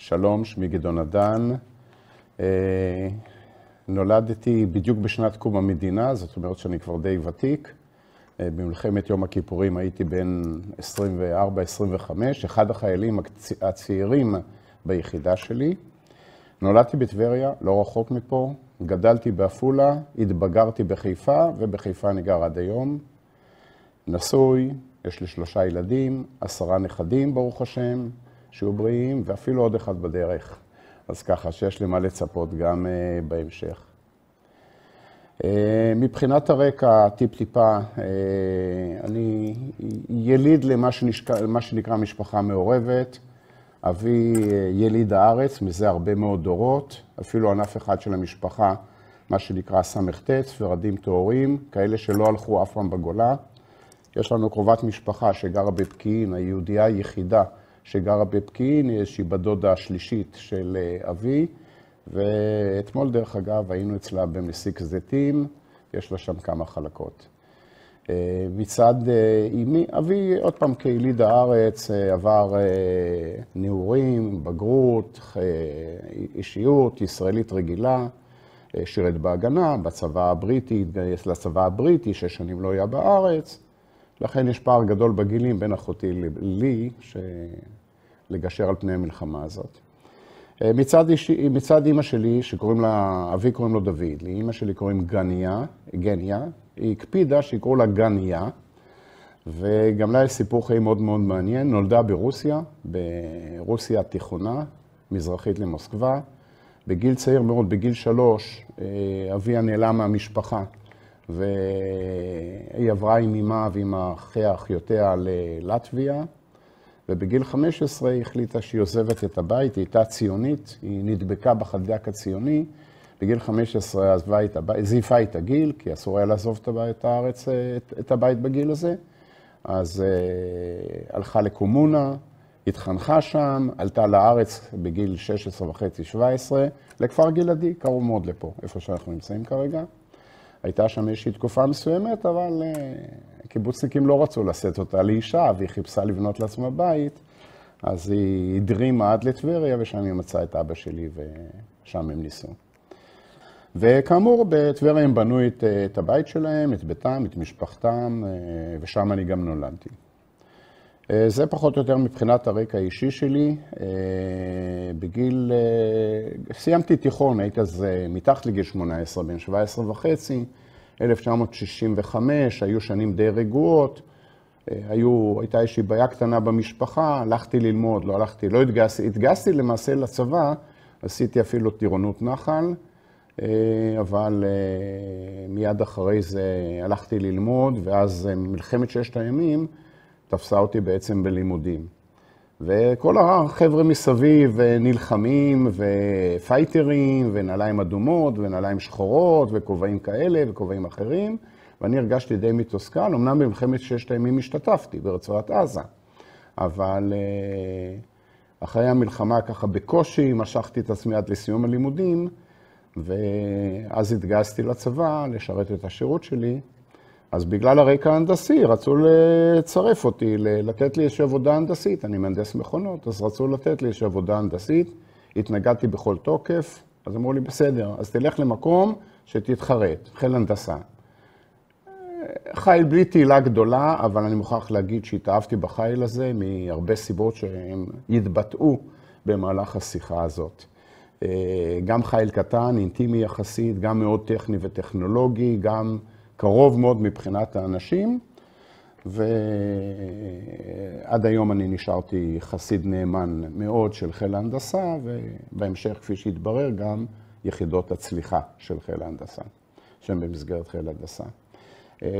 שלום, שמי גדעון עדן. נולדתי בדיוק בשנת קום המדינה, זאת אומרת שאני כבר די ותיק. במלחמת יום הכיפורים הייתי בן 24-25, אחד החיילים הצעירים ביחידה שלי. נולדתי בטבריה, לא רחוק מפה, גדלתי בעפולה, התבגרתי בחיפה, ובחיפה אני גר עד היום. נשוי, יש לי 3 ילדים, 10 נכדים ברוך השם, שיהיו בריאים, ואפילו עוד אחד בדרך. אז ככה שיש לי מה לצפות גם בהמשך. מבחינת הרקע, טיפ-טיפה, אני יליד למה שנקרא משפחה מעורבת. אבי יליד הארץ, מזה הרבה מאוד דורות, אפילו ענף אחד של המשפחה, מה שנקרא סמ"ט, ספרדים טהורים, כאלה שלא הלכו אף פעם בגולה. יש לנו קרובת משפחה שגרה בפקיעין, היהודייה היחידה שגרה בפקיעין, היא איזושהי בדודה השלישית של אבי, ואתמול דרך אגב היינו אצלה במסיק זיתים, יש לה שם כמה חלקות. מצד אמי, אבי עוד פעם כיליד הארץ עבר נעורים, בגרות, אישיות ישראלית רגילה, שירת בהגנה, בצבא הבריטי, התגייס לצבא הבריטי, 6 שנים לא היה בארץ, לכן יש פער גדול בגילים בין אחותי לי, לגשר על פני המלחמה הזאת. מצד אמא שלי, שקוראים לה, אבי קוראים לו דוד, לאמא שלי קוראים גניה, היא הקפידה שיקראו לה גניה, וגם לה יש סיפור חיים מאוד מאוד מעניין, נולדה ברוסיה התיכונה, מזרחית למוסקבה, בגיל צעיר מאוד, בגיל 3, אביה נעלם מהמשפחה, והיא עברה עם אמא ועם אחיותיה ללטביה, ובגיל 15 היא החליטה שהיא עוזבת את הבית, היא הייתה ציונית, היא נדבקה בחיידק הציוני, בגיל 15 זייפה את הגיל, כי אסור היה לעזוב את הארץ, את הבית בגיל הזה, אז הלכה לקומונה, התחנכה שם, עלתה לארץ בגיל 16.5-17, לכפר גלעדי, קרוב מאוד לפה, איפה שאנחנו נמצאים כרגע. הייתה שם איזושהי תקופה מסוימת, אבל קיבוצניקים לא רצו לשאת אותה לאישה, והיא חיפשה לבנות לעצמה בית, אז היא הדרימה עד לטבריה, ושם היא מצאה את אבא שלי, ושם הם ניסו. וכאמור, בטבריה הם בנו את הבית שלהם, את ביתם, את משפחתם, ושם אני גם נולדתי. זה פחות או יותר מבחינת הרקע האישי שלי. סיימתי תיכון, הייתי אז מתחת לגיל 18, בן 17.5, 1965, היו שנים די רגועות, הייתה איזושהי בעיה קטנה במשפחה, הלכתי ללמוד, לא התגייסתי למעשה לצבא, עשיתי אפילו טירונות נחל, אבל מיד אחרי זה הלכתי ללמוד, ואז מלחמת 6 הימים תפסה אותי בעצם בלימודים. וכל החבר'ה מסביב נלחמים ופייטרים ונעליים אדומות ונעליים שחורות וכובעים כאלה וכובעים אחרים, ואני הרגשתי די מתוסכל, אמנם במלחמת 6 הימים השתתפתי ברצועת עזה, אבל אחרי המלחמה ככה בקושי משכתי את עצמי עד לסיום הלימודים, ואז התגייסתי לצבא לשרת את השירות שלי. אז בגלל הרקע ההנדסי רצו לצרף אותי, לתת לי איזושהי עבודה הנדסית, אני מהנדס מכונות, אז רצו לתת לי איזושהי עבודה הנדסית, התנגדתי בכל תוקף, אז אמרו לי בסדר, אז תלך למקום שתתחרט, חיל הנדסה. חיל בלי תהילה גדולה, אבל אני מוכרח להגיד שהתאהבתי בחיל הזה מהרבה סיבות שהם יתבטאו במהלך השיחה הזאת. גם חיל קטן, אינטימי יחסית, גם מאוד טכני וטכנולוגי, גם קרוב מאוד מבחינת האנשים, ועד היום אני נשארתי חסיד נאמן מאוד של חיל ההנדסה, ובהמשך, כפי שהתברר, גם יחידות הצליחה של חיל ההנדסה, שהן במסגרת חיל ההנדסה.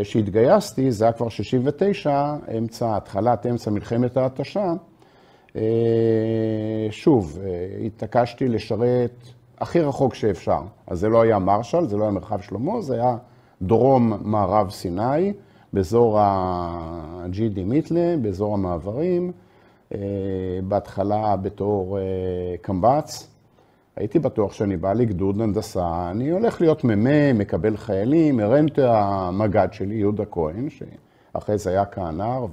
כשהתגייסתי, זה היה כבר 69, התחלת אמצע מלחמת ההתשה, שוב, התעקשתי לשרת הכי רחוק שאפשר. אז זה לא היה מרשל, זה לא היה מרחב שלמה, זה היה דרום מערב סיני, באזור הג'ידי מיטלה, באזור המעברים, בהתחלה בתור קמב"ץ. הייתי בטוח שאני בא לגדוד הנדסה, אני הולך להיות מקבל חיילים, הרנט המג"ד שלי, יהודה כהן, שאחרי זה היה כהנר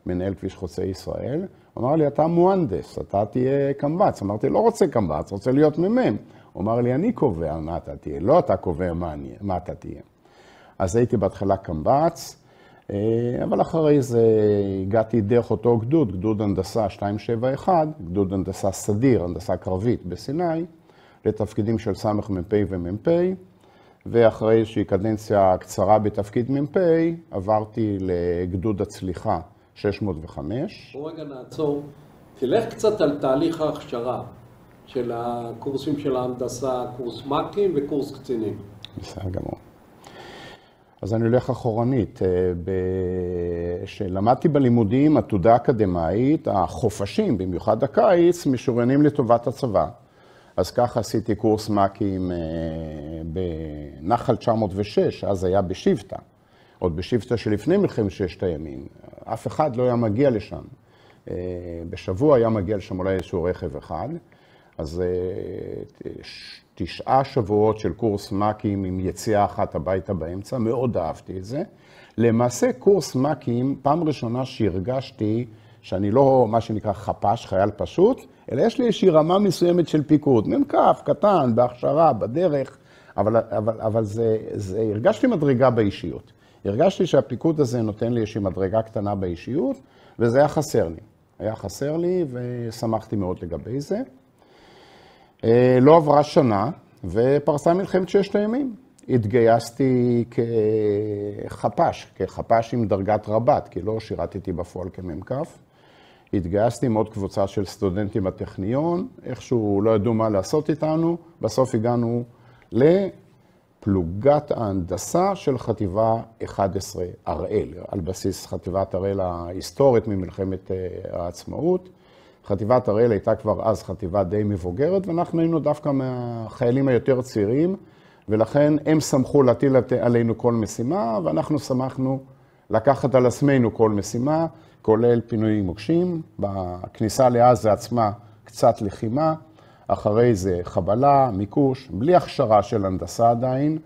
ומנהל כביש חוצה ישראל, הוא אמר לי, אתה מוהנדס, אתה תהיה קמב"ץ. אמרתי, לא רוצה קמב"ץ, רוצה להיות מ"מ. הוא אמר לי, אני קובע מה אתה תהיה, לא אתה קובע מה אתה תהיה. אז הייתי בהתחלה קמב"ץ, אבל אחרי זה הגעתי דרך אותו גדוד, גדוד הנדסה 271, גדוד הנדסה סדיר, הנדסה קרבית בסיני, לתפקידים של סמ"פ ומ"פ, ואחרי איזושהי קדנציה קצרה בתפקיד מ"פ, עברתי לגדוד הצליחה 605. בוא רגע נעצור, תלך קצת על תהליך ההכשרה של הקורסים של ההנדסה, קורס מ"כים וקורס קצינים. בסדר גמור. אז אני הולך אחורנית. כשלמדתי בלימודים עתודה אקדמאית, החופשים, במיוחד הקיץ, משוריינים לטובת הצבא. אז ככה עשיתי קורס מ"כים בנחל 906, אז היה בשבטה. עוד בשבטה שלפני מלחמת ששת הימים. אף אחד לא היה מגיע לשם. בשבוע היה מגיע לשם אולי איזשהו רכב אחד. אז 9 שבועות של קורס מ"כים עם יציאה אחת הביתה באמצע, מאוד אהבתי את זה. למעשה קורס מ"כים, פעם ראשונה שהרגשתי שאני לא מה שנקרא חפ"ש, חייל פשוט, אלא יש לי איזושהי רמה מסוימת של פיקוד, מ"כ, קטן, בהכשרה, בדרך, אבל הרגשתי מדרגה באישיות. הרגשתי שהפיקוד הזה נותן לי איזושהי מדרגה קטנה באישיות, וזה היה חסר לי. היה חסר לי ושמחתי מאוד לגבי זה. לא עברה שנה, ופרסה מלחמת ששת הימים. התגייסתי כחפ"ש עם דרגת רב"ט, כי לא שירתתי בפועל כמ"כ. התגייסתי עם עוד קבוצה של סטודנטים בטכניון, איכשהו לא ידעו מה לעשות איתנו. בסוף הגענו לפלוגת ההנדסה של חטיבה 11 הראל, על בסיס חטיבת הראל ההיסטורית ממלחמת העצמאות. חטיבת הראל הייתה כבר אז חטיבה די מבוגרת, ואנחנו היינו דווקא מהחיילים היותר צעירים, ולכן הם שמחו להטיל עלינו כל משימה, ואנחנו שמחנו לקחת על עצמנו כל משימה, כולל פינוי מוקשים. בכניסה לעזה עצמה קצת לחימה, אחרי זה חבלה, מיקוש, בלי הכשרה של הנדסה עדיין.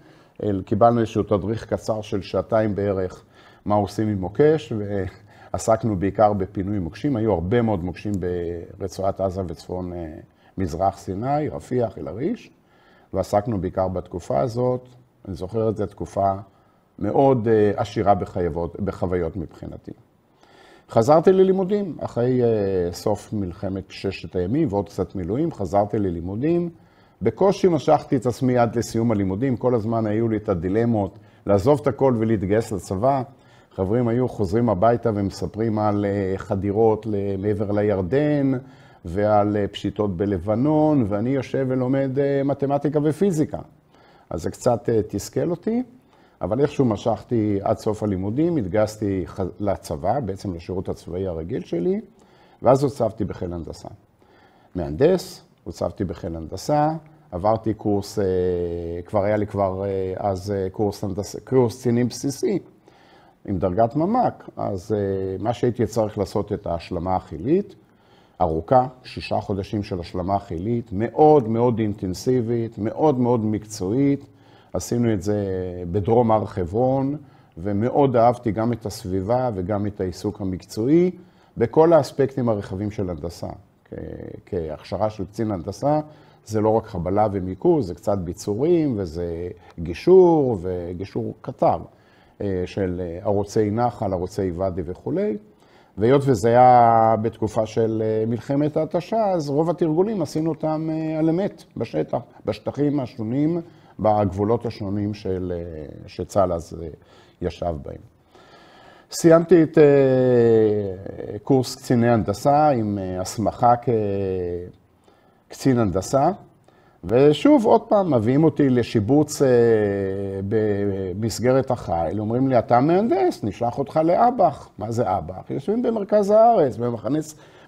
קיבלנו איזשהו תדריך קצר של 2 בערך מה עושים עם מוקש, עסקנו בעיקר בפינוי מוקשים, היו הרבה מאוד מוקשים ברצועת עזה וצפון מזרח סיני, רפיח, אל-עריש, ועסקנו בעיקר בתקופה הזאת. אני זוכר את זה תקופה מאוד עשירה בחוויות מבחינתי. חזרתי ללימודים, אחרי סוף מלחמת ששת הימים ועוד קצת מילואים, חזרתי ללימודים. בקושי משכתי את עצמי עד לסיום הלימודים, כל הזמן היו לי את הדילמות, לעזוב את הכל ולהתגייס לצבא. חברים היו חוזרים הביתה ומספרים על חדירות מעבר לירדן ועל פשיטות בלבנון, ואני יושב ולומד מתמטיקה ופיזיקה. אז זה קצת תסכל אותי, אבל איכשהו משכתי עד סוף הלימודים, התגייסתי לצבא, בעצם לשירות הצבאי הרגיל שלי, ואז הוצבתי בחיל הנדסה. מהנדס, הוצבתי בחיל הנדסה, עברתי קורס, כבר היה לי אז קורס קצינים בסיסי, עם דרגת ממ"ק, אז מה שהייתי צריך לעשות את ההשלמה החילית, ארוכה, 6 חודשים של השלמה חילית, מאוד מאוד אינטנסיבית, מאוד מאוד מקצועית. עשינו את זה בדרום הר חברון, ומאוד אהבתי גם את הסביבה וגם את העיסוק המקצועי, בכל האספקטים הרחבים של הנדסה. כהכשרה של קצין הנדסה, זה לא רק חבלה ומיקוז, זה קצת ביצורים, וזה גישור, וגישור כתב. של ערוצי נחל, ערוצי ואדי וכו'. והיות וזה היה בתקופה של מלחמת ההתשה, אז רוב התרגולים עשינו אותם על אמת, בשטח, בשטחים השונים, בגבולות השונים שצה"ל אז ישב בהם. סיימתי את קורס קציני הנדסה עם הסמכה כקצין הנדסה, ושוב, עוד פעם, מביאים אותי לשיבוץ במסגרת החיל, אומרים לי, אתה מהנדס, נשלח אותך לאב"ח. מה זה אב"ח? יושבים במרכז הארץ,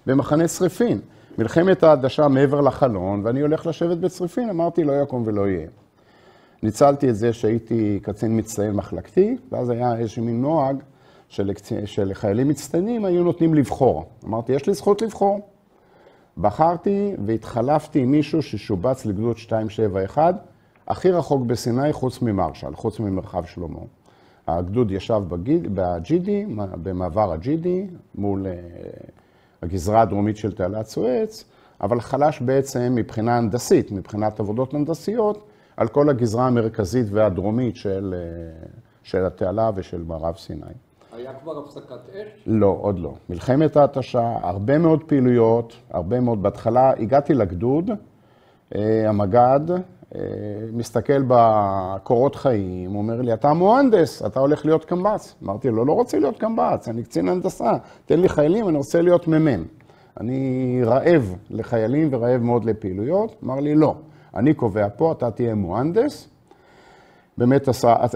במחנה צריפין. מלחמת ההתשה מעבר לחלון, ואני הולך לשבת בצריפין, אמרתי, לא יקום ולא יהיה. ניצלתי את זה שהייתי קצין מצטיין מחלקתי, ואז היה איזשהו מין נוהג של חיילים מצטיינים, היו נותנים לבחור. אמרתי, יש לי זכות לבחור. בחרתי והתחלפתי עם מישהו ששובץ לגדוד 271, הכי רחוק בסיני חוץ ממרשל, חוץ ממרחב שלמה. הגדוד ישב בג'ידי, במעבר הג'ידי, מול הגזרה הדרומית של תעלת סואץ, אבל חלש בעצם מבחינה הנדסית, מבחינת עבודות הנדסיות, על כל הגזרה המרכזית והדרומית של התעלה ושל מערב סיני. היה כבר הפסקת אש? לא, עוד לא. מלחמת ההתשה, הרבה מאוד פעילויות, הרבה מאוד. בהתחלה הגעתי לגדוד, המג"ד מסתכל בקורות חיים, הוא אומר לי, אתה מוהנדס, אתה הולך להיות קמב"ץ. אמרתי לו, לא רוצה להיות קמב"ץ, אני קצין הנדסה, תן לי חיילים, אני רוצה להיות מ"מ. אני רעב לחיילים ורעב מאוד לפעילויות. אמר לי, לא, אני קובע פה, אתה תהיה מוהנדס. באמת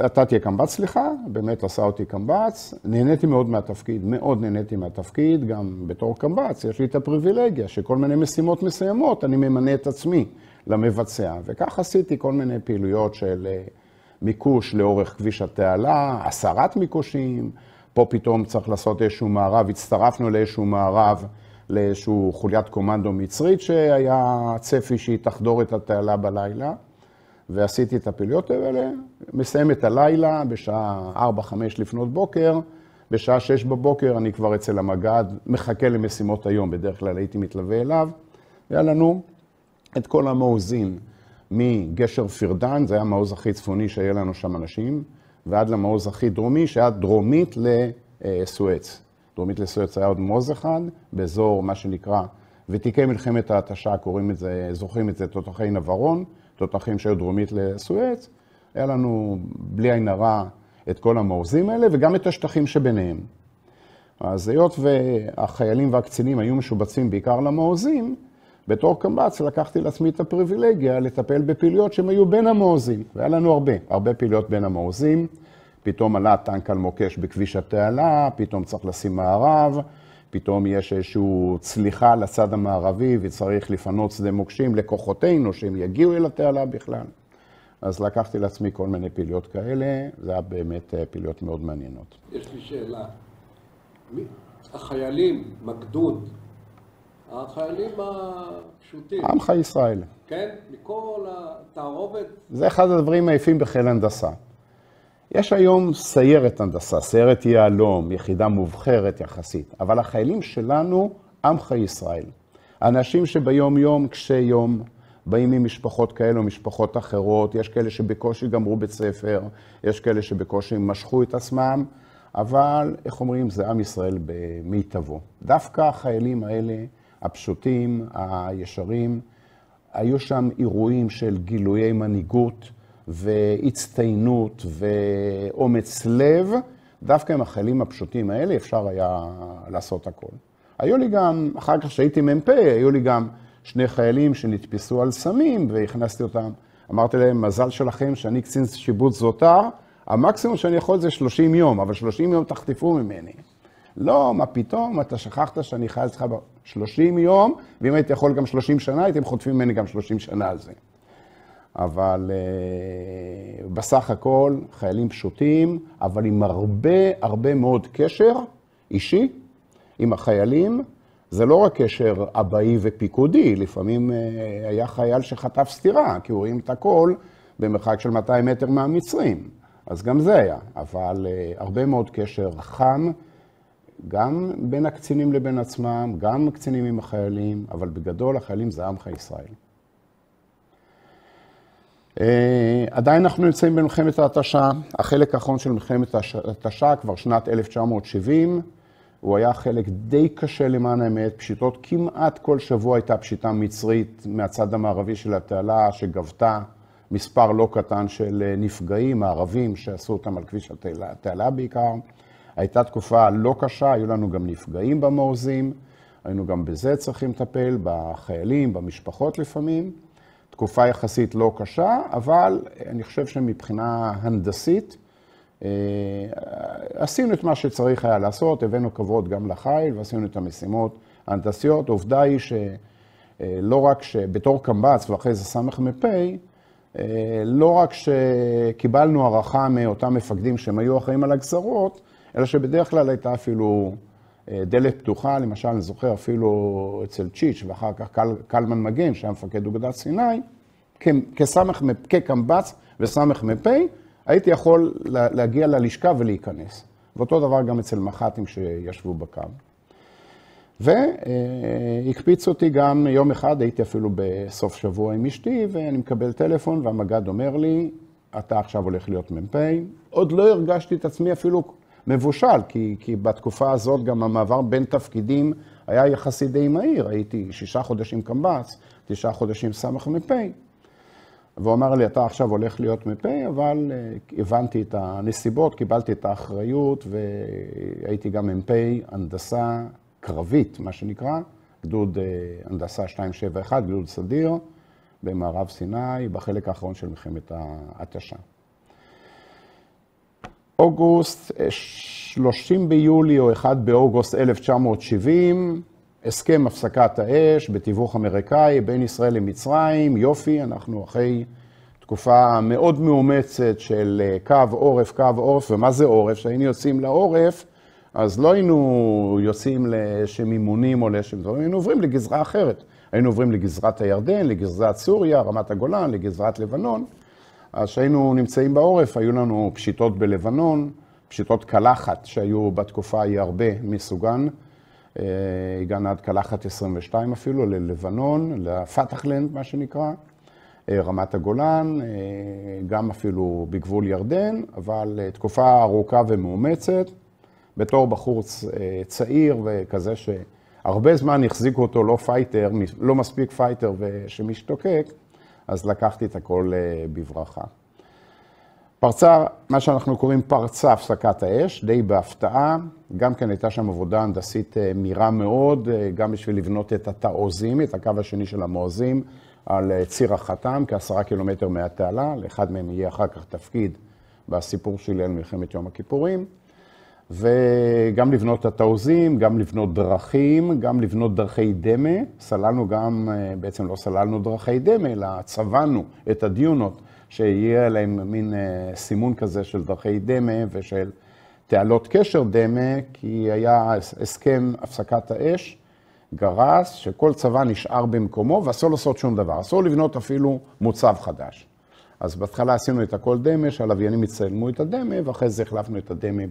אתה תהיה קמב"ץ, סליחה, באמת עשה אותי קמב"ץ. נהניתי מאוד מהתפקיד, מאוד נהניתי מהתפקיד, גם בתור קמב"ץ. יש לי את הפריבילגיה שכל מיני משימות מסוימות, אני ממנה את עצמי למבצע. וכך עשיתי כל מיני פעילויות של מיקוש לאורך כביש התעלה, הסרת מיקושים. פה פתאום צריך לעשות איזשהו מערב, הצטרפנו לאיזשהו מערב, לאיזשהו חוליית קומנדו מצרית שהיה צפי שהיא תחדור את התעלה בלילה. ועשיתי את הפעילויות האלה, מסיים את הלילה בשעה 4-5 לפנות בוקר, בשעה 6 בבוקר אני כבר אצל המג"ד, מחכה למשימות היום, בדרך כלל הייתי מתלווה אליו, והיה לנו את כל המעוזים מגשר פירדן, זה היה המעוז הכי צפוני שהיה לנו שם אנשים, ועד למעוז הכי דרומי, שהיה דרומית לסואץ. דרומית לסואץ היה עוד מעוז אחד, באזור מה שנקרא, ותיקי מלחמת ההתשה, קוראים את זה, זוכרים את זה, תותחי נברון, תותחים שהיו דרומית לסואץ, היה לנו בלי עין הרע את כל המעוזים האלה וגם את השטחים שביניהם. אז היות והחיילים והקצינים היו משובצים בעיקר למעוזים, בתור קמב"ץ לקחתי לעצמי את הפריבילגיה לטפל בפעילויות שהם היו בין המעוזים. והיה לנו הרבה פעילויות בין המעוזים. פתאום עלה טנק על מוקש בכביש התעלה, פתאום צריך לשים מערב, פתאום יש איזושהי צליחה לצד המערבי וצריך לפנות שדה מוקשים לכוחותינו שהם יגיעו אל התעלה בכלל. אז לקחתי לעצמי כל מיני פעילויות כאלה, זה היה באמת פעילויות מאוד מעניינות. יש לי שאלה. החיילים, מגדוד, החיילים הפשוטים. עמך ישראל. כן? מכל התערובת. זה אחד הדברים היפים בחיל הנדסה. יש היום סיירת הנדסה, סיירת יהלום, יחידה מובחרת יחסית, אבל החיילים שלנו, עמך ישראל. האנשים שביום יום, קשי יום, באים ממשפחות כאלה או משפחות אחרות, יש כאלה שבקושי גמרו בית ספר, יש כאלה שבקושי משכו את עצמם, אבל איך אומרים, זה עם ישראל במיטבו. דווקא החיילים האלה, הפשוטים, הישרים, היו שם אירועים של גילויי מנהיגות, והצטיינות ואומץ לב, דווקא עם החיילים הפשוטים האלה אפשר היה לעשות הכל. היו לי גם, אחר כך שהייתי מ"פ, היו לי גם 2 חיילים שנתפסו על סמים והכנסתי אותם. אמרתי להם, מזל שלכם שאני קצין שיבוץ זוטר, המקסימום שאני יכול זה 30 יום, אבל 30 יום תחטפו ממני. לא, מה פתאום, אתה שכחת שאני חייל אצלך 30 יום, ואם הייתי יכול גם 30 שנה, הייתם חוטפים ממני גם 30 שנה על זה. אבל בסך הכל חיילים פשוטים, אבל עם הרבה מאוד קשר אישי עם החיילים. זה לא רק קשר אבאי ופיקודי, לפעמים היה חייל שחטף סתירה, כי הוא רואים את הכל במרחק של 200 מטר מהמצרים. אז גם זה היה, אבל הרבה מאוד קשר חם, גם בין הקצינים לבין עצמם, גם הקצינים עם החיילים, אבל בגדול החיילים זה עמך ישראל. עדיין אנחנו נמצאים במלחמת ההתשה, החלק האחרון של מלחמת ההתשה כבר שנת 1970, הוא היה חלק די קשה למען האמת, פשיטות כמעט כל שבוע הייתה פשיטה מצרית מהצד המערבי של התעלה שגבתה מספר לא קטן של נפגעים, הערבים שעשו אותם על כביש התעלה בעיקר. הייתה תקופה לא קשה, היו לנו גם נפגעים במעוזים, היינו גם בזה צריכים לטפל, בחיילים, במשפחות לפעמים. תקופה יחסית לא קשה, אבל אני חושב שמבחינה הנדסית, עשינו את מה שצריך היה לעשות, הבאנו כבוד גם לחיל ועשינו את המשימות ההנדסיות. העובדה היא שלא רק שבתור קמב"ץ ואחרי זה סמ"פ, לא רק שקיבלנו הערכה מאותם מפקדים שהם היו אחראים על הגזרות, אלא שבדרך כלל הייתה אפילו דלת פתוחה, למשל אני זוכר אפילו אצל צ'יץ' ואחר כך קלמן מגן, שהיה מפקד אוגדת סיני, כקמב"ץ וסמ"פ, הייתי יכול להגיע ללשכה ולהיכנס. ואותו דבר גם אצל מח"טים שישבו בקו. והקפיץ אותי גם יום אחד, הייתי אפילו בסוף שבוע עם אשתי, ואני מקבל טלפון והמג"ד אומר לי, אתה עכשיו הולך להיות מ"פ. עוד לא הרגשתי את עצמי אפילו מבושל, כי בתקופה הזאת גם המעבר בין תפקידים היה יחסית די מהיר. הייתי 6 חודשים קמב"ץ, 9 חודשים סמ"ך מ"פ. והוא אמר לי, אתה עכשיו הולך להיות מ"פ, אבל הבנתי את הנסיבות, קיבלתי את האחריות, והייתי גם מ"פ הנדסה קרבית, מה שנקרא, גדוד הנדסה 271, גדוד סדיר, במערב סיני, בחלק האחרון של מלחמת ההתשה. אוגוסט, 30 ביולי או 1 באוגוסט 1970, הסכם הפסקת האש בתיווך אמריקאי בין ישראל למצרים, יופי, אנחנו אחרי תקופה מאוד מאומצת של קו עורף, ומה זה עורף? כשהיינו יוצאים לעורף, אז לא היינו יוצאים לשם אימונים או לשם דברים, היינו עוברים לגזרה אחרת. היינו עוברים לגזרת הירדן, לגזרת סוריה, רמת הגולן, לגזרת לבנון. אז כשהיינו נמצאים בעורף, היו לנו פשיטות בלבנון, פשיטות קלחת שהיו בתקופה ההיא הרבה מסוגן. הגענו עד קלחת 22 אפילו, ללבנון, לפתחלנד, מה שנקרא, רמת הגולן, גם אפילו בגבול ירדן, אבל תקופה ארוכה ומאומצת. בתור בחור צעיר וכזה שהרבה זמן החזיקו אותו לא פייטר, לא מספיק פייטר שמשתוקק, אז לקחתי את הכל בברכה. פרצה, מה שאנחנו קוראים פרצה הפסקת האש, די בהפתעה. גם כן הייתה שם עבודה הנדסית מהירה מאוד, גם בשביל לבנות את התעוזים, את הקו השני של המעוזים, על ציר החתם, כ10 קילומטר מהתעלה. לאחד מהם יהיה אחר כך תפקיד בסיפור שלי על מלחמת יום הכיפורים. וגם לבנות את התעוזים, גם לבנות דרכים, גם לבנות דרכי דמה. סללנו גם, בעצם לא סללנו דרכי דמה, אלא צבענו את הדיונות, שיהיה להם מין סימון כזה של דרכי דמה ושל תעלות קשר דמה, כי היה הסכם הפסקת האש, גרס, שכל צבא נשאר במקומו, ואסור לעשות שום דבר. אסור לבנות אפילו מוצב חדש. אז בהתחלה עשינו את הכל דמה, שהלוויינים יצלמו את הדמה, ואחרי זה החלפנו את הדמה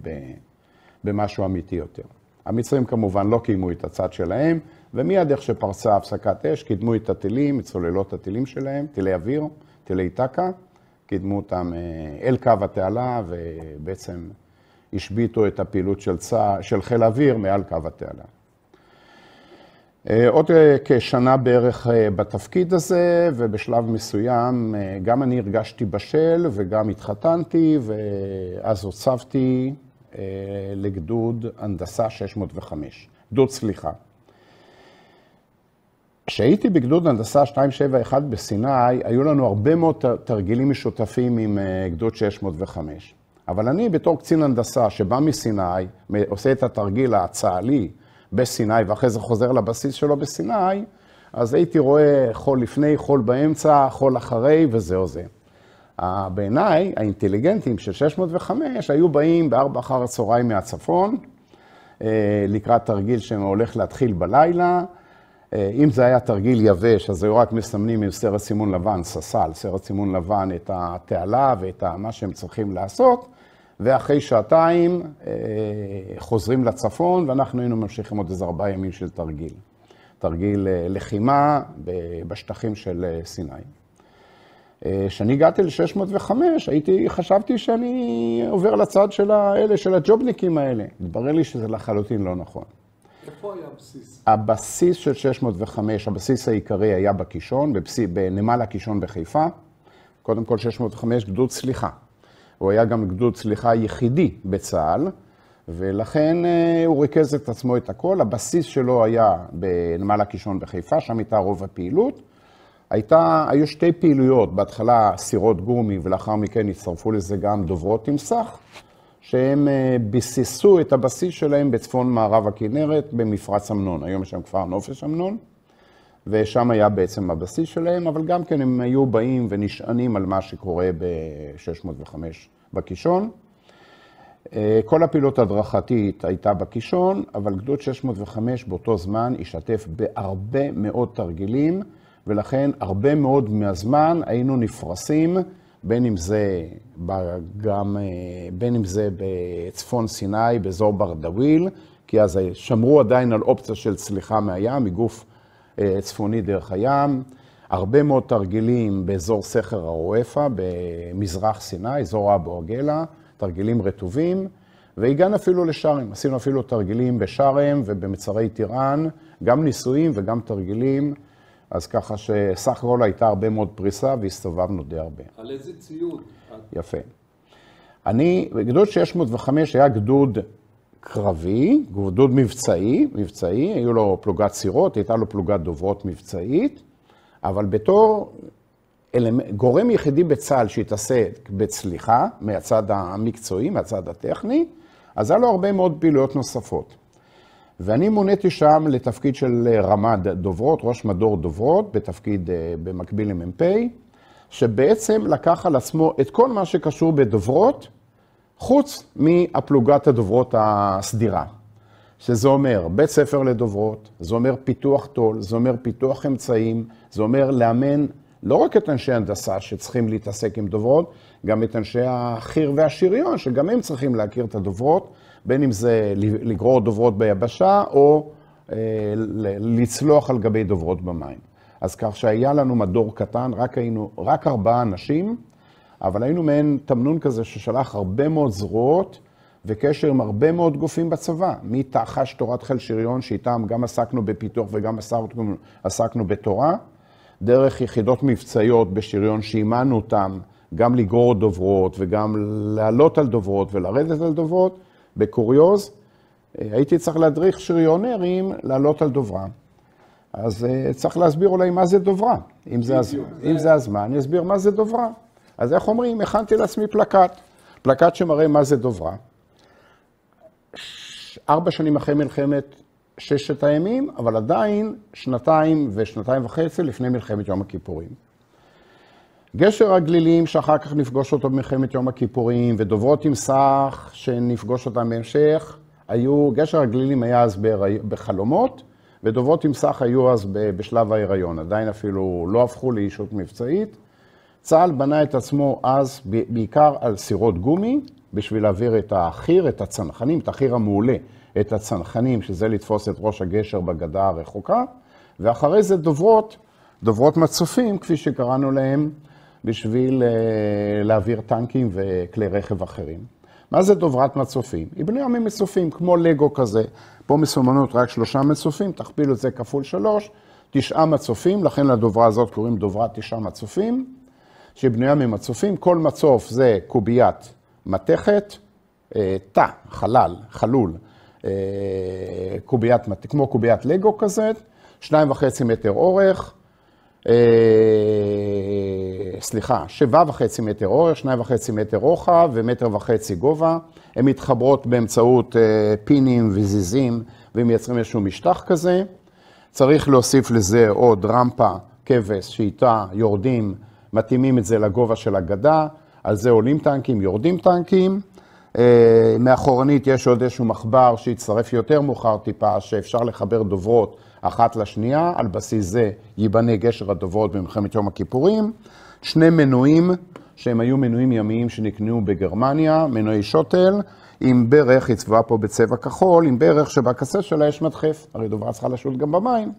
במשהו אמיתי יותר. המצרים כמובן לא קיימו את הצד שלהם, ומיד איך שפרצה הפסקת אש, קידמו את הטילים, את סוללות הטילים שלהם, טילי אוויר, טילי טקה, קידמו אותם אל קו התעלה, ובעצם השביטו את הפעילות של חיל האוויר מעל קו התעלה. עוד כשנה בערך בתפקיד הזה, ובשלב מסוים גם אני הרגשתי בשל וגם התחתנתי, ואז הוצבתי לגדוד הנדסה 605, גדוד סליחה. כשהייתי בגדוד הנדסה 271 בסיני, היו לנו הרבה מאוד תרגילים משותפים עם גדוד 605. אבל אני בתור קצין הנדסה שבא מסיני, עושה את התרגיל הצה"לי בסיני, ואחרי זה חוזר לבסיס שלו בסיני, אז הייתי רואה חול לפני, חול באמצע, חול אחרי, וזהו זה. בעיניי, האינטליגנטים של 605 היו באים ב4 אחר הצהריים מהצפון, לקראת תרגיל שהולך להתחיל בלילה. אם זה היה תרגיל יבש, אז היו רק מסמנים עם סרט סימון לבן, ססל, סרט סימון לבן, את התעלה ואת מה שהם צריכים לעשות, ואחרי שעתיים חוזרים לצפון, ואנחנו היינו ממשיכים עוד איזה 4 ימים של תרגיל. תרגיל לחימה בשטחים של סיני. כשאני הגעתי ל-605, חשבתי שאני עובר לצד של האלה, של הג'ובניקים האלה. התברר לי שזה לחלוטין לא נכון. איפה היה הבסיס? הבסיס של 605, הבסיס העיקרי היה בקישון, בנמל הקישון בחיפה. קודם כל 605 גדוד סליחה. הוא היה גם גדוד סליחה יחידי בצה"ל, ולכן הוא ריכז את עצמו את הכל. הבסיס שלו היה בנמל הקישון בחיפה, שם הייתה רוב הפעילות. היו 2 פעילויות, בהתחלה סירות גומי, ולאחר מכן הצטרפו לזה גם דוברות תמסך, שהם ביססו את הבסיס שלהם בצפון מערב הכנרת, במפרץ אמנון. היום יש שם כפר נופש אמנון, ושם היה בעצם הבסיס שלהם, אבל גם כן הם היו באים ונשענים על מה שקורה ב-605 בקישון. כל הפעילות הדרכתית הייתה בקישון, אבל גדוד 605 באותו זמן השתתף בהרבה מאוד תרגילים, ולכן הרבה מאוד מהזמן היינו נפרסים, בין אם זה בצפון סיני, באזור ברדוויל, כי אז שמרו עדיין על אופציה של צליחה מהים, מגוף צפוני דרך הים. הרבה מאוד תרגילים באזור סכר הרואפה, במזרח סיני, אזור אבו עגלה, תרגילים רטובים, והגענו אפילו לשארם. עשינו אפילו תרגילים בשארם ובמצרי טיראן, גם ניסויים וגם תרגילים, אז ככה שסך הכל הייתה הרבה מאוד פריסה והסתובבנו די הרבה. על איזה ציוד? יפה. בגדוד 605 היה גדוד קרבי, גדוד מבצעי, היו לו פלוגת סירות, הייתה לו פלוגת דוברות מבצעית, אבל בתור גורם יחידי בצה"ל שהתעסק בצליחה, מהצד המקצועי, מהצד הטכני, אז היה לו הרבה מאוד פעילויות נוספות. ואני מוניתי שם לתפקיד של רמ"ד דוברות, ראש מדור דוברות, בתפקיד במקביל למ"פ, שבעצם לקח על עצמו את כל מה שקשור בדוברות, חוץ מהפלוגת הדוברות הסדירה. שזה אומר בית ספר לדוברות, זה אומר פיתוח תול, זה אומר פיתוח אמצעים, זה אומר לאמן לא רק את אנשי הנדסה שצריכים להתעסק עם דוברות, גם את אנשי החי"ר והשריון, שגם הם צריכים להכיר את הדוברות, בין אם זה לגרור דוברות ביבשה, או לצלוח על גבי דוברות במים. אז כך שהיה לנו מדור קטן, רק 4 אנשים, אבל היינו מעין תמנון כזה ששלח הרבה מאוד זרועות, וקשר עם הרבה מאוד גופים בצבא, מתחש תורת חיל שריון, שאיתם גם עסקנו בפיתוח וגם עסקנו בתורה, דרך יחידות מבצעיות בשריון שאימנו אותם, גם לגרור דוברות וגם לעלות על דוברות ולרדת על דוברות. בקוריוז, הייתי צריך להדריך שריונרים לעלות על דוברה. אז צריך להסביר אולי מה זה דוברה. אם זה הזמן, אני אסביר מה זה דוברה. אז איך אומרים? הכנתי לעצמי פלקט שמראה מה זה דוברה. 4 שנים אחרי מלחמת 6 הימים, אבל עדיין 2 ו2.5 לפני מלחמת יום הכיפורים. גשר הגלילים, שאחר כך נפגוש אותו במלחמת יום הכיפורים, ודוברות עם סך שנפגוש אותם בהמשך, גשר הגלילים היה אז בחלומות, ודוברות עם סך היו אז בשלב ההיריון, עדיין אפילו לא הפכו לאישות מבצעית. צה"ל בנה את עצמו אז בעיקר על סירות גומי, בשביל להעביר את החי"ר, את הצנחנים, את החי"ר המעולה, את הצנחנים, שזה לתפוס את ראש הגשר בגדה הרחוקה, ואחרי זה דוברות מצופים, כפי שקראנו להם, בשביל להעביר טנקים וכלי רכב אחרים. מה זה דוברת מצופים? היא בנויה ממצופים, כמו לגו כזה. פה מסומנות רק 3 מצופים, תכפילו את זה כפול 3, 9 מצופים, לכן לדוברה הזאת קוראים דוברת 9 מצופים, שהיא בנויה ממצופים. כל מצוף זה קוביית מתכת, תא, חלול, כמו קוביית לגו כזה, 2.5 מטר אורך, 7.5 מטר אורך, 2.5 מטר רוחב ו1.5 מטר גובה. הן מתחברות באמצעות פינים וזיזים ומייצרים איזשהו משטח כזה. צריך להוסיף לזה עוד רמפה, כבש, שאיתה יורדים, מתאימים את זה לגובה של הגדה, על זה עולים טנקים, יורדים טנקים. מאחורנית יש עוד איזשהו מחבר שיצטרף יותר מאוחר טיפה, שאפשר לחבר דוברות אחת לשנייה, על בסיס זה ייבנה גשר הדוברות במלחמת יום הכיפורים. 2 מנועים, שהם היו מנועים ימיים שנקנו בגרמניה, מנועי שוטל, עם ברך, היא צבועה פה בצבע כחול, עם ברך שבקצה שלה יש מדחף, הרי דוברה צריכה לשוט גם במים,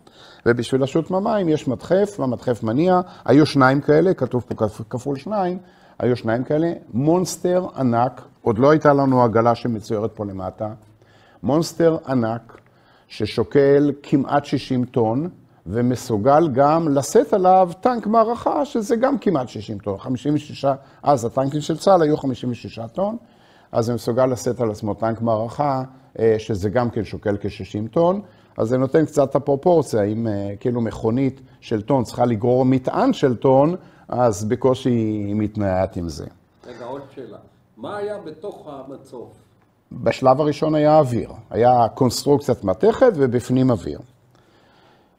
ובשביל לשוט במים יש מדחף, והמדחף מניע, היו 2 כאלה, כתוב פה כפול 2, היו 2 כאלה, מונסטר ענק, עוד לא הייתה לנו עגלה שמצוירת פה למטה, מונסטר ענק, ששוקל כמעט 60 טון, ומסוגל גם לשאת עליו טנק מערכה, שזה גם כמעט 60 טון, 56, אז הטנקים של צה"ל היו 56 טון, אז זה מסוגל לשאת על עצמו טנק מערכה, שזה גם כן שוקל כ-60 טון, אז זה נותן קצת את הפרופורציה, אם כאילו מכונית של טון צריכה לגרור מטען של טון, אז בקושי היא מתנהלת עם זה. רגע, עוד שאלה. מה היה בתוך המצוף? בשלב הראשון היה אוויר. היה קונסטרוקציית מתכת ובפנים אוויר.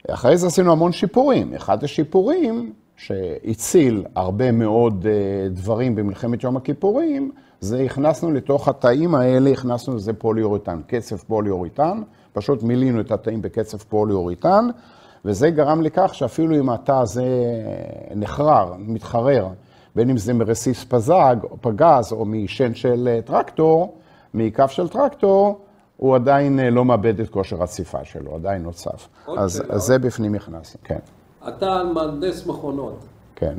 אחרי זה עשינו המון שיפורים. אחד השיפורים שהציל הרבה מאוד דברים במלחמת יום הכיפורים, זה הכנסנו לתוך התאים האלה, הכנסנו לזה פוליאוריתן, קצף פוליאוריתן, פשוט מילינו את התאים בקצף פוליאוריתן, וזה גרם לכך שאפילו אם התא הזה נחרר, מתחרר, בין אם זה מרסיס פגז או משן של טרקטור, מכף של טרקטור, הוא עדיין לא מאבד את כושר הציפה שלו, עדיין נוצף. אז זה בפנים נכנס, כן. אתה מהנדס מכונות. כן.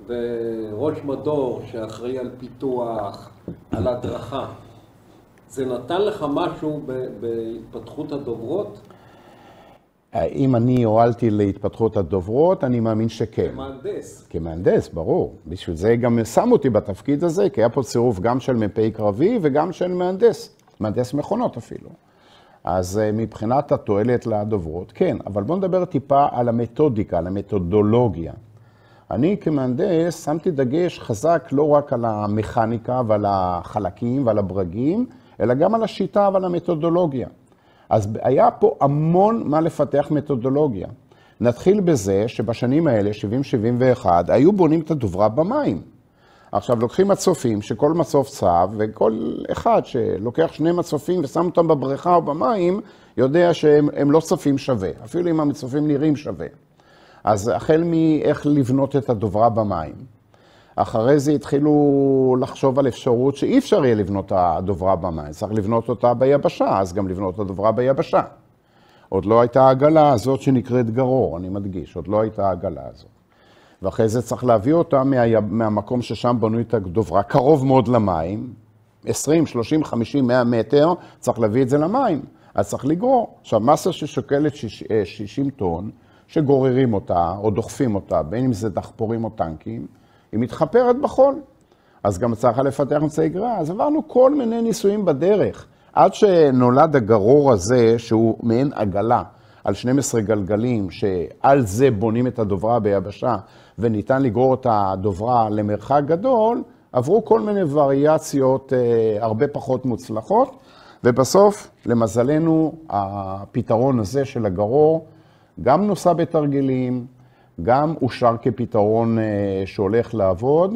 וראש מדור שאחראי על פיתוח, על הדרכה. זה נתן לך משהו בהתפתחות הדוברות? אם אני הועלתי להתפתחות הדוברות, אני מאמין שכן. כמהנדס. כמהנדס, ברור. בשביל זה גם שם אותי בתפקיד הזה, כי היה פה צירוף גם של מ"פ קרבי וגם של מהנדס. מהנדס מכונות אפילו. אז מבחינת התועלת לדוברות, כן. אבל בואו נדבר טיפה על המתודיקה, על המתודולוגיה. אני כמהנדס שמתי דגש חזק לא רק על המכניקה ועל החלקים ועל הברגים, אלא גם על השיטה ועל המתודולוגיה. אז היה פה המון מה לפתח מתודולוגיה. נתחיל בזה שבשנים האלה, 70-71, היו בונים את הדוברה במים. עכשיו לוקחים מצופים, שכל מצוף צב, וכל אחד שלוקח 2 מצופים ושם אותם בבריכה או במים, יודע שהם לא צפים שווה, אפילו אם המצופים נראים שווה. אז החל מאיך לבנות את הדוברה במים. אחרי זה התחילו לחשוב על אפשרות שאי אפשר יהיה לבנות את הדוברה במים, צריך לבנות אותה ביבשה, אז גם לבנות את הדוברה ביבשה. עוד לא הייתה העגלה הזאת שנקראת גרור, אני מדגיש, עוד לא הייתה העגלה הזאת. ואחרי זה צריך להביא אותה מהמקום ששם בנו את הדוברה, קרוב מאוד למים, 20, 30, 50, 100 מטר, צריך להביא את זה למים, אז צריך לגרור. עכשיו, מסה ששוקלת 60 טון, שגוררים אותה או דוחפים אותה, בין אם זה דחפורים או טנקים, היא מתחפרת בחול. אז גם צריך לפתח אמצעי גרירה. אז עברנו כל מיני ניסויים בדרך, עד שנולד הגרור הזה, שהוא מעין עגלה, על 12 גלגלים, שעל זה בונים את הדוברה ביבשה, וניתן לגרור את הדוברה למרחק גדול, עברו כל מיני וריאציות הרבה פחות מוצלחות, ובסוף, למזלנו, הפתרון הזה של הגרור, גם נוסע בתרגילים, גם אושר כפתרון שהולך לעבוד,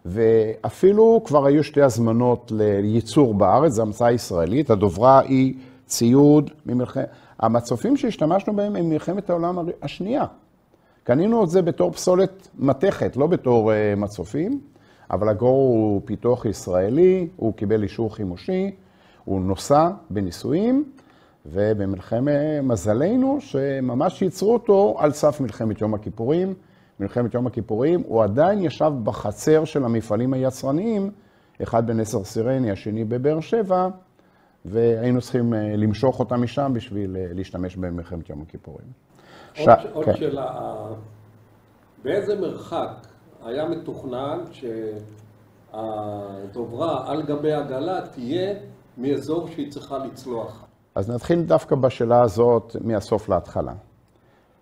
ואפילו כבר היו 2 הזמנות לייצור בארץ, זו המצאה ישראלית, הדוברה היא ציוד המצופים שהשתמשנו בהם הם מלחמת העולם השנייה. קנינו את זה בתור פסולת מתכת, לא בתור מצופים, אבל הגרור הוא פיתוח ישראלי, הוא קיבל אישור חימושי, הוא נוסע בניסויים, ובמלחמת מזלנו שממש ייצרו אותו על סף מלחמת יום הכיפורים. מלחמת יום הכיפורים הוא עדיין ישב בחצר של המפעלים היצרניים, אחד בנסר סירני, השני בבאר שבע, והיינו צריכים למשוך אותם משם בשביל להשתמש במלחמת יום הכיפורים. עוד שאלה, באיזה מרחק היה מתוכנן שהדוברה על גבי עגלה תהיה מאזור שהיא צריכה לצלוח? אז נתחיל דווקא בשאלה הזאת מהסוף להתחלה.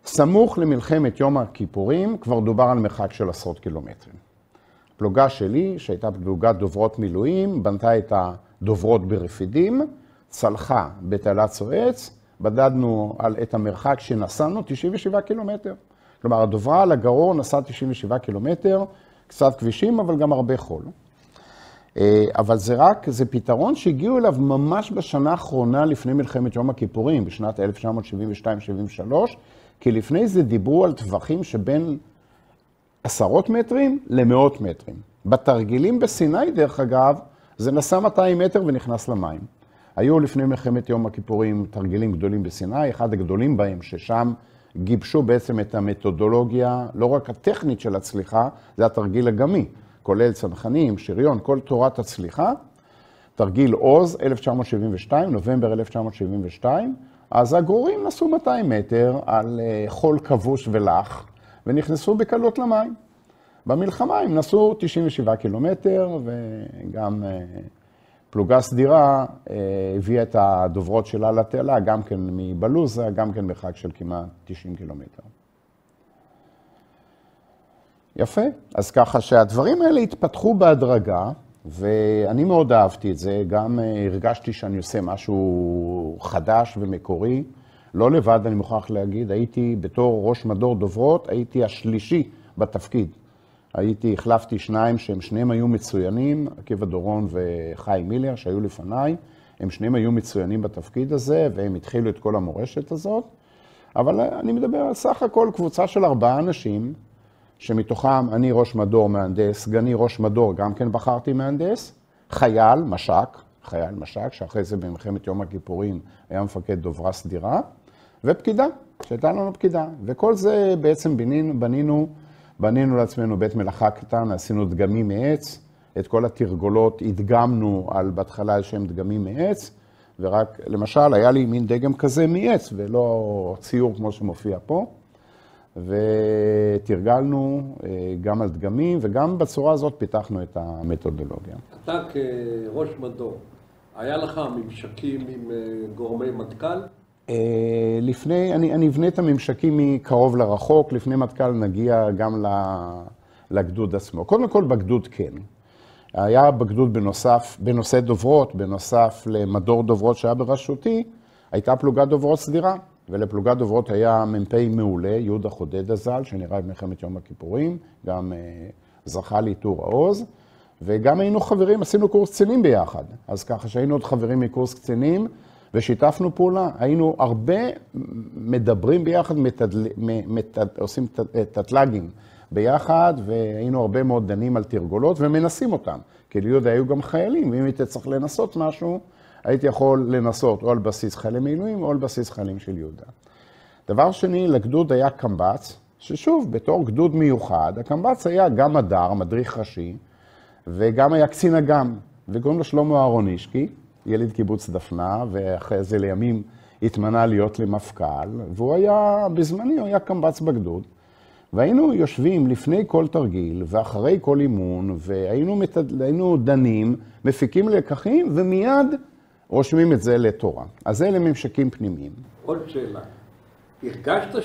סמוך למלחמת יום הכיפורים כבר דובר על מרחק של 10 קילומטרים. פלוגה שלי, שהייתה פלוגת דוברות מילואים, בנתה את הדוברות ברפידים, צלחה בתעלת סואץ, בדדנו את המרחק שנסענו 97 קילומטר. כלומר, הדוברה על הגרור נסעה 97 קילומטר, קצת כבישים, אבל גם הרבה חול. אבל זה פתרון שהגיעו אליו ממש בשנה האחרונה לפני מלחמת יום הכיפורים, בשנת 1972-73, כי לפני זה דיברו על טווחים שבין 10 מטרים ל100 מטרים. בתרגילים בסיני, דרך אגב, זה נסע 200 מטר ונכנס למים. היו לפני מלחמת יום הכיפורים תרגילים גדולים בסיני, אחד הגדולים בהם ששם גיבשו בעצם את המתודולוגיה, לא רק הטכנית של הצליחה, זה התרגיל הגמי, כולל צנחנים, שריון, כל תורת הצליחה. תרגיל עוז, 1972, נובמבר 1972, אז הגרורים נסעו 200 מטר על חול כבוש ולח, ונכנסו בקלות למים. במלחמה הם נסעו 97 קילומטר, וגם פלוגה סדירה הביאה את הדוברות שלה לתעלה, גם כן מבלוזה, גם כן מרחק של כמעט 90 קילומטר. יפה, אז ככה שהדברים האלה התפתחו בהדרגה, ואני מאוד אהבתי את זה, גם הרגשתי שאני עושה משהו חדש ומקורי, לא לבד, אני מוכרח להגיד, הייתי בתור ראש מדור דוברות, הייתי השלישי בתפקיד. החלפתי 2 שהם שניהם היו מצוינים, עקיבא דורון וחיים מילר שהיו לפניי, הם שניהם היו מצוינים בתפקיד הזה, והם התחילו את כל המורשת הזאת, אבל אני מדבר על סך הכל קבוצה של 4 אנשים, שמתוכם אני ראש מדור מהנדס, סגני ראש מדור, גם כן בחרתי מהנדס, חייל, מש"ק, חייל מש"ק, שאחרי זה במלחמת יום הכיפורים היה מפקד דוברה סדירה, ופקידה, שהייתה לנו פקידה. וכל זה בעצם בנינו לעצמנו בית מלאכה קטן, עשינו דגמים מעץ, את כל התרגולות הדגמנו בהתחלה על שם דגמים מעץ, ורק, למשל, היה לי מין דגם כזה מעץ, ולא ציור כמו שמופיע פה, ותרגלנו גם על דגמים, וגם בצורה הזאת פיתחנו את המתודולוגיה. אתה כראש מדור, היה לך ממשקים עם גורמי מטכ"ל? אני אבנה את הממשקים מקרוב לרחוק, לפני מטכ"ל נגיע גם לגדוד עצמו. קודם כל בגדוד כן. היה בגדוד בנושא דוברות, בנוסף למדור דוברות שהיה בראשותי, הייתה פלוגת דוברות סדירה, ולפלוגת דוברות היה מ"פ מעולה, יהודה חודד הז"ל, שנראה במלחמת יום הכיפורים, גם זכה לעיטור העוז, וגם היינו חברים, עשינו קורס קצינים ביחד, אז ככה שהיינו עוד חברים מקורס קצינים, ושיתפנו פעולה, היינו הרבה מדברים ביחד, עושים תתל"גים ביחד, והיינו הרבה מאוד דנים על תרגולות ומנסים אותם, כי ליהודה היו גם חיילים, ואם הייתי צריך לנסות משהו, הייתי יכול לנסות או על בסיס חיילי מילואים או על בסיס חיילים של יהודה. דבר שני, לגדוד היה קמב"ץ, ששוב, בתור גדוד מיוחד, הקמב"ץ היה גם מדריך ראשי, וגם היה קצין אג"ם, וקוראים לו שלמה אהרונישקי, יליד קיבוץ דפנה, ואחרי זה לימים התמנה להיות למפכ"ל, והוא היה, בזמני הוא היה קמב"ץ בגדוד, והיינו יושבים לפני כל תרגיל ואחרי כל אימון, והיינו דנים, מפיקים לקחים, ומיד רושמים את זה לתורה. אז אלה ממשקים פנימיים. עוד שאלה, הרגשת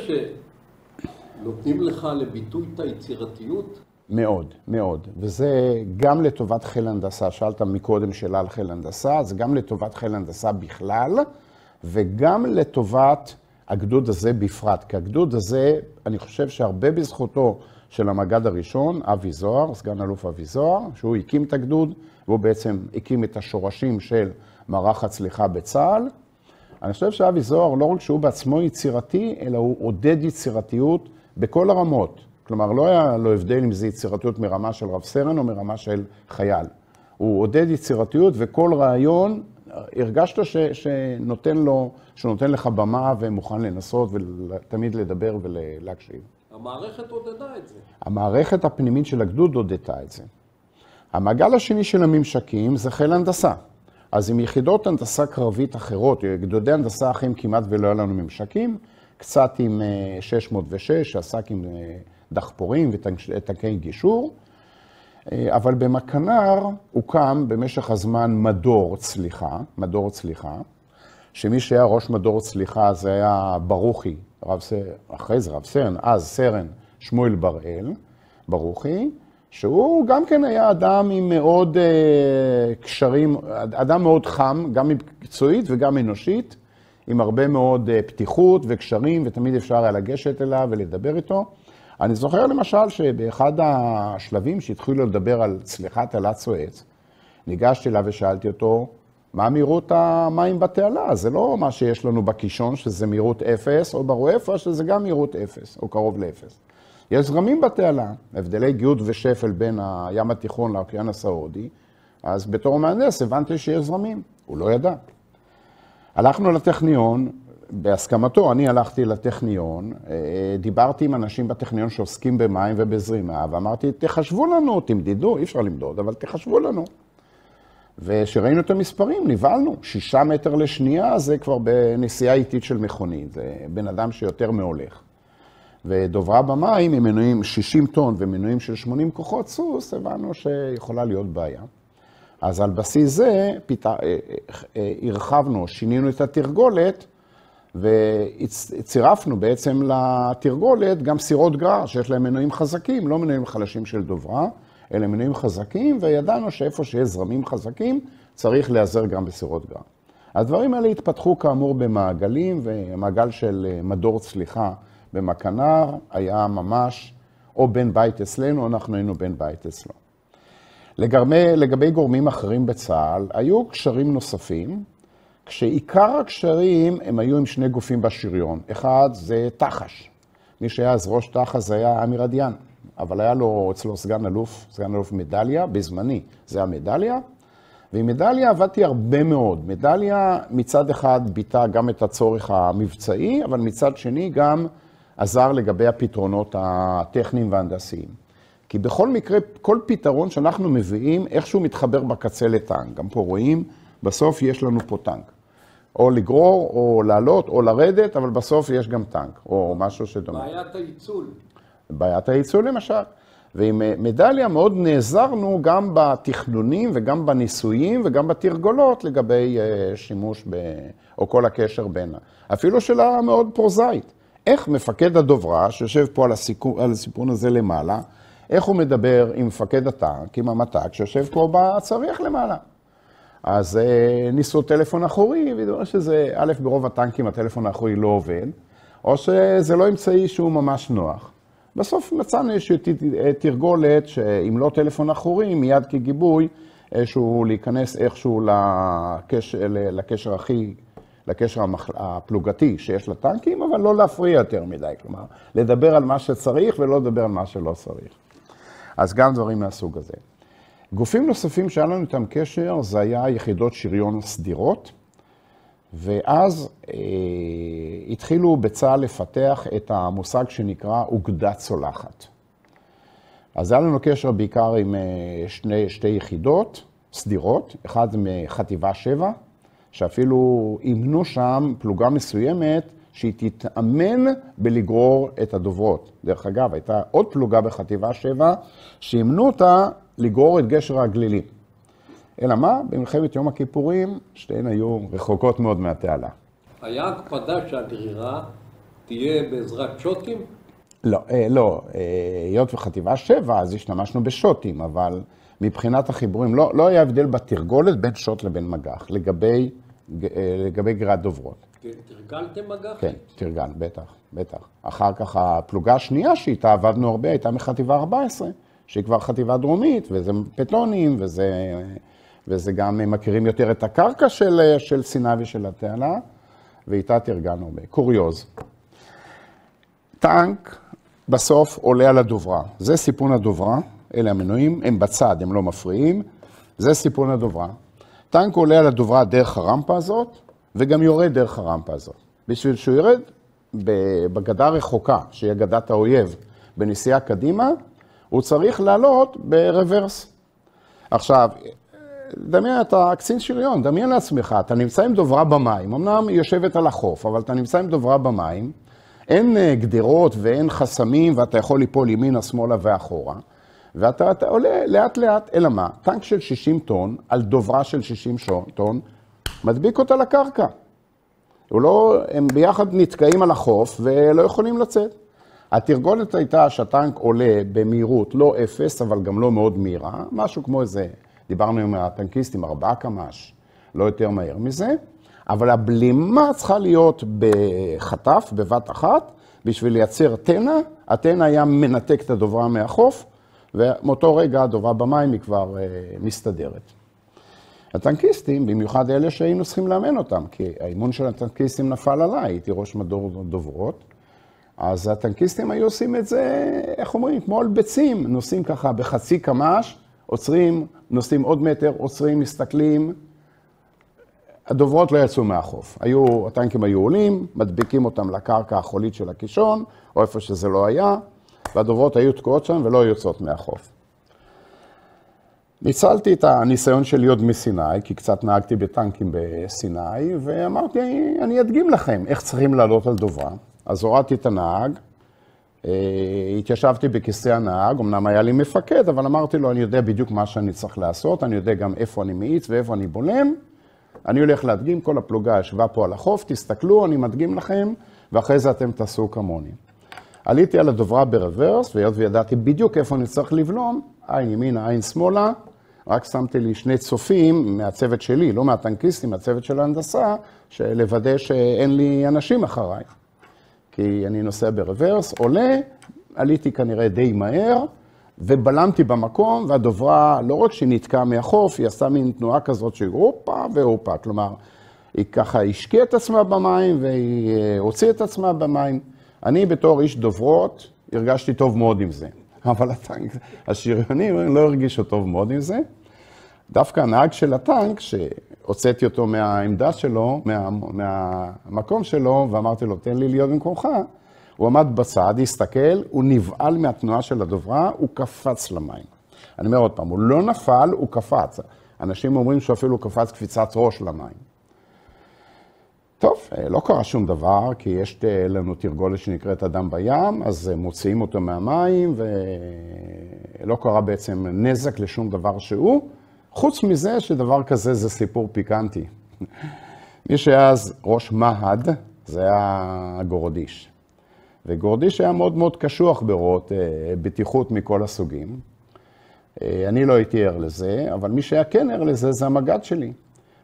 שנותנים לך לביטוי את היצירתיות? מאוד, מאוד. וזה גם לטובת חיל הנדסה, שאלת מקודם שאלה על חיל הנדסה, זה גם לטובת חיל הנדסה בכלל, וגם לטובת הגדוד הזה בפרט. כי הגדוד הזה, אני חושב שהרבה בזכותו של המג"ד הראשון, אבי זוהר, סגן אלוף אבי זוהר, שהוא הקים את הגדוד, והוא בעצם הקים את השורשים של מערך הצליחה בצה"ל. אני חושב שאבי זוהר, לא רק שהוא בעצמו יצירתי, אלא הוא עודד יצירתיות בכל הרמות. כלומר, לא היה לו הבדל אם זה יצירתיות מרמה של רב סרן או מרמה של חייל. הוא עודד יצירתיות, וכל רעיון הרגשת שנותן לך במה ומוכן לנסות ותמיד לדבר ולהקשיב. המערכת עודדה את זה. המערכת הפנימית של הגדוד עודדה את זה. המעגל השני של הממשקים זה חיל הנדסה. אז עם יחידות הנדסה קרבית אחרות, גדודי הנדסה אחרים כמעט ולא היה לנו ממשקים, קצת עם 606 שעסק עם דחפורים וטנקי גישור, אבל במכנר הוקם במשך הזמן מדור צליחה, שמי שהיה ראש מדור צליחה זה היה ברוכי, אחרי זה רב סרן, אז סרן שמואל בראל, ברוכי, שהוא גם כן היה אדם עם מאוד קשרים, אדם מאוד חם, גם מקצועית וגם אנושית, עם הרבה מאוד פתיחות וקשרים, ותמיד אפשר היה לגשת אליו ולדבר איתו. אני זוכר למשל שבאחד השלבים שהתחילו לדבר על צליחת תעלת סואץ, ניגשתי אליו ושאלתי אותו, מה מהירות המים בתעלה? זה לא מה שיש לנו בקישון, שזה מהירות 0, או ברואפה, שזה גם מהירות 0, או קרוב ל-0. יש זרמים בתעלה, הבדלי גיאות ושפל בין הים התיכון לאוקיינוס ההודי, אז בתור מהנדס הבנתי שיש זרמים, הוא לא ידע. הלכנו לטכניון, בהסכמתו, אני הלכתי לטכניון, דיברתי עם אנשים בטכניון שעוסקים במים ובזרימה, ואמרתי, תחשבו לנו, תמדידו, אי אפשר למדוד, אבל תחשבו לנו. ושראינו את המספרים, נבהלנו, 6 מטר לשנייה, זה כבר בנסיעה איטית של מכונית, זה בן אדם שיותר מהולך. ודוברה במים, עם מנועים 60 טון ומנועים של 80 כוחות סוס, הבנו שיכולה להיות בעיה. אז על בסיס זה הרחבנו, שינינו את התרגולת, וצירפנו בעצם לתרגולת גם סירות גרר, שיש להם מנועים חזקים, לא מנועים חלשים של דוברה, אלא מנועים חזקים, וידענו שאיפה שיש זרמים חזקים, צריך להיעזר גם בסירות גרר. הדברים האלה התפתחו כאמור במעגלים, והמעגל של מדור צליחה במכנר היה ממש או בן בית אצלנו, אנחנו היינו בן בית אצלו. לגבי גורמים אחרים בצה"ל, היו קשרים נוספים, כשעיקר הקשרים הם היו עם 2 גופים בשריון. אחד זה תחש. מי שהיה אז ראש תחש זה היה אמיר עדיין, אבל היה לו אצלו סגן אלוף מדליה, בזמני זה המדליה, ועם מדליה עבדתי הרבה מאוד. מדליה מצד אחד ביטא גם את הצורך המבצעי, אבל מצד שני גם עזר לגבי הפתרונות הטכניים וההנדסיים. כי בכל מקרה, כל פתרון שאנחנו מביאים, איכשהו מתחבר בקצה לטנק. גם פה רואים, בסוף יש לנו פה טנק. או לגרור, או לעלות, או לרדת, אבל בסוף יש גם טנק, או משהו שדומה. בעיית הייצול. בעיית הייצול למשל. ועם מדליה מאוד נעזרנו גם בתכנונים וגם בניסויים וגם בתרגולות לגבי שימוש או כל הקשר בין. אפילו שאלה מאוד פרוזאית. איך מפקד הדוברה, שיושב פה על הסיפון הזה למעלה, איך הוא מדבר עם מפקד הטנק, עם המת"ק, שיושב פה בצריח למעלה. אז ניסו טלפון אחורי, וידעו שזה, א', ברוב הטנקים הטלפון האחורי לא עובד, או שזה לא אמצעי שהוא ממש נוח. בסוף מצאנו איזושהי תרגולת שאם לא טלפון אחורי, מיד כגיבוי, איזשהו להיכנס איכשהו לקשר הפלוגתי שיש לטנקים, אבל לא להפריע יותר מדי, כלומר, לדבר על מה שצריך ולא לדבר על מה שלא צריך. אז גם דברים מהסוג הזה. גופים נוספים שהיה לנו איתם קשר, זה היה יחידות שריון סדירות, ואז התחילו בצה"ל לפתח את המושג שנקרא אוגדה צולחת. אז היה לנו קשר בעיקר עם שתי יחידות סדירות, אחד מחטיבה 7, שאפילו אימנו שם פלוגה מסוימת שהיא תתאמן בלגרור את הדוברות. דרך אגב, הייתה עוד פלוגה בחטיבה 7 שאימנו אותה לגרור את גשר הגלילים. אלא מה? במלחמת יום הכיפורים, שתיהן היו רחוקות מאוד מהתעלה. היה הקפדה שהגרירה תהיה בעזרת שוטים? לא. היות וחטיבה 7, אז השתמשנו בשוטים, אבל מבחינת החיבורים, לא היה הבדל בתרגולת בין שוט לבין מגח, לגבי גרירת דוברות. תרגלתם מגח? כן, תרגל, בטח. אחר כך הפלוגה השנייה שאיתה עבדנו הרבה, הייתה מחטיבה 14, שהיא כבר חטיבה דרומית, וזה פטונים, וזה גם מכירים יותר את הקרקע של סיני ושל התעלה, ואיתה תרגלנו הרבה. קוריוז. טנק בסוף עולה על הדוברה. זה סיפון הדוברה, אלה המנועים, הם בצד, הם לא מפריעים. זה סיפון הדוברה. טנק עולה על הדוברה דרך הרמפה הזאת, וגם יורד דרך הרמפה הזאת. בשביל שהוא ירד בגדה רחוקה, שהיא גדת האויב, בנסיעה קדימה, הוא צריך לעלות ברוורס. עכשיו, דמיין, אתה קצין שריון, דמיין לעצמך, אתה נמצא עם דוברה במים, אמנם היא יושבת על החוף, אבל אתה נמצא עם דוברה במים, אין גדרות ואין חסמים, ואתה יכול ליפול ימינה, שמאלה ואחורה, ואתה עולה לאט לאט, אלא מה? טנק של 60 טון, על דוברה של 60 טון, מדביק אותה לקרקע. הם ביחד נתקעים על החוף ולא יכולים לצאת. התרגולת הייתה שהטנק עולה במהירות לא 0, אבל גם לא מאוד מהירה, משהו כמו איזה, דיברנו עם הטנקיסטים 4 קמ"ש, לא יותר מהר מזה, אבל הבלימה צריכה להיות בחטף, בבת אחת, בשביל לייצר תנה, התנה היה מנתק את הדוברה מהחוף, ומאותו רגע הדוברה במים היא כבר מסתדרת. הטנקיסטים, במיוחד אלה שהיינו צריכים לאמן אותם, כי האימון של הטנקיסטים נפל עליי, הייתי ראש מדור דוברות, אז הטנקיסטים היו עושים את זה, איך אומרים, כמו על ביצים, נוסעים ככה בחצי קמ"ש, עוצרים, נוסעים עוד מטר, עוצרים, מסתכלים. הדוברות לא יצאו מהחוף. הטנקים היו עולים, מדביקים אותם לקרקע החולית של הקישון, או איפה שזה לא היה, והדוברות היו תקועות שם ולא יוצאות מהחוף. ניצלתי את הניסיון שלי עוד מסיני, כי קצת נהגתי בטנקים בסיני, ואמרתי, אני אדגים לכם איך צריכים לעלות על דוברה. אז הורדתי את הנהג, התיישבתי בכיסא הנהג, אמנם היה לי מפקד, אבל אמרתי לו, אני יודע בדיוק מה שאני צריך לעשות, אני יודע גם איפה אני מאיץ ואיפה אני בולם, אני הולך להדגים, כל הפלוגה ישבה פה על החוף, תסתכלו, אני מדגים לכם, ואחרי זה אתם תעשו כמוני. עליתי על הדוברה ברוורס, וידעתי בדיוק איפה אני צריך לבלום, עין ימינה, עין שמאלה, רק שמתי לי 2 צופים מהצוות שלי, לא מהטנקיסטים, מהצוות של ההנדסה, לוודא שאין לי אנשים אחריי. כי אני נוסע ברוורס, עולה, עליתי כנראה די מהר, ובלמתי במקום, והדוברה לא רק שנתקעה מהחוף, היא עשה מין תנועה כזאת שהיא הופה והופה, כלומר, היא ככה השקיעה את עצמה במים, והיא הוציאה את עצמה במים. אני בתור איש דוברות, הרגשתי טוב מאוד עם זה. אבל השריונים לא הרגישו טוב מאוד עם זה. דווקא הנהג של הטנק, שהוצאתי אותו מהעמדה שלו, מהמקום שלו, ואמרתי לו, תן לי להיות במקומך, הוא עמד בצד, הסתכל, הוא נבעל מהתנועה של הדוברה, הוא קפץ למים. אני אומר עוד פעם, הוא לא נפל, הוא קפץ. אנשים אומרים שאפילו קפץ קפיצת ראש למים. טוב, לא קרה שום דבר, כי יש לנו תרגולת שנקראת אדם בים, אז מוציאים אותו מהמים, ולא קרה בעצם נזק לשום דבר שהוא. חוץ מזה שדבר כזה זה סיפור פיקנטי. מי שהיה אז ראש מהד, זה היה גורדיש. וגורדיש היה מאוד מאוד קשוח ברות בטיחות מכל הסוגים. אני לא הייתי ער לזה, אבל מי שהיה כן ער לזה זה המג"ד שלי.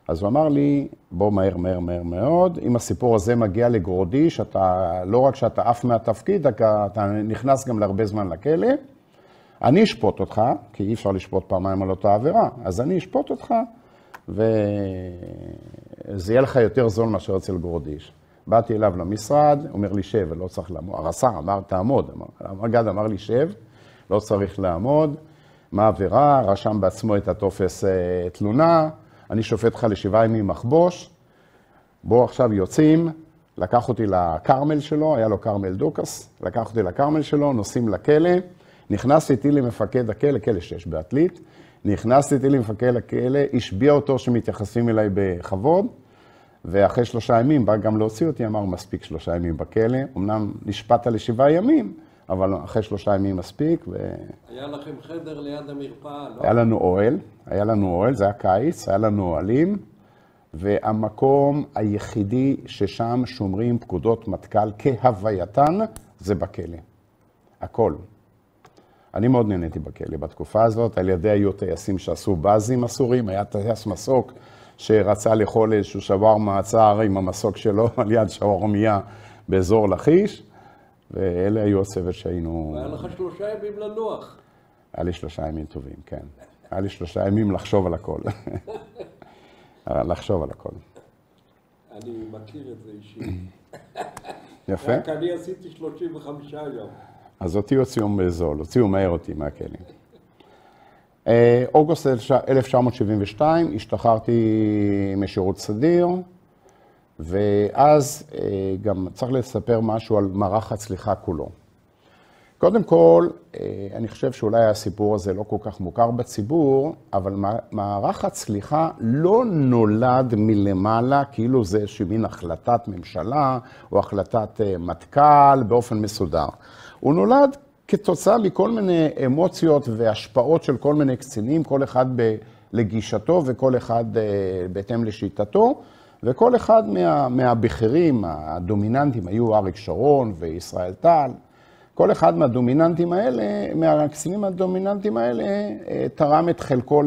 אז הוא אמר לי, בוא מהר מאוד, אם הסיפור הזה מגיע לגורדיש, אתה, לא רק שאתה עף מהתפקיד, אתה נכנס גם להרבה זמן לכלא, אני אשפוט אותך, כי אי אפשר לשפוט פעמיים על אותה עבירה, אז אני אשפוט אותך, וזה יהיה לך יותר זול מאשר אצל גורדיש. באתי אליו למשרד, אומר לי שב, ולא צריך לעמוד. הרס"ר אמר, תעמוד. המג"ד אמר לי שב, לא צריך לעמוד. מה העבירה? רשם בעצמו את הטופס תלונה, אני שופט לך ל7 ימים מחבוש, בוא עכשיו יוצאים, לקח אותי לקרמל שלו, היה לו קרמל דוקס, לקח אותי לקרמל שלו, נוסעים לכלא, נכנסתי איתי למפקד הכלא, כלא 6 בעתלית, נכנסתי איתי למפקד הכלא, השביע אותו שמתייחסים אליי בכבוד, ואחרי 3 ימים בא גם להוציא אותי, אמר מספיק 3 ימים בכלא, אמנם נשפט ל7 ימים, אבל אחרי 3 ימים מספיק. היה לכם חדר ליד המרפאה, לא? היה לנו אוהל, זה היה קיץ, היה לנו אוהלים, והמקום היחידי ששם שומרים פקודות מטכ"ל כהווייתן, זה בכלא. הכל. אני מאוד נהניתי בכלא בתקופה הזאת, על ידי היו טייסים שעשו בזים אסורים, היה טייס מסוק שרצה לאכול איזשהו שווארמה מעצר עם המסוק שלו על יד שווארמיה באזור לכיש, ואלה היו הצוות שהיינו... והיה לך 3 ימים לנוח. היה לי 3 ימים טובים, כן. היה לי 3 ימים לחשוב על הכל. לחשוב על הכל. אני מכיר את זה אישית. יפה. רק אני עשיתי 35 יום. אז אותי הוציאו בזול, הוציאו מהר אותי מהכלא. אוגוסט 1972 השתחררתי משירות סדיר, ואז גם צריך לספר משהו על מערך הצליחה כולו. קודם כל, אני חושב שאולי הסיפור הזה לא כל כך מוכר בציבור, אבל מערך הצליחה לא נולד מלמעלה, כאילו זה איזושהי מין החלטת ממשלה או החלטת מטכ"ל באופן מסודר. הוא נולד כתוצאה מכל מיני אמוציות והשפעות של כל מיני קצינים, כל אחד לגישתו וכל אחד בהתאם לשיטתו, וכל אחד מהבכירים הדומיננטיים היו אריק שרון וישראל טל. כל אחד מהדומיננטים האלה, מהקצינים הדומיננטים האלה, תרם את חלקו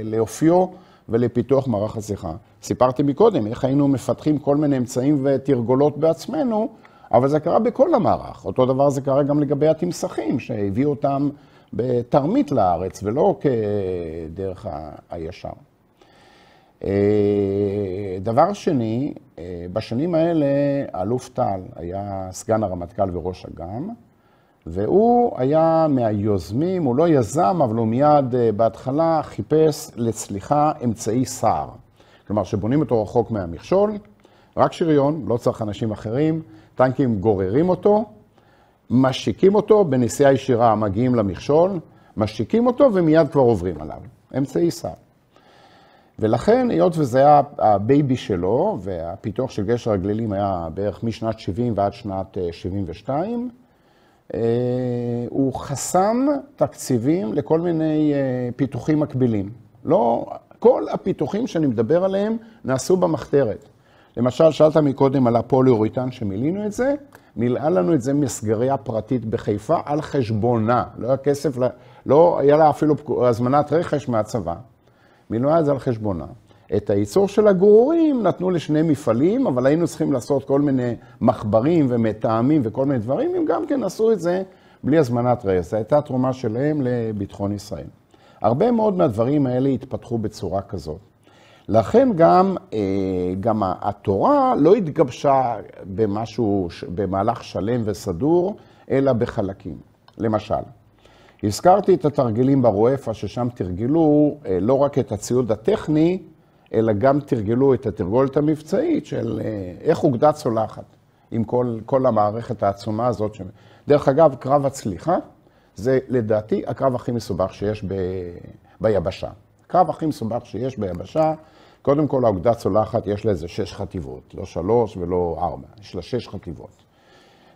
לאופיו ולפיתוח מערך הצליחה. סיפרתי מקודם איך היינו מפתחים כל מיני אמצעים ותרגולות בעצמנו, אבל זה קרה בכל המערך. אותו דבר זה קרה גם לגבי התמסכים, שהביאו אותם בתרמית לארץ ולא כדרך הישר. דבר שני, בשנים האלה האלוף טל היה סגן הרמטכ"ל וראש אג"ם, והוא היה מהיוזמים, הוא לא יזם, אבל הוא מיד בהתחלה חיפש לצליחה אמצעי סער. כלומר, שבונים אותו רחוק מהמכשול, רק שריון, לא צריך אנשים אחרים, טנקים גוררים אותו, משיקים אותו, בנסיעה ישירה מגיעים למכשול, משיקים אותו ומיד כבר עוברים עליו. אמצעי סער. ולכן, היות וזה היה הבייבי שלו, והפיתוח של גשר הגלילים היה בערך משנת 70 ועד שנת 72, הוא חסם תקציבים לכל מיני פיתוחים מקבילים. לא, כל הפיתוחים שאני מדבר עליהם נעשו במחתרת. למשל, שאלת מקודם על הפוליאוריתן שמילינו את זה, מילאה לנו את זה מסגריה פרטית בחיפה על חשבונה. לא היה כסף, לא היה לה אפילו הזמנת רכש מהצבא. מילאה את זה על חשבונה. את הייצור של הגרורים נתנו לשני מפעלים, אבל היינו צריכים לעשות כל מיני מחברים ומטעמים וכל מיני דברים, הם גם כן עשו את זה בלי הזמנת רכש. זו הייתה תרומה שלהם לביטחון ישראל. הרבה מאוד מהדברים האלה התפתחו בצורה כזאת. לכן גם התורה לא התגבשה במשהו, במהלך שלם וסדור, אלא בחלקים. למשל, הזכרתי את התרגילים ברואפה, ששם תרגלו לא רק את הציוד הטכני, אלא גם תרגלו את התרגולת המבצעית של איך אוגדה צולחת, עם כל המערכת העצומה הזאת. דרך אגב, קרב הצליחה, זה לדעתי הקרב הכי מסובך שיש ביבשה. הקרב הכי מסובך שיש ביבשה, קודם כל האוגדה צולחת יש לה איזה 6 חטיבות, לא 3 ולא 4, יש לה 6 חטיבות.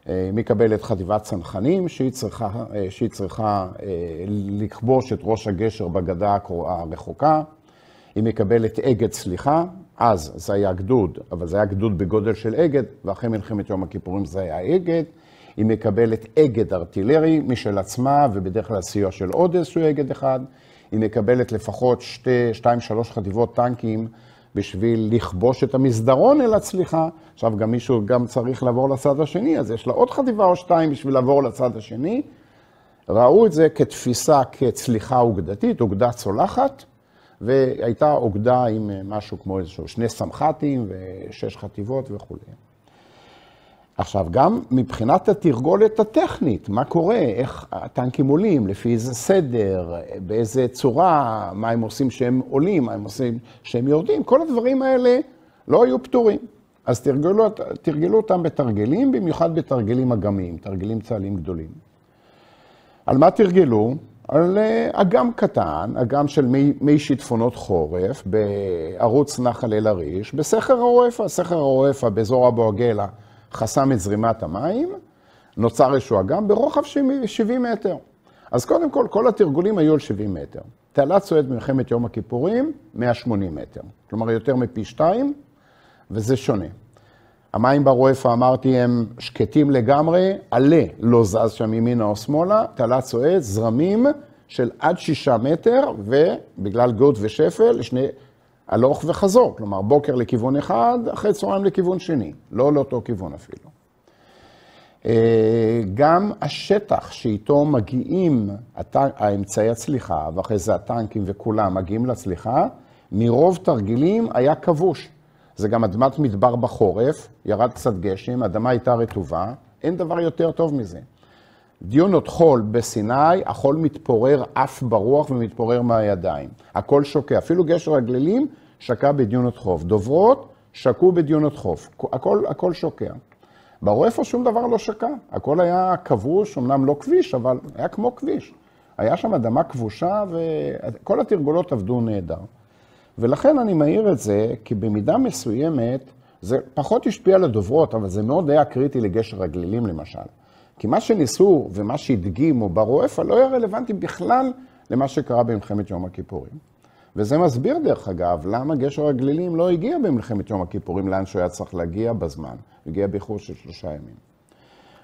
היא מקבלת חטיבת צנחנים שהיא צריכה לכבוש את ראש הגשר בגדה הרחוקה. היא מקבלת אגד סליחה, אז זה היה גדוד, אבל זה היה גדוד בגודל של אגד, ואחרי מלחמת יום הכיפורים זה היה אגד. היא מקבלת אגד ארטילרי משל עצמה, ובדרך כלל סיוע של עוד איזשהו אגד אחד. היא מקבלת לפחות 2-3 חטיבות טנקים בשביל לכבוש את המסדרון אל הצליחה. עכשיו גם מישהו גם צריך לעבור לצד השני, אז יש לה עוד חטיבה או 2 בשביל לעבור לצד השני. ראו את זה כתפיסה, כצליחה אוגדתית, אוגדה צולחת, והייתה אוגדה עם משהו כמו איזשהו 2 סמח"טים ו6 חטיבות וכו'. עכשיו, גם מבחינת התרגולת הטכנית, מה קורה, איך הטנקים עולים, לפי איזה סדר, באיזה צורה, מה הם עושים שהם עולים, מה הם עושים שהם יורדים, כל הדברים האלה לא היו פתורים. אז תרגלו אותם בתרגלים, במיוחד בתרגלים אגמיים, תרגלים צה"ליים גדולים. על מה תרגלו? על אגם קטן, אגם של מי שיטפונות חורף, בערוץ נחל אל-עריש, בסכר הרואפה. סכר הרואפה באזור אבו עגלה חסם את זרימת המים, נוצר איזשהו אגם ברוחב 70 מטר. אז קודם כל, כל התרגולים היו על 70 מטר. תעלת סואץ במלחמת יום הכיפורים, 180 מטר. כלומר, יותר מפי 2, וזה שונה. המים ברואפה, אמרתי, הם שקטים לגמרי, עלה לא זז שם ימינה או שמאלה, תעלת סואץ, זרמים של עד 6 מטר, ובגלל גאות ושפל, הלוך וחזור, כלומר בוקר לכיוון אחד, אחרי צהריים לכיוון שני, לא לאותו כיוון אפילו. גם השטח שאיתו מגיעים האמצעי הצליחה, ואחרי זה הטנקים וכולם מגיעים לצליחה, מרוב תרגילים היה כבוש. זה גם אדמת מדבר בחורף, ירד קצת גשם, אדמה הייתה רטובה, אין דבר יותר טוב מזה. דיונות חול בסיני, החול מתפורר אף ברוח ומתפורר מהידיים. הכל שוקע, אפילו גשר הגלילים שקע בדיונות חוף. דוברות שקעו בדיונות חוף, הכל שוקע. ברואפה שום דבר לא שקע, הכל היה כבוש, אמנם לא כביש, אבל היה כמו כביש. היה שם אדמה כבושה וכל התרגולות עבדו נהדר. ולכן אני מעיר את זה, כי במידה מסוימת, זה פחות השפיע על הדוברות, אבל זה מאוד היה קריטי לגשר הגלילים למשל. כי מה שניסו ומה שהדגימו ברואפה לא היה רלוונטי בכלל למה שקרה במלחמת יום הכיפורים. וזה מסביר דרך אגב, למה גשר הגלילים לא הגיע במלחמת יום הכיפורים, לאן שהוא היה צריך להגיע בזמן. הגיע באיחור של 3 ימים.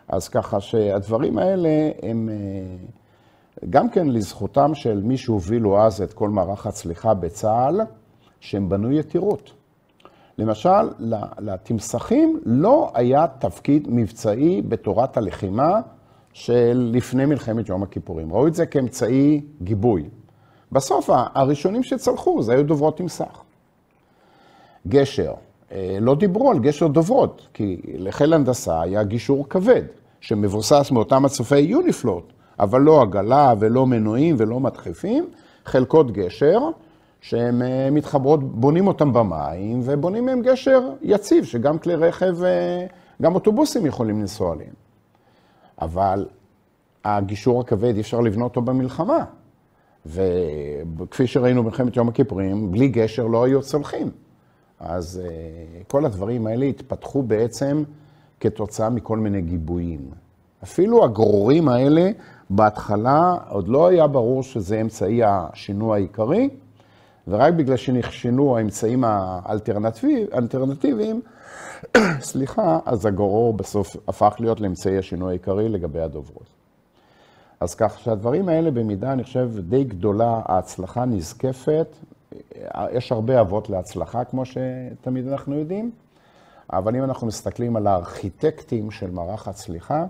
אז ככה שהדברים האלה הם גם כן לזכותם של מי שהובילו אז את כל מערך הצליחה בצה"ל, שהם בנו יתירות. למשל, לתמסכים לא היה תפקיד מבצעי בתורת הלחימה של לפני מלחמת יום הכיפורים. ראו את זה כאמצעי גיבוי. בסוף, הראשונים שצלחו, זה היו דוברות תמסך. גשר. לא דיברו על גשר דוברות, כי לחיל הנדסה היה גישור כבד, שמבוסס מאותם מצופי יוניפלוט, אבל לא עגלה ולא מנועים ולא מדחפים, חלקות גשר, שהם מתחברות, בונים אותם במים, ובונים מהם גשר יציב, שגם כלי רכב, גם אוטובוסים יכולים לנסוע עליהם. אבל הגישור הכבד אי אפשר לבנות אותו במלחמה. וכפי שראינו במלחמת יום הכיפורים, בלי גשר לא היו צולחים. אז כל הדברים האלה התפתחו בעצם כתוצאה מכל מיני גיבויים. אפילו הגרורים האלה, בהתחלה עוד לא היה ברור שזה אמצעי השינוי העיקרי, ורק בגלל שנכשנו האמצעים האלטרנטיביים, סליחה, אז הגרור בסוף הפך להיות לאמצעי השינוי העיקרי לגבי הדוברות. אז כך שהדברים האלה במידה, אני חושב, די גדולה, ההצלחה נזקפת. יש הרבה אבות להצלחה, כמו שתמיד אנחנו יודעים, אבל אם אנחנו מסתכלים על הארכיטקטים של מערך הצליחה,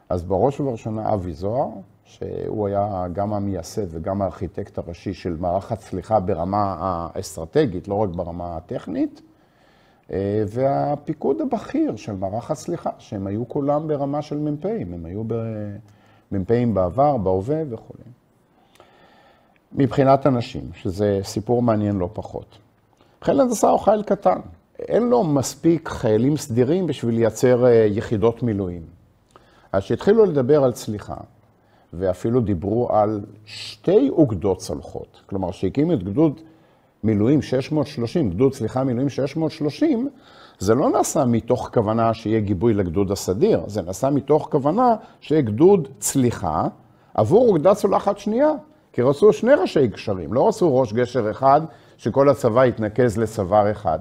אז בראש ובראשונה אבי זוהר, שהוא היה גם המייסד וגם הארכיטקט הראשי של מערך הצליחה ברמה האסטרטגית, לא רק ברמה הטכנית, והפיקוד הבכיר של מערך הצליחה, שהם היו כולם ברמה של מ"פים, הם היו מ"פים בעבר, בהווה וכו'. מבחינת אנשים, שזה סיפור מעניין לא פחות. חיל הנדסה הוא חיל קטן. אין לו מספיק חיילים סדירים בשביל לייצר יחידות מילואים. אז שהתחילו לדבר על צליחה, ואפילו דיברו על 2 אוגדות צלחות. כלומר, שהקימו את גדוד מילואים 630, מילואים 630, זה לא נעשה מתוך כוונה שיהיה גיבוי לגדוד הסדיר, זה נעשה מתוך כוונה שיהיה גדוד צליחה עבור אוגדה צולחת שנייה. כי רצו 2 ראשי גשרים, לא רצו ראש גשר אחד שכל הצבא יתנקז לצוואר אחד.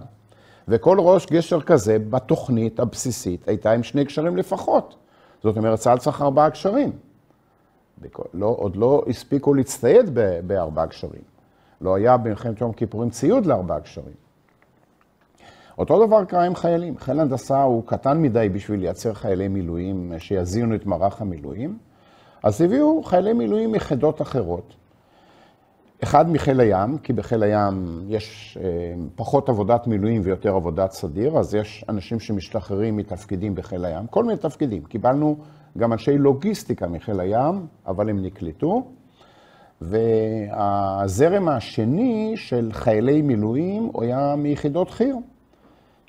וכל ראש גשר כזה בתוכנית הבסיסית הייתה עם 2 גשרים לפחות. זאת אומרת, צה"ל צריך 4 גשרים. עוד לא הספיקו להצטייד ב4 גשרים. לא היה במלחמת יום כיפורים ציוד ל4 גשרים. אותו דבר קרה עם חיילים. חיל הנדסה הוא קטן מדי בשביל לייצר חיילי מילואים שיזינו את מערך המילואים. אז הביאו חיילי מילואים יחידות אחרות. אחד מחיל הים, כי בחיל הים יש פחות עבודת מילואים ויותר עבודת סדיר, אז יש אנשים שמשתחררים מתפקידים בחיל הים, כל מיני תפקידים. קיבלנו גם אנשי לוגיסטיקה מחיל הים, אבל הם נקלטו. והזרם השני של חיילי מילואים הוא היה מיחידות חי"ר.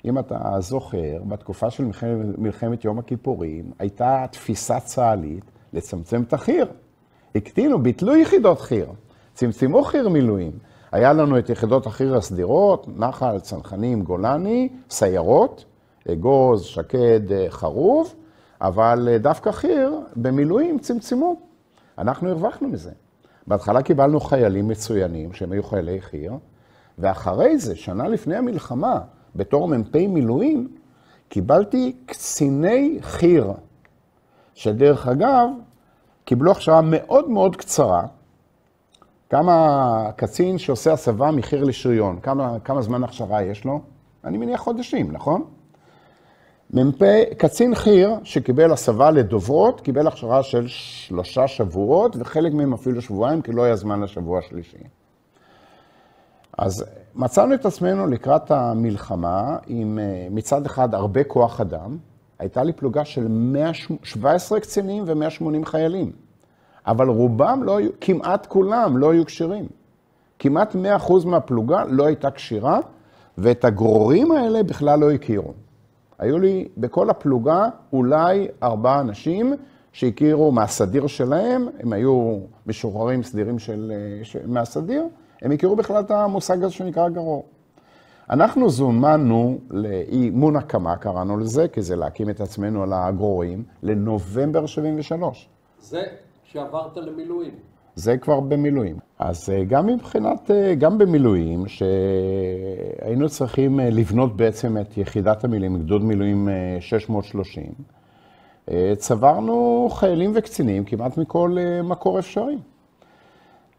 אם אתה זוכר, בתקופה של מלחמת יום הכיפורים, הייתה תפיסה צה"לית לצמצם את החי"ר. הקטינו, ביטלו יחידות חי"ר. צמצמו חי"ר מילואים. היה לנו את יחידות החי"ר הסדירות, נחל, צנחנים, גולני, סיירות, אגוז, שקד, חרוב, אבל דווקא חי"ר במילואים צמצמו. אנחנו הרווחנו מזה. בהתחלה קיבלנו חיילים מצוינים, שהם היו חיילי חי"ר, ואחרי זה, שנה לפני המלחמה, בתור מ"פ מילואים, קיבלתי קציני חי"ר, שדרך אגב, קיבלו הכשרה מאוד מאוד קצרה, כמה קצין שעושה הסבה מחי"ר לשריון, כמה זמן הכשרה יש לו? אני מניח חודשים, נכון? קצין חי"ר שקיבל הסבה לדוברות, קיבל הכשרה של 3 שבועות, וחלק מהם אפילו שבועיים, כי לא היה זמן לשבוע השלישי. אז מצאנו את עצמנו לקראת המלחמה עם מצד אחד הרבה כוח אדם, הייתה לי פלוגה של 17 קצינים ו-180 חיילים. אבל רובם לא היו, כמעט כולם לא היו קשירים. כמעט 100% מהפלוגה לא הייתה קשירה, ואת הגרורים האלה בכלל לא הכירו. היו לי בכל הפלוגה אולי 4 אנשים שהכירו מהסדיר שלהם, הם היו משוחררים סדירים מהסדיר, הם הכירו בכלל את המושג הזה שנקרא גרור. אנחנו זומנו לאימון הקמה, קראנו לזה, כי זה להקים את עצמנו על הגרורים, לנובמבר 73. זה שעברת למילואים. זה כבר במילואים. אז גם מבחינת, גם במילואים, שהיינו צריכים לבנות בעצם את יחידת המילואים, גדוד מילואים 630, צברנו חיילים וקצינים כמעט מכל מקור אפשרי.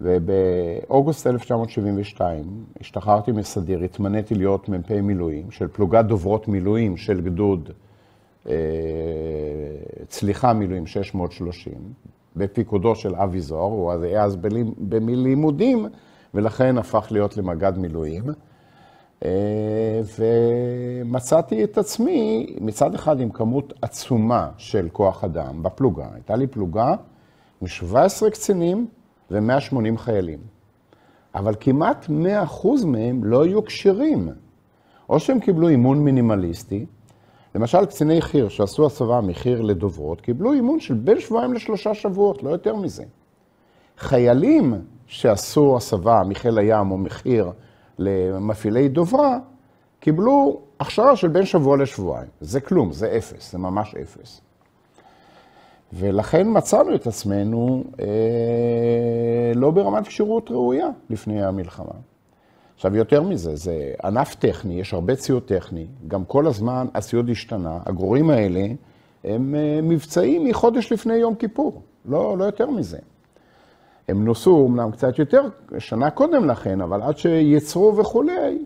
ובאוגוסט 1972 השתחררתי מסדיר, התמניתי להיות מ"פ מילואים של פלוגת דוברות מילואים של גדוד צליחה מילואים 630, בפיקודו של אבי זוהר, הוא היה אז בלימודים, ולכן הפך להיות למג"ד מילואים. ומצאתי את עצמי מצד אחד עם כמות עצומה של כוח אדם בפלוגה. הייתה לי פלוגה עם 17 קצינים ו-180 חיילים. אבל כמעט 100% מהם לא היו קשירים. או שהם קיבלו אימון מינימליסטי, למשל, קציני חי"ר שעשו הסבה מחי"ר לדוברות, קיבלו אימון של בין 2 ל3 שבועות, לא יותר מזה. חיילים שעשו הסבה מחיל הים או מחי"ר למפעילי דוברה, קיבלו הכשרה של בין שבוע לשבועיים. זה כלום, זה 0, זה ממש 0. ולכן מצאנו את עצמנו לא ברמת כשירות ראויה לפני המלחמה. עכשיו, יותר מזה, זה ענף טכני, יש הרבה ציוד טכני, גם כל הזמן הציוד השתנה, הגרורים האלה הם מבצעים מחודש לפני יום כיפור, לא יותר מזה. הם נוסו אמנם קצת יותר שנה קודם לכן, אבל עד שיצרו וכולי,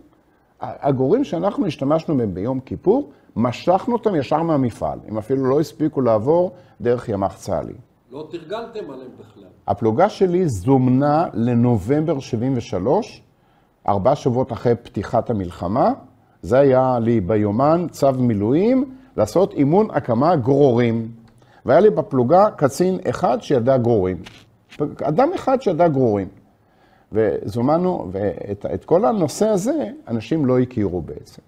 הגרורים שאנחנו השתמשנו בהם ביום כיפור, משכנו אותם ישר מהמפעל, הם אפילו לא הספיקו לעבור דרך ימ"ח צה"לי. לא תרגלתם עליהם בכלל. הפלוגה שלי זומנה לנובמבר 73, 4 שבועות אחרי פתיחת המלחמה, זה היה לי ביומן צו מילואים, לעשות אימון הקמה גרורים. והיה לי בפלוגה קצין אחד שידע גרורים. אדם אחד שידע גרורים. וזומנו, ואת כל הנושא הזה, אנשים לא הכירו בעצם.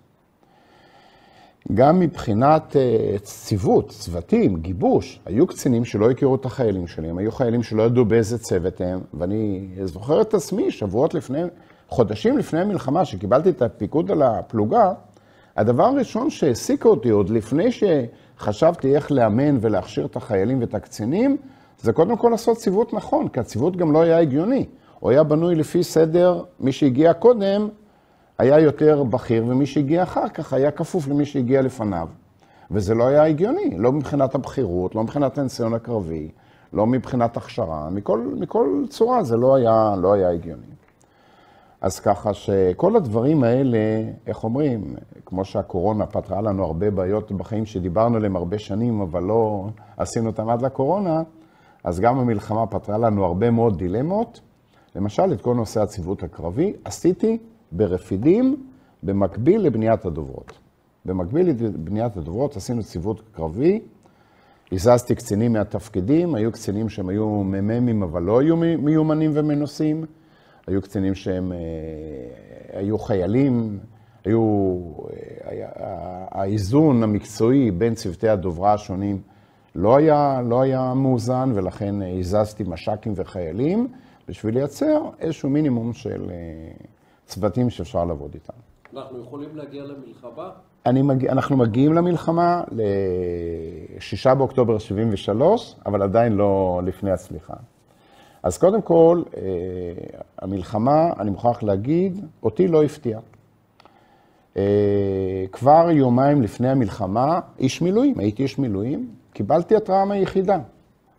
גם מבחינת ציוות, צוותים, גיבוש, היו קצינים שלא הכירו את החיילים שלהם, היו חיילים שלא ידעו באיזה צוות הם, ואני זוכר את עצמי, חודשים לפני המלחמה, שקיבלתי את הפיקוד על הפלוגה, הדבר הראשון שהעסיק אותי עוד לפני שחשבתי איך לאמן ולהכשיר את החיילים ואת הקצינים, זה קודם כל לעשות ציוות נכון, כי הציוות גם לא היה הגיוני. הוא היה בנוי לפי סדר, מי שהגיע קודם היה יותר בכיר, ומי שהגיע אחר כך היה כפוף למי שהגיע לפניו. וזה לא היה הגיוני, לא מבחינת הבחירות, לא מבחינת הניסיון הקרבי, לא מבחינת הכשרה, מכל צורה זה לא היה הגיוני. אז ככה שכל הדברים האלה, איך אומרים, כמו שהקורונה פתרה לנו הרבה בעיות בחיים שדיברנו עליהם הרבה שנים, אבל לא עשינו אותם עד לקורונה, אז גם המלחמה פתרה לנו הרבה מאוד דילמות. למשל, את כל נושא הציוות הקרבי עשיתי ברפידים במקביל לבניית הדוברות. במקביל לבניית הדוברות עשינו ציוות קרבי, הזזתי קצינים מהתפקידים, היו קצינים שהם היו מממים אבל לא היו מיומנים ומנוסים, היו קצינים שהם היו חיילים, האיזון המקצועי בין צוותי הדוברה השונים לא היה מאוזן, ולכן הזזתי מש"קים וחיילים, בשביל לייצר איזשהו מינימום של צוותים שאפשר לעבוד איתם. אנחנו יכולים להגיע למלחמה? אנחנו מגיעים למלחמה ל-6 באוקטובר 73, אבל עדיין לא לפני הצליחה. אז קודם כל, המלחמה, אני מוכרח להגיד, אותי לא הפתיע. כבר יומיים לפני המלחמה, הייתי איש מילואים, קיבלתי התראה מהיחידה.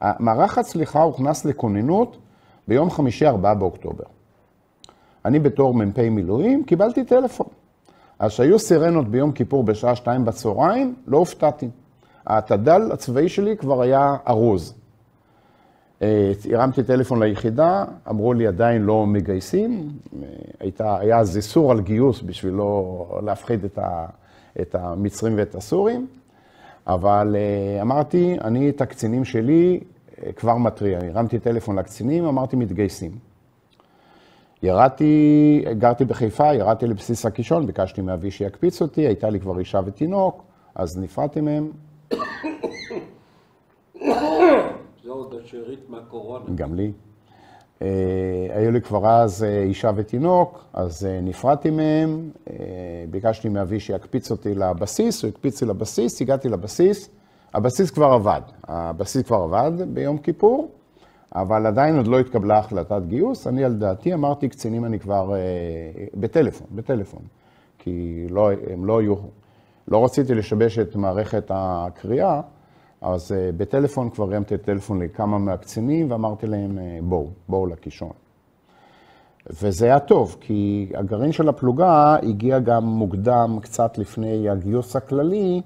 מערך הצליחה הוכנס לכוננות ביום חמישי 4 באוקטובר. אני בתור מ"פ מילואים קיבלתי טלפון. אז שהיו סירנות ביום כיפור בשעה 2 בצהריים, לא הופתעתי. התד"ל הצבאי שלי כבר היה ארוז. הרמתי טלפון ליחידה, אמרו לי עדיין לא מגייסים, היה אז איסור על גיוס בשביל לא להפחיד את המצרים ואת הסורים, אבל אמרתי, אני את הקצינים שלי כבר מטריע, הרמתי טלפון לקצינים, אמרתי מתגייסים. גרתי בחיפה, ירדתי לבסיס הקישון, ביקשתי מאבי שיקפיץ אותי, הייתה לי כבר אישה ותינוק, אז נפרדתי מהם. זה עוד השארית מהקורונה. גם לי. היו לי כבר אז אישה ותינוק, אז נפרדתי מהם, ביקשתי מאבי שיקפיץ אותי לבסיס, הוא הקפיץ לי לבסיס, הגעתי לבסיס, הבסיס כבר עבד ביום כיפור, אבל עדיין עוד לא התקבלה החלטת גיוס. אני על דעתי אמרתי קצינים אני כבר בטלפון, כי לא רציתי לשבש את מערכת הקריאה, אז בטלפון כבר הרמתי טלפון לכמה מהקצינים ואמרתי להם בואו לקישון. וזה היה טוב, כי הגרעין של הפלוגה הגיע גם מוקדם קצת לפני הגיוס הכללי,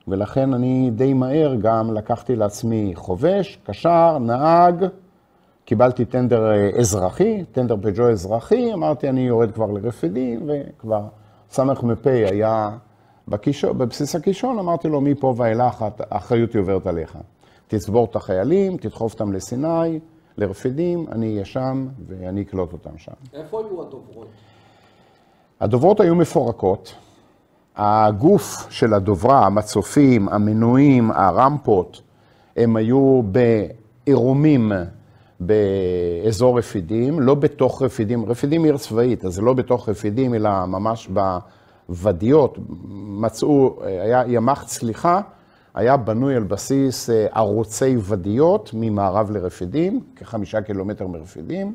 ולכן אני די מהר גם לקחתי לעצמי חובש, קשר, נהג, קיבלתי טנדר אזרחי, טנדר פג'ו אזרחי, אמרתי אני יורד כבר לרפידים, וכבר סמ"פ היה בבסיס הקישון, אמרתי לו מפה ואילך האחריות היא עוברת עליך. תצבור את החיילים, תדחוף אותם לסיני, לרפידים, אני אהיה שם ואני אקלוט אותם שם. איפה היו הדוברות? הדוברות היו מפורקות. הגוף של הדוברה, המצופים, המנועים, הרמפות, הם היו בעירומים באזור רפידים, לא בתוך רפידים. רפידים עיר צבאית, אז זה לא בתוך רפידים, אלא ממש בוודיות. היה ימ"ח צליחה, היה בנוי על בסיס ערוצי ודיות ממערב לרפידים, כ5 קילומטר מרפידים.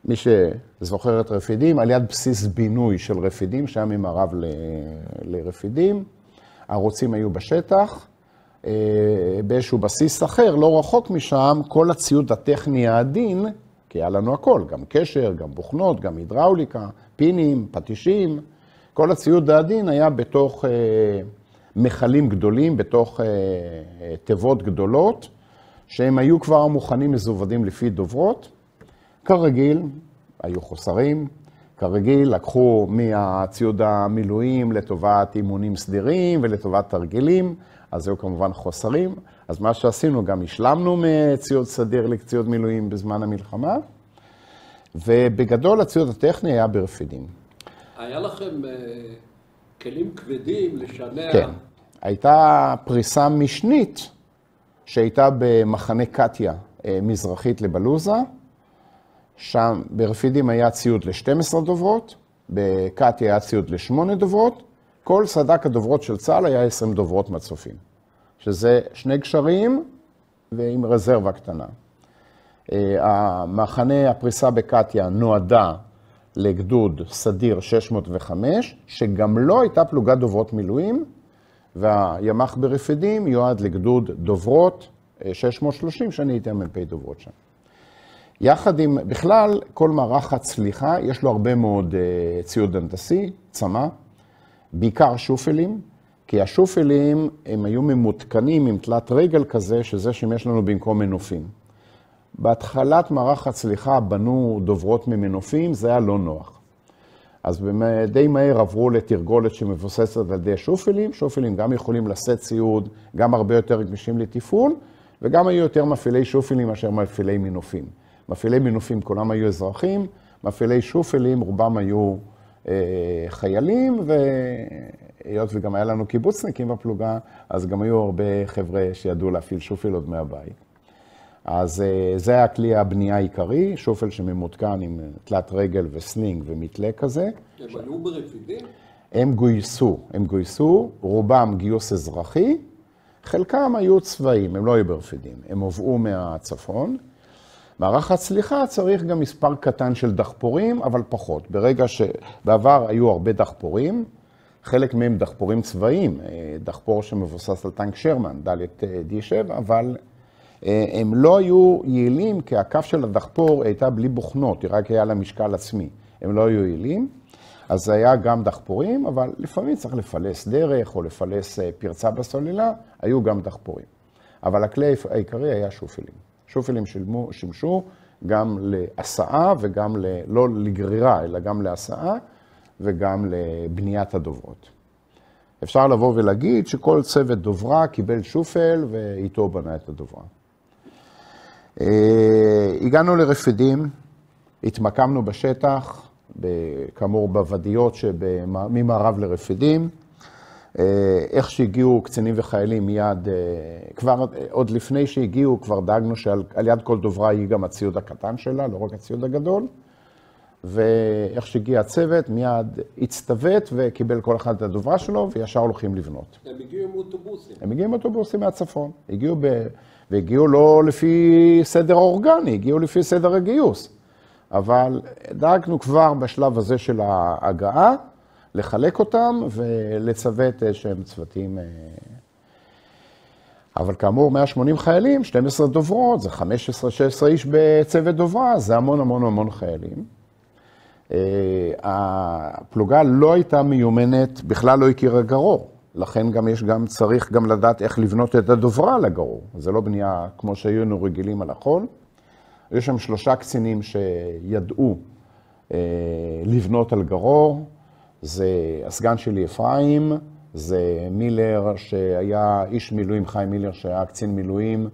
מי שזוכר את רפידים, על יד בסיס בינוי של רפידים, שהיה ממערב לרפידים. הערוצים היו בשטח. באיזשהו בסיס אחר, לא רחוק משם, כל הציוד הטכני העדין, כי היה לנו הכל, גם קשר, גם בוכנות, גם הידראוליקה, פינים, פטישים, כל הציוד העדין היה בתוך מחלים גדולים, בתוך תיבות גדולות, שהם היו כבר מוכנים מזוודים לפי דוברות. כרגיל, היו חוסרים, כרגיל לקחו מהציוד המילואים לטובת אימונים סדירים ולטובת תרגילים, אז היו כמובן חוסרים. אז מה שעשינו, גם השלמנו מציוד סדיר לציוד מילואים בזמן המלחמה, ובגדול הציוד הטכני היה ברפידים. היה לכם כלים כבדים לשנע? כן. הייתה פריסה משנית שהייתה במחנה קטיה מזרחית לבלוזה. שם ברפידים היה ציוד ל-12 דוברות, בקטיה היה ציוד ל-8 דוברות. כל סד"כ הדוברות של צה"ל היה 20 דוברות מצופים, שזה 2 גשרים ועם רזרבה קטנה. המחנה הפריסה בקטיה נועדה לגדוד סדיר 605, שגם לא הייתה פלוגת דוברות מילואים, והימ"ח ברפידים יועד לגדוד דוברות 630, שאני הייתי המ"פ דוברות שם. יחד עם, בכלל, כל מערך הצליחה, יש לו הרבה מאוד ציוד הנדסי, צמא, בעיקר שופלים, כי השופלים הם היו ממותקנים עם תלת רגל כזה, שזה שימש לנו במקום מנופים. בהתחלת מערך הצליחה בנו דוברות ממנופים, זה היה לא נוח. אז די מהר עברו לתרגולת שמבוססת על ידי שופלים. שופלים גם יכולים לשאת ציוד, גם הרבה יותר גמישים לתפעול, וגם היו יותר מפעילי שופלים מאשר מפעילי מנופים. מפעילי מנופים כולם היו אזרחים, מפעילי שופלים רובם היו חיילים, והיות וגם היה לנו קיבוצניקים בפלוגה, אז גם היו הרבה חבר'ה שידעו להפעיל שופל עוד מהבית. אז זה היה כלי הבנייה העיקרי, שופל שממותקן עם תלת רגל וסלינג ומתלה כזה. הם היו ברפידים? הם גויסו, רובם גיוס אזרחי, חלקם היו צבאים, הם לא היו ברפידים, הם הובאו מהצפון. מערך הצליחה צריך גם מספר קטן של דחפורים, אבל פחות. ברגע שבעבר היו הרבה דחפורים, חלק מהם דחפורים צבאיים, דחפור שמבוסס על טנק שרמן, דלית D7, אבל הם לא היו יעילים, כי הכף של הדחפור הייתה בלי בוכנות, היא רק היה לה משקל עצמי. הם לא היו יעילים, אז זה היה גם דחפורים, אבל לפעמים צריך לפלס דרך או לפלס פרצה בסוללה, היו גם דחפורים. אבל הכלי העיקרי היה שופלים. שופלים שימשו גם להסעה וגם לא לגרירה, אלא גם להסעה וגם לבניית הדוברות. אפשר לבוא ולהגיד שכל צוות דוברה קיבל שופל ואיתו בנה את הדוברה. הגענו לרפידים, התמקמנו בשטח, כאמור בוודיות ממערב לרפידים. איך שהגיעו קצינים וחיילים מיד, כבר עוד לפני שהגיעו, כבר דאגנו שעל יד כל דוברה יהיה גם הציוד הקטן שלה, לא רק הציוד הגדול. ואיך שהגיע הצוות, מיד הצטוות וקיבל כל אחד את הדוברה שלו, וישר הולכים לבנות. הם הגיעו עם אוטובוסים. הם הגיעו עם אוטובוסים מהצפון. והגיעו לא לפי סדר אורגני, הגיעו לפי סדר הגיוס. אבל דאגנו כבר בשלב הזה של ההגעה, לחלק אותם ולצוות שהם צוותים. אבל כאמור, 180 חיילים, 12 דוברות, זה 15-16 איש בצוות דוברה, זה המון חיילים. הפלוגה לא הייתה מיומנת, בכלל לא הכירה גרור. לכן גם צריך גם לדעת איך לבנות את הדוברה לגרור. זה לא בנייה כמו שהיינו רגילים על החול. יש שם 3 קצינים שידעו לבנות על גרור. זה הסגן שלי אפרים, זה מילר שהיה איש מילואים, חיים מילר שהיה קצין מילואים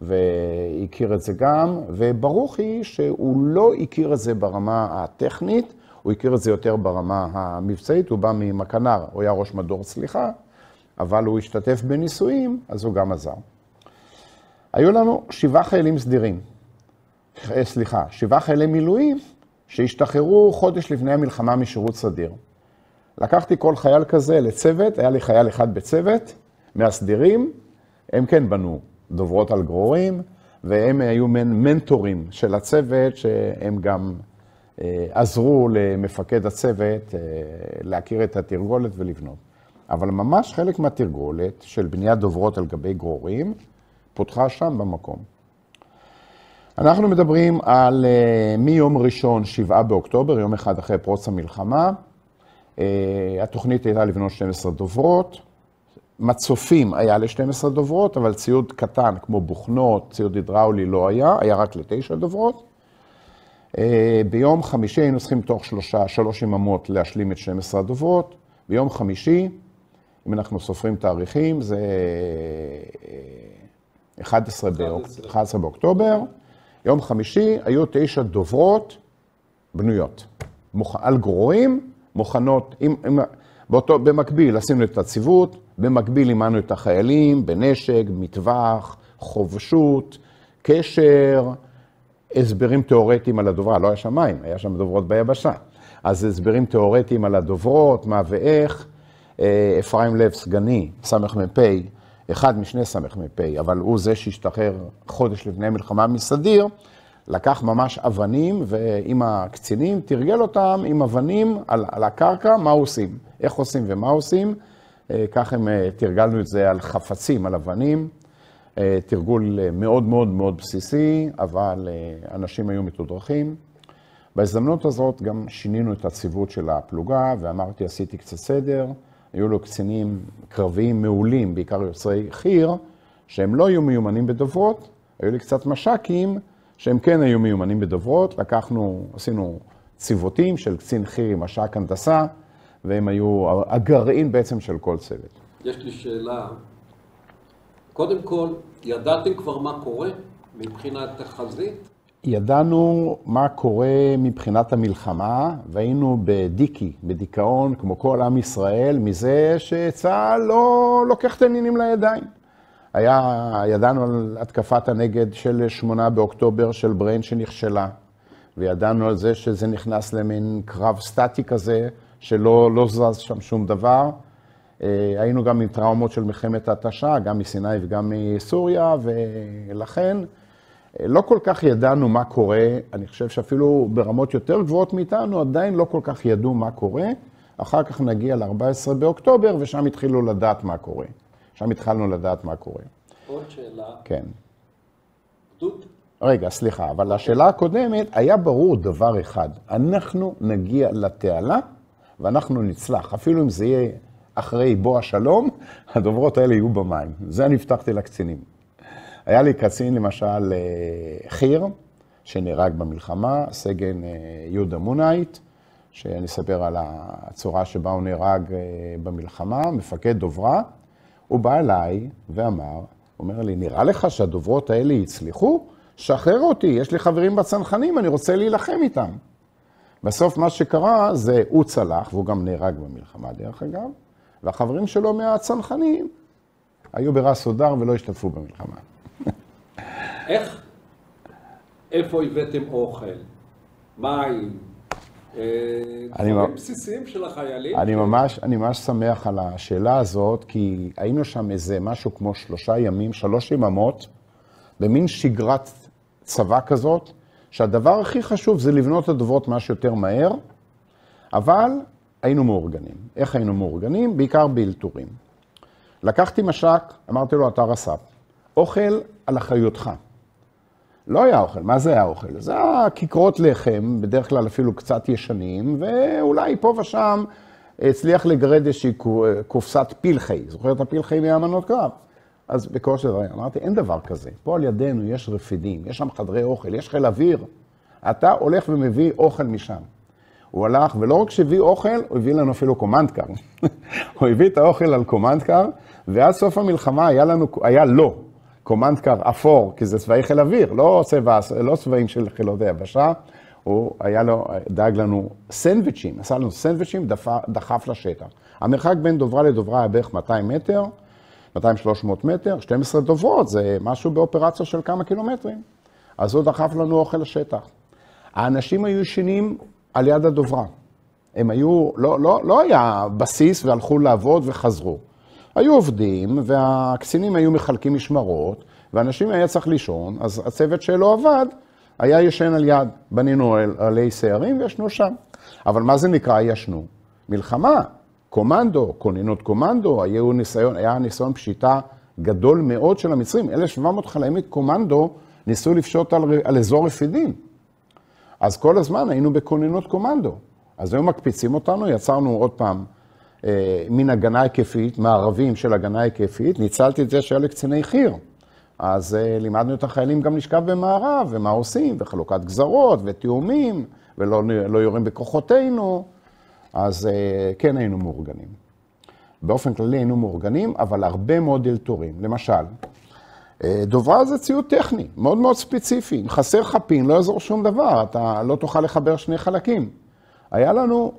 והכיר את זה גם, וברוכי שהוא לא הכיר את זה ברמה הטכנית, הוא הכיר את זה יותר ברמה המבצעית, הוא בא ממקנר, הוא היה ראש מדור צליחה, אבל הוא השתתף בניסויים, אז הוא גם עזר. היו לנו 7 חיילים סדירים, 7 חיילי מילואים שהשתחררו חודש לפני המלחמה משירות סדיר. לקחתי כל חייל כזה לצוות, היה לי חייל אחד בצוות, מהסדירים, הם כן בנו דוברות על גרורים, והם היו מנטורים של הצוות, שהם גם עזרו למפקד הצוות להכיר את התרגולת ולבנות. אבל ממש חלק מהתרגולת של בניית דוברות על גבי גרורים, פותחה שם במקום. אנחנו מדברים על מיום ראשון, 7 באוקטובר, יום אחד אחרי פרוץ המלחמה. התוכנית הייתה לבנות 12 דוברות. מצופים היה ל-12 דוברות, אבל ציוד קטן כמו בוכנות, ציוד הידראולי לא היה רק ל9 דוברות. ביום חמישי היינו צריכים תוך 3 יממות להשלים את 12 הדוברות. ביום חמישי, אם אנחנו סופרים תאריכים, זה 11 באוקטובר. יום חמישי היו 9 דוברות בנויות. על גרורים, מוכנות, במקביל עשינו את הציבות, במקביל אימנו את החיילים, בנשק, מטווח, חובשות, קשר, הסברים תיאורטיים על הדוברה, לא היה שם מים, היה שם דוברות ביבשה. אז הסברים תיאורטיים על הדוברות, מה ואיך. אפרים לב סגני, סמך מ"פ, אחד משני סמך מ"פ, אבל הוא זה שהשתחרר חודש לפני מלחמה מסדיר, לקח ממש אבנים, ועם הקצינים תרגל אותם עם אבנים על הקרקע, מה עושים, איך עושים ומה עושים. כך הם תרגלנו את זה על חפצים, על אבנים. תרגול מאוד מאוד מאוד בסיסי, אבל אנשים היו מתודרכים. בהזדמנות הזאת גם שינינו את הציבות של הפלוגה, ואמרתי, עשיתי קצת סדר. היו לו קצינים קרביים מעולים, בעיקר יוצרי חי"ר, שהם לא היו מיומנים בדוברות. היו לי קצת מש"קים שהם כן היו מיומנים בדוברות. עשינו ציוותים של קצין חי"ר עם מש"ק הנדסה, והם היו הגרעין בעצם של כל צוות. יש לי שאלה. קודם כל, ידעתם כבר מה קורה מבחינת החזית? ידענו מה קורה מבחינת המלחמה, והיינו בדיקי, בדיכאון, כמו כל עם ישראל, מזה שצה"ל לא לוקח את העניינים לידיים. ידענו על התקפת הנגד של 8 באוקטובר של בריין שנכשלה, וידענו על זה שזה נכנס למין קרב סטטי כזה, שלא זז שם שום דבר. היינו גם עם טראומות של מלחמת התשה, גם מסיני וגם מסוריה, ולכן לא כל כך ידענו מה קורה. אני חושב שאפילו ברמות יותר גבוהות מאיתנו, עדיין לא כל כך ידעו מה קורה. אחר כך נגיע ל-14 באוקטובר, ושם התחילו לדעת מה קורה. שם התחלנו לדעת מה קורה. עוד שאלה. כן. גדוד? רגע, סליחה, אבל השאלה הקודמת, היה ברור דבר אחד. אנחנו נגיע לתעלה, ואנחנו נצלח. אפילו אם זה יהיה אחרי בוא השלום, הדוברות האלה יהיו במים. זה אני הבטחתי לקצינים. היה לי קצין, למשל, חי"ר, שנהרג במלחמה, סגן יהודה מונייט, שאני אספר על הצורה שבה הוא נהרג במלחמה, מפקד דוברה. הוא בא אליי ואמר, הוא אומר לי, נראה לך שהדוברות האלה יצליחו? שחרר אותי, יש לי חברים בצנחנים, אני רוצה להילחם איתם. בסוף מה שקרה זה הוא צלח, והוא גם נהרג במלחמה דרך אגב, והחברים שלו מהצנחנים היו ברס הודר ולא השתתפו במלחמה. איפה הבאתם אוכל? מים? דברים בסיסיים של החיילים? אני ממש שמח על השאלה הזאת, כי היינו שם איזה משהו כמו 3 ימים, 3 יממות, במין שגרת צבא כזאת, שהדבר הכי חשוב זה לבנות את הדוברות משהו יותר מהר, אבל היינו מאורגנים. איך היינו מאורגנים? בעיקר באלתורים. לקחתי מש"ק, אמרתי לו, אתה רס"פ, אוכל על אחריותך. לא היה אוכל, מה זה היה אוכל? זה היה כיכרות לחם, בדרך כלל אפילו קצת ישנים, ואולי פה ושם הצליח לגרד איזושהי קופסת פלחי. זוכר את הפלחי מהאמנות קרב? אז בקושי דברים, אמרתי, אין דבר כזה. פה על ידינו יש רפידים, יש שם חדרי אוכל, יש חיל אוויר. אתה הולך ומביא אוכל משם. הוא הלך, ולא רק שהביא אוכל, הוא הביא לנו אפילו קומנדקר. הוא הביא את האוכל על קומנדקר, ועד סוף המלחמה היה לו קומנדקר אפור, כי זה צבאי חיל אוויר, לא צבאים של חילות היבשה. הוא דאג לנו סנדוויצ'ים, עשה לנו סנדוויצ'ים, דחף לשטח. המרחק בין דוברה לדוברה היה בערך 200 מטר, 200-300 מטר, 12 דוברות, זה משהו באופרציה של כמה קילומטרים. אז הוא דחף לנו אוכל לשטח. האנשים היו ישנים על יד הדוברה. הם היו, לא היה בסיס והלכו לעבוד וחזרו. היו עובדים והקצינים היו מחלקים משמרות, ואנשים היה צריך לישון, אז הצוות שלו עבד, היה ישן על יד. בנינו עלי סיירים וישנו שם. אבל מה זה נקרא ישנו? מלחמה. קומנדו, כוננות קומנדו, היה ניסיון פשיטה גדול מאוד של המצרים. 1,700 חיילי קומנדו ניסו לפשוט על אזור רפידים. אז כל הזמן היינו בכוננות קומנדו. אז היו מקפיצים אותנו, יצרנו עוד פעם מן הגנה היקפית, מערבים של הגנה היקפית, ניצלתי את זה שהיה לקציני חי"ר. אז לימדנו את החיילים גם לשכב במערב, ומה עושים, וחלוקת גזרות, ותיאומים, ולא יורים בכוחותינו. אז כן היינו מאורגנים. באופן כללי היינו מאורגנים, אבל הרבה מאוד אלתורים. למשל, דוברה זה ציוד טכני, מאוד מאוד ספציפי. אם חסר לך פין, לא יעזור שום דבר, אתה לא תוכל לחבר שני חלקים. היה לנו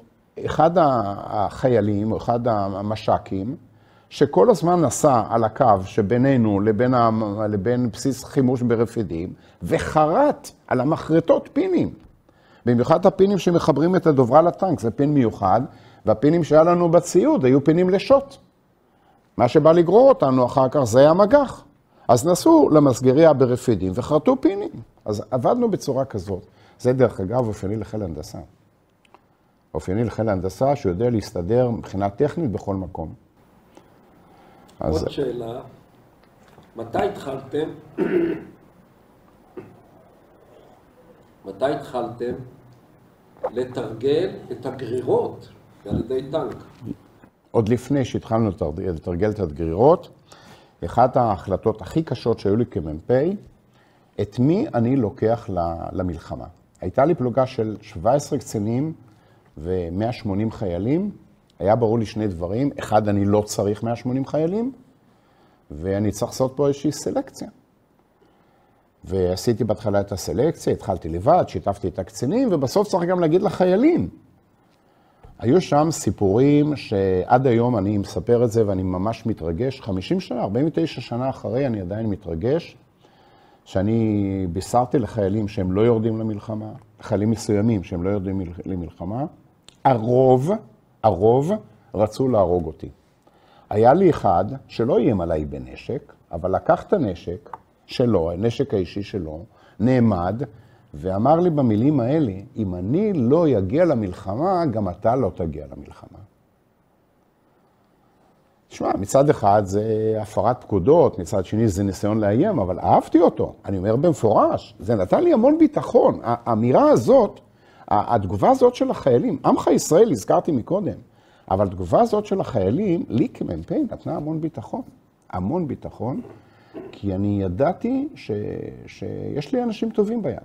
אחד החיילים, או אחד המש"קים, שכל הזמן נסע על הקו שבינינו לבין בסיס חימוש ברפידים, וחרט על המחרטות פינים. במיוחד הפינים שמחברים את הדוברה לטנק, זה פין מיוחד, והפינים שהיה לנו בציוד היו פינים לשוט. מה שבא לגרור אותנו אחר כך זה המגח. אז נסעו למסגריה ברפידים וחרטו פינים. אז עבדנו בצורה כזאת. זה דרך אגב אופייני לחיל הנדסה. אופייני לחיל הנדסה שיודע להסתדר מבחינה טכנית בכל מקום. עוד שאלה, מתי התחלתם לתרגל את הגרירות על ידי טנק? עוד לפני שהתחלנו לתרגל את הגרירות, אחת ההחלטות הכי קשות שהיו לי כמ"פ, את מי אני לוקח למלחמה. הייתה לי פלוגה של 17 קצינים ו-180 חיילים. היה ברור לי שני דברים. אחד, אני לא צריך 180 חיילים, ואני צריך לעשות פה איזושהי סלקציה. ועשיתי בהתחלה את הסלקציה, התחלתי לבד, שיתפתי את הקצינים, ובסוף צריך גם להגיד לחיילים. היו שם סיפורים שעד היום אני מספר את זה ואני ממש מתרגש. 50 שנה, 49 שנה אחרי אני עדיין מתרגש, שאני בישרתי לחיילים שהם לא יורדים למלחמה, חיילים מסוימים שהם לא יורדים למלחמה. הרוב רצו להרוג אותי. היה לי אחד שלא איים עליי בנשק, אבל לקח את הנשק שלו, הנשק האישי שלו, נעמד, ואמר לי במילים האלה, אם אני לא יגיע למלחמה, גם אתה לא תגיע למלחמה. תשמע, מצד אחד זה הפרת פקודות, מצד שני זה ניסיון לאיים, אבל אהבתי אותו. אני אומר במפורש, זה נתן לי המון ביטחון. האמירה הזאת, התגובה הזאת של החיילים, עמך ישראל הזכרתי מקודם, אבל התגובה הזאת של החיילים, לי כמ"פ נתנה המון ביטחון. המון ביטחון, כי אני ידעתי שיש לי אנשים טובים ביד.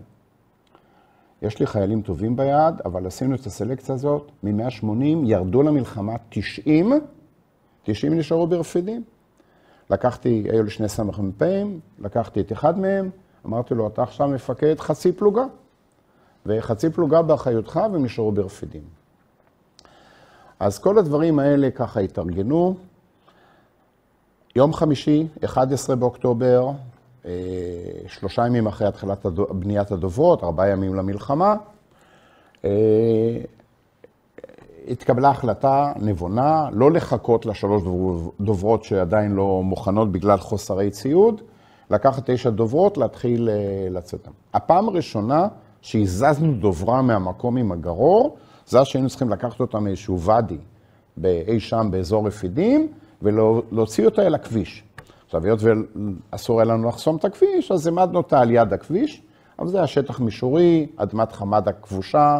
יש לי חיילים טובים ביד, אבל עשינו את הסלקציה הזאת, מ-180 ירדו למלחמה 90 נשארו ברפידים. היו לי שני סמ"פים, לקחתי את אחד מהם, אמרתי לו, אתה עכשיו מפקד חצי פלוגה, וחצי פלוגה באחריותך, והם נשארו ברפידים. אז כל הדברים האלה ככה התארגנו. יום חמישי, 11 באוקטובר, 3 ימים אחרי התחלת בניית הדוברות, 4 ימים למלחמה, התקבלה החלטה נבונה, לא לחכות לשלוש דוברות שעדיין לא מוכנות בגלל חוסרי ציוד, לקחת 9 דוברות, להתחיל לצאת. הפעם הראשונה שהזזנו דוברה מהמקום עם הגרור, זה שהיינו צריכים לקחת אותה מאיזשהו ואדי, אי שם באזור רפידים, ולהוציא אותה אל הכביש. עכשיו, היות ואסור היה לנו לחסום את הכביש, אז עמדנו אותה על יד הכביש, אבל זה היה שטח מישורי, אדמת חמד הכבושה,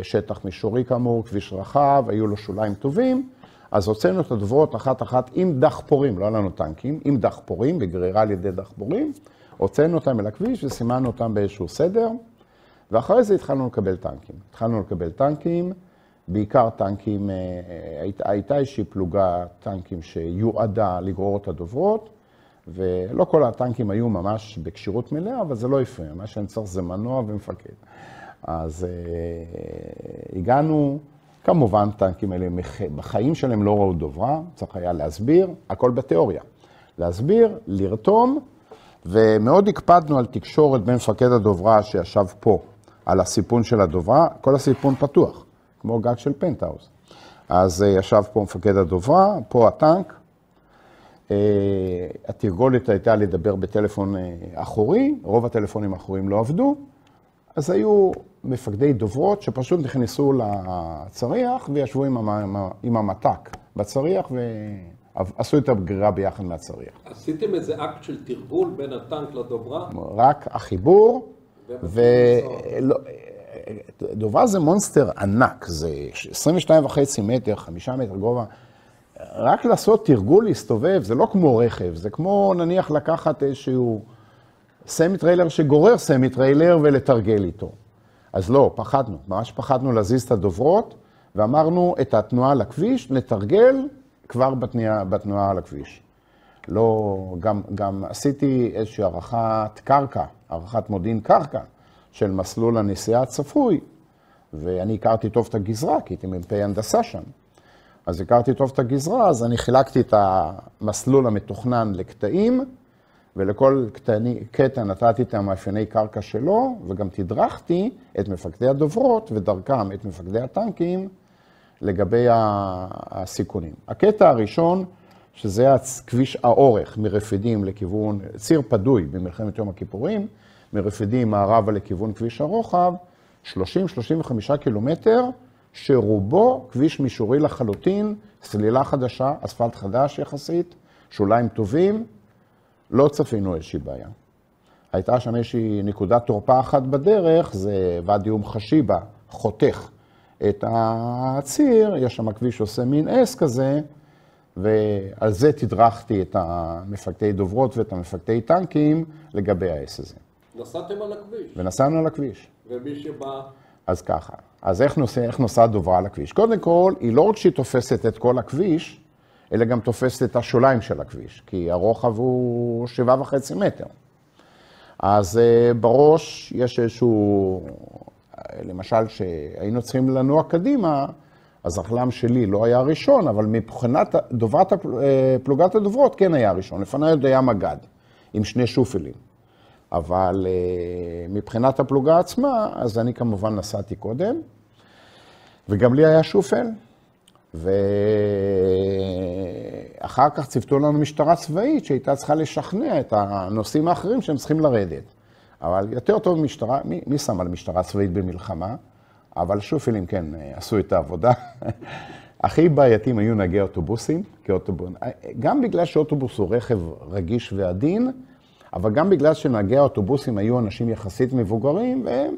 שטח מישורי כאמור, כביש רחב, היו לו שוליים טובים, אז הוצאנו את הדוברות אחת עם דחפורים, לא היה לנו טנקים, עם דחפורים, בגרירה על ידי דחפורים, הוצאנו אותם אל הכביש וסימנו אותם באיזשהו סדר, ואחרי זה התחלנו לקבל טנקים. בעיקר טנקים, הייתה איזושהי פלוגה טנקים שיועדה לגרור את הדוברות, ולא כל הטנקים היו ממש בקשירות מלאה, אבל זה לא הפריע, מה שאני צריך זה מנוע ומפקד. אז הגענו, כמובן טנקים האלה בחיים שלהם לא ראו דוברה, צריך היה להסביר, הכל בתיאוריה. להסביר, לרתום, ומאוד הקפדנו על תקשורת בין מפקד הדוברה שישב פה, על הסיפון של הדוברה, כל הסיפון פתוח. כמו גג של פנטהאוס. אז ישב פה מפקד הדוברה, פה הטנק. התרגולת הייתה לדבר בטלפון אחורי, רוב הטלפונים האחוריים לא עבדו, אז היו מפקדי דוברות שפשוט נכנסו לצריח וישבו עם המתק בצריח ועשו את הגרירה ביחד מהצריח. עשיתם איזה אקט של תרגול בין הטנק לדוברה? רק החיבור, דוברה זה מונסטר ענק, זה 22.5 מטר, 5 מטר גובה. רק לעשות תרגול להסתובב, זה לא כמו רכב, זה כמו נניח לקחת איזשהו סמי טריילר שגורר סמי טריילר ולתרגל איתו. אז לא, פחדנו, ממש פחדנו להזיז את הדוברות, ואמרנו את התנועה לכביש, לתרגל כבר בתנועה על הכביש. לא, גם עשיתי איזושהי הערכת מודיעין קרקע של מסלול הנסיעה הצפוי, ואני הכרתי טוב את הגזרה, כי הייתי מ"פ הנדסה שם. אז הכרתי טוב את הגזרה, אז אני חילקתי את המסלול המתוכנן לקטעים, ולכל קטע נתתי את המאפייני קרקע שלו, וגם תדרכתי את מפקדי הדוברות ודרכם את מפקדי הטנקים לגבי הסיכונים. הקטע הראשון, שזה כביש האורך מרפידים לכיוון, ציר פדוי במלחמת יום הכיפורים, מרפידים מערבה לכיוון כביש הרוחב, 30-35 קילומטר, שרובו כביש מישורי לחלוטין, סלילה חדשה, אספלט חדש יחסית, שוליים טובים, לא צפינו איזושהי בעיה. הייתה שם איזושהי נקודת תורפה אחת בדרך, זה ואדי חשיבה, חותך את הציר, יש שם כביש שעושה מין אס כזה, ועל זה תדרכתי את המפקדי דוברות ואת המפקדי טנקים לגבי האס הזה. נסעתם על הכביש? ונסענו על הכביש. ומי שבא? אז ככה. אז איך נוסעה דוברה על הכביש? קודם כל, היא לא רק שהיא תופסת את כל הכביש, אלא גם תופסת את השוליים של הכביש, כי הרוחב הוא 7.5 מטר. אז בראש יש איזשהו, למשל, שהיינו צריכים לנוע קדימה, אז החלם שלי לא היה הראשון, אבל מבחינת פלוגת הדוברות כן היה הראשון. לפני עוד היה מגד, עם 2 שופלים. אבל מבחינת הפלוגה עצמה, אז אני כמובן נסעתי קודם, וגם לי היה שופל, ואחר כך צוותו לנו משטרה צבאית שהייתה צריכה לשכנע את הנושאים האחרים שהם צריכים לרדת. אבל יותר טוב משטרה, מי שם על משטרה צבאית במלחמה? אבל שופלים כן עשו את העבודה. הכי בעייתים היו נהגי אוטובוסים, גם בגלל שאוטובוס הוא רכב רגיש ועדין, אבל גם בגלל שנהגי האוטובוסים היו אנשים יחסית מבוגרים, והם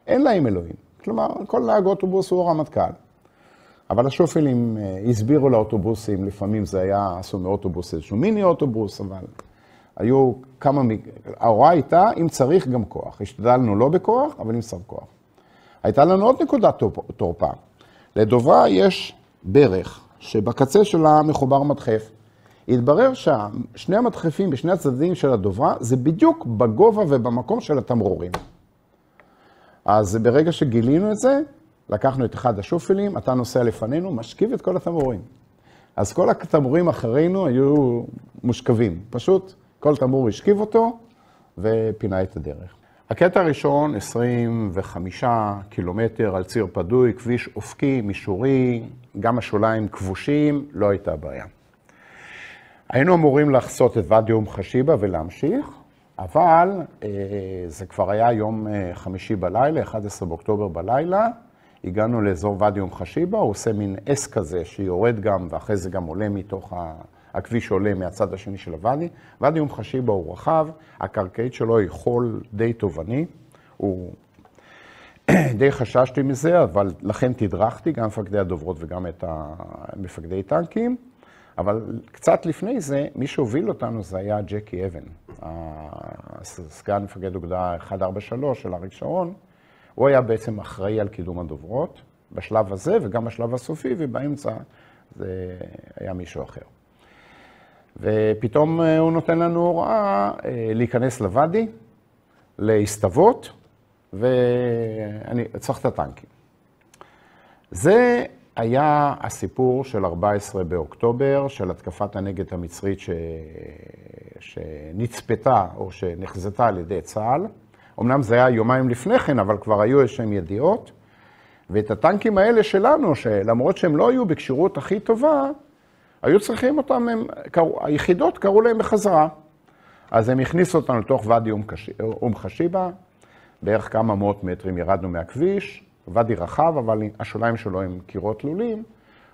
אין להם אלוהים. כלומר, כל נהג אוטובוס הוא רמטכ"ל. אבל השופלים הסבירו לאוטובוסים, לפעמים זה היה, עשו מאוטובוס איזשהו מיני אוטובוס, אבל היו כמה, ההוראה הייתה, אם צריך גם כוח. השתדלנו לא בכוח, אבל אם צריך כוח. הייתה לנו עוד נקודת תורפה. לדוברה יש ברך, שבקצה שלה מחובר מדחף. התברר ששני המדחפים בשני הצדדים של הדוברה, זה בדיוק בגובה ובמקום של התמרורים. אז ברגע שגילינו את זה, לקחנו את אחד השופלים, אתה נוסע לפנינו, משכיב את כל התמרורים. אז כל התמרורים אחרינו היו מושכבים. פשוט כל תמרור השכיב אותו ופינה את הדרך. הקטע הראשון, 25 קילומטר על ציר פדוי, כביש אופקי, מישורי, גם השוליים כבושים, לא הייתה בעיה. היינו אמורים לחצות את ואדי חשיבה ולהמשיך, אבל זה כבר היה יום חמישי בלילה, 11 באוקטובר בלילה, הגענו לאזור ואדי חשיבה, הוא עושה מין אס כזה שיורד גם, ואחרי זה גם עולה מתוך הכביש עולה מהצד השני של הוואדי. ואדי חשיבה הוא רחב, הקרקעית שלו היא חול די תובעני, די חששתי מזה, אבל לכן תדרכתי גם מפקדי הדוברות וגם את המפקדי טנקים. אבל קצת לפני זה, מי שהוביל אותנו זה היה ג'קי אבן, סגן מפקד אוגדה 143 של אריק שרון. הוא היה בעצם אחראי על קידום הדוברות, בשלב הזה וגם בשלב הסופי, ובאמצע זה היה מישהו אחר. ופתאום הוא נותן לנו הוראה להיכנס לוואדי, להסתוות, ואני צריך את הטנקים. זה היה הסיפור של 14 באוקטובר, של התקפת הנגד המצרית שנצפתה או שנחזתה על ידי צה"ל. אמנם זה היה יומיים לפני כן, אבל כבר היו איזשהם ידיעות. ואת הטנקים האלה שלנו, שלמרות שהם לא היו בקשירות הכי טובה, היו צריכים אותם, היחידות קראו להם בחזרה. אז הם הכניסו אותנו לתוך ואדי חשיבה, בערך כמה מאות מטרים ירדנו מהכביש, ואדי רחב, אבל השוליים שלו הם קירות לולים,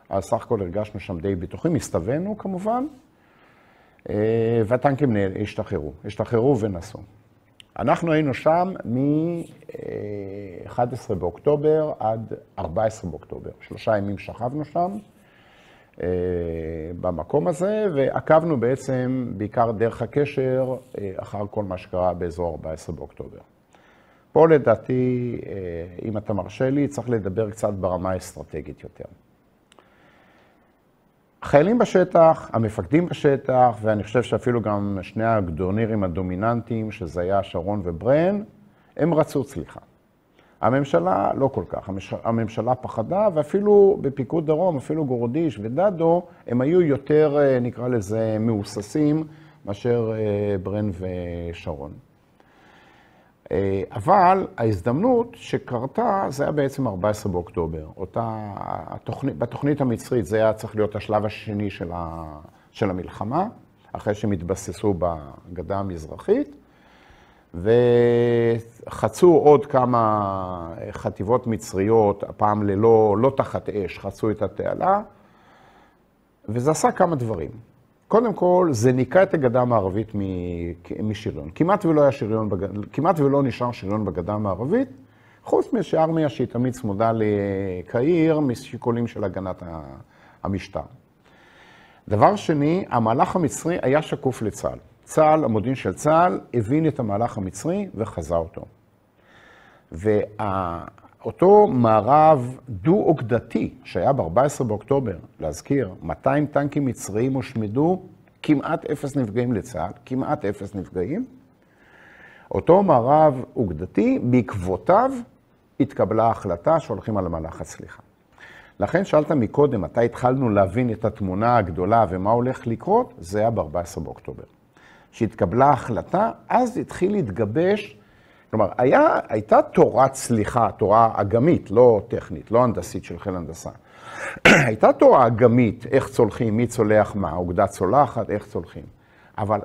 אז סך הכל הרגשנו שם די בטוחים, הסתווינו כמובן, והטנקים השתחררו ונסעו. אנחנו היינו שם מ-11 באוקטובר עד 14 באוקטובר. 3 ימים שכבנו שם במקום הזה, ועקבנו בעצם בעיקר דרך הקשר אחר כל מה שקרה באזור 14 באוקטובר. פה לדעתי, אם אתה מרשה לי, צריך לדבר קצת ברמה האסטרטגית יותר. החיילים בשטח, המפקדים בשטח, ואני חושב שאפילו גם שני הגדורנירים הדומיננטיים, שזה היה שרון וברן, הם רצו צליחה. הממשלה לא כל כך, הממשלה פחדה, ואפילו בפיקוד דרום, אפילו גורדיש ודדו, הם היו יותר, נקרא לזה, מאוססים, מאשר ברן ושרון. אבל ההזדמנות שקרתה, זה היה בעצם 14 באוקטובר. בתוכנית המצרית זה היה צריך להיות השלב השני של המלחמה, אחרי שהם התבססו בגדה המזרחית, וחצו עוד כמה חטיבות מצריות, הפעם לא תחת אש, חצו את התעלה, וזה עשה כמה דברים. קודם כל, זה ניקה את הגדה המערבית משריון. כמעט ולא נשאר שריון בגדה המערבית, חוץ משארמיה שהיא תמיד צמודה לקהיר, משיקולים של הגנת המשטר. דבר שני, המהלך המצרי היה שקוף לצה"ל. צה"ל, המודיעין של צה"ל, הבין את המהלך המצרי וחזה אותו. ואותו מערב דו-אוגדתי שהיה ב-14 באוקטובר, להזכיר, 200 טנקים מצריים הושמדו, כמעט 0 נפגעים לצה"ל, כמעט 0 נפגעים. אותו מערב אוגדתי, בעקבותיו התקבלה ההחלטה שהולכים על המהלך הצליחה. לכן שאלת מקודם, מתי התחלנו להבין את התמונה הגדולה ומה הולך לקרות, זה היה ב-14 באוקטובר. שהתקבלה ההחלטה, אז התחיל להתגבש, כלומר, הייתה תורת צליחה, תורה אגמית, לא טכנית, לא הנדסית של חיל הנדסה. הייתה תורה אגמית, איך צולחים, מי צולח מה, אוגדה צולחת, איך צולחים. אבל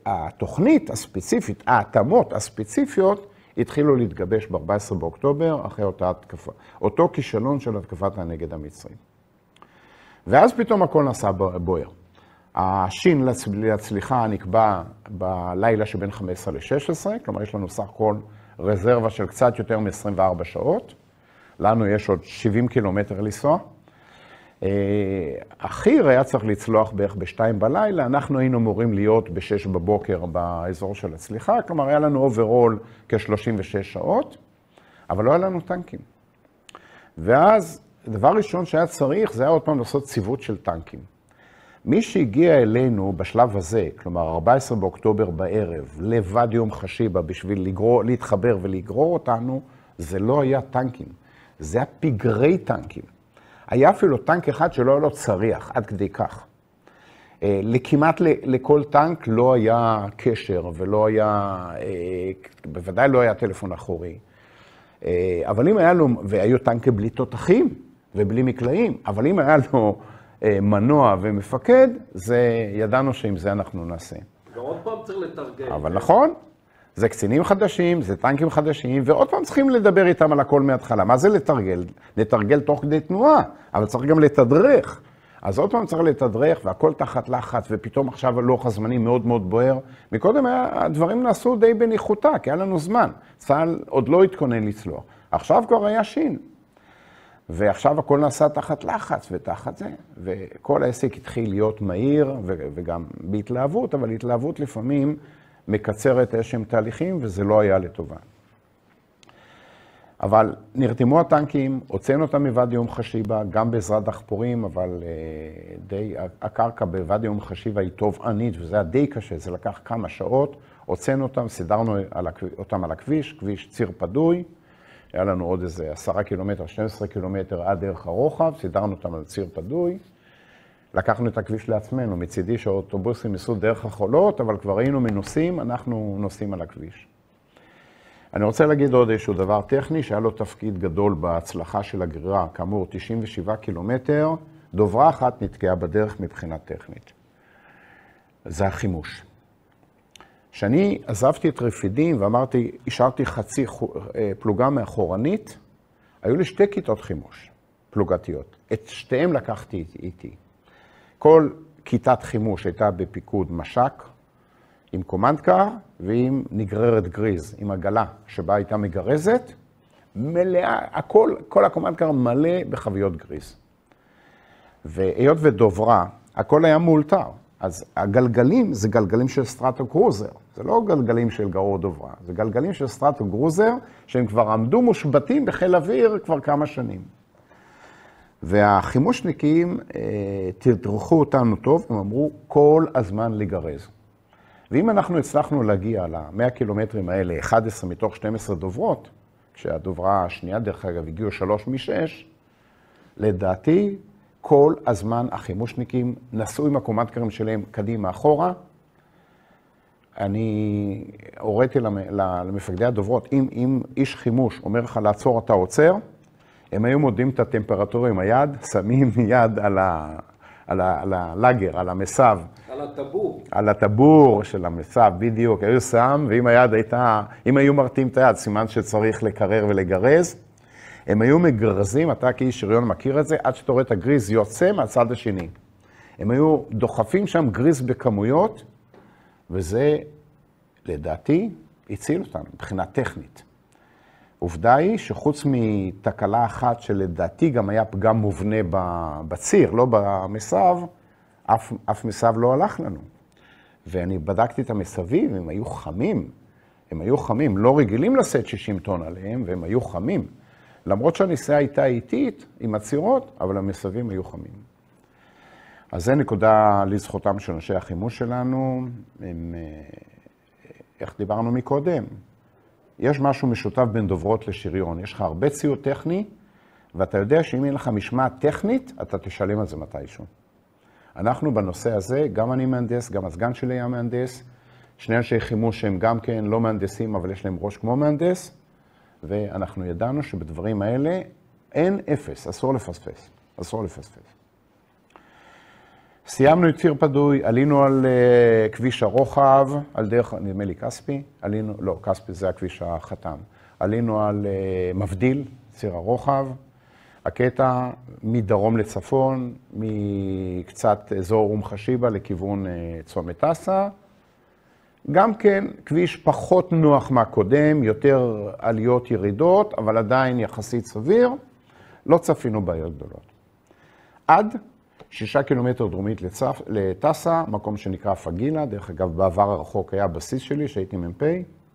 התוכנית הספציפית, ההתאמות הספציפיות, התחילו להתגבש ב-14 באוקטובר, אחרי אותה התקפה, אותו כישלון של התקפת הנגד המצרי. ואז פתאום הכל נעשה בוער. השין להצליחה נקבע בלילה שבין 15 ל-16, כלומר יש לנו סך הכל רזרבה של קצת יותר מ-24 שעות. לנו יש עוד 70 קילומטר לנסוע. החי"ר היה צריך לצלוח בערך ב-2 בלילה, אנחנו היינו אמורים להיות ב-6 בבוקר באזור של הצליחה, כלומר היה לנו אוברול כ-36 שעות, אבל לא היה לנו טנקים. ואז דבר ראשון שהיה צריך, זה היה עוד פעם לעשות ציוות של טנקים. מי שהגיע אלינו בשלב הזה, כלומר 14 באוקטובר בערב, לבד יום חשיבה בשביל להתחבר ולגרור אותנו, זה לא היה טנקים, זה היה פגרי טנקים. היה אפילו טנק אחד שלא היה לו צריח, עד כדי כך. כמעט לכל טנק לא היה קשר ולא היה, בוודאי לא היה טלפון אחורי. אבל אם היה לו, והיו טנקים בלי תותחים ובלי מקלעים, אבל אם היה לו מנוע ומפקד, ידענו שעם זה אנחנו נעשה. ועוד פעם צריך לתרגל. אבל נכון, זה קצינים חדשים, זה טנקים חדשים, ועוד פעם צריכים לדבר איתם על הכל מההתחלה. מה זה לתרגל? לתרגל תוך כדי תנועה, אבל צריך גם לתדרך. אז עוד פעם צריך לתדרך, והכל תחת לחץ, ופתאום עכשיו לוח הזמנים מאוד מאוד בוער. מקודם הדברים נעשו די בניחותה, כי היה לנו זמן. צה"ל עוד לא התכונן לצלוח. עכשיו כבר היה שין. ועכשיו הכל נעשה תחת לחץ ותחת זה, וכל העסק התחיל להיות מהיר, וגם בהתלהבות, אבל התלהבות לפעמים מקצרת איזשהם תהליכים, וזה לא היה לטובה. אבל נרתמו הטנקים, הוצאנו אותם מוואדי אום חשיבה, גם בעזרת דחפורים, אבל הקרקע בוואדי אום חשיבה היא תובענית, וזה היה די קשה, זה לקח כמה שעות, הוצאנו אותם, סידרנו אותם על הכביש, כביש ציר פדוי, היה לנו עוד איזה 10 קילומטר, 12 קילומטר עד דרך הרוחב, סידרנו אותם על ציר פדוי, לקחנו את הכביש לעצמנו, מצידי שהאוטובוסים ניסו דרך החולות, אבל כבר היינו מנוסים, אנחנו נוסעים על הכביש. אני רוצה להגיד עוד איזשהו דבר טכני, שהיה לו תפקיד גדול בהצלחה של הגרירה, כאמור 97 קילומטר, דוברה אחת נתקעה בדרך מבחינה טכנית. זה החימוש. כשאני עזבתי את רפידים ואמרתי, השארתי חצי פלוגה מאחורנית, היו לי 2 כיתות חימוש, פלוגתיות. את שתיהם לקחתי איתי. כל כיתת חימוש הייתה בפיקוד מש"ק, עם קומנדקר ועם נגררת גריז, עם עגלה שבה הייתה מגרזת, מלאה, כל הקומנדקר מלא בחביות גריז. והיות ודוברה, הכל היה מאולתר. אז הגלגלים זה גלגלים של סטרטו גרוזר, זה לא גלגלים של גרור דוברה, זה גלגלים של סטרטו גרוזר, שהם כבר עמדו מושבתים בחיל אוויר כבר כמה שנים. והחימושניקים תדרכו אותנו טוב, הם אמרו כל הזמן לגרז. ואם אנחנו הצלחנו להגיע ל-100 קילומטרים האלה, 11 מתוך 12 דוברות, כשהדוברה השנייה, דרך אגב, הגיעו 3 מ-6, לדעתי, כל הזמן החימושניקים נסעו עם הקומנדקרים שלהם קדימה אחורה. אני הוריתי למפקדי הדוברות, אם איש חימוש אומר לך לעצור, אתה עוצר, הם היו מודדים את הטמפרטורה עם היד, שמים יד על הלאגר, על המסב. על הטבור. על הטבור של המסב, בדיוק. היו שם, ואם היד הייתה, אם היו מרתים את היד, סימן שצריך לקרר ולגרז. הם היו מגרזים, אתה כאיש שריון מכיר את זה, עד שאתה רואה את הגריז יוצא מהצד השני. הם היו דוחפים שם גריז בכמויות, וזה, לדעתי, הציל אותנו, מבחינה טכנית. עובדה היא שחוץ מתקלה אחת שלדעתי גם היה פגם מובנה בציר, לא במסב, אף מסב לא הלך לנו. ואני בדקתי את המסבים, הם היו חמים, לא רגילים לשאת 60 טון עליהם, והם היו חמים. למרות שהנסיעה הייתה איטית עם הצירות, אבל המסבים היו חמים. אז זה נקודה לזכותם של אנשי החימוש שלנו. איך דיברנו מקודם? יש משהו משותף בין דוברות לשריון. יש לך הרבה ציוד טכני, ואתה יודע שאם אין לך משמעת טכנית, אתה תשלם על זה מתישהו. אנחנו בנושא הזה, גם אני מהנדס, גם הסגן שלי היה מהנדס, שני אנשי חימוש שהם גם כן לא מהנדסים, אבל יש להם ראש כמו מהנדס, ואנחנו ידענו שבדברים האלה אין אפס, אסור לפספס, אסור לפספס. סיימנו את ציר פדוי, עלינו על כביש הרוחב, על דרך, נדמה לי כספי, עלינו, לא, כספי זה הכביש החתם. עלינו על מבדיל, ציר הרוחב, הקטע מדרום לצפון, מקצת אזור אום חשיבה לכיוון צומת טסה. גם כן כביש פחות נוח מהקודם, יותר עליות ירידות, אבל עדיין יחסית סביר, לא צפינו בעיות גדולות. עד 6 קילומטר דרומית לטסה, מקום שנקרא פגילה, דרך אגב בעבר הרחוק היה בסיס שלי שהייתי מ"פ,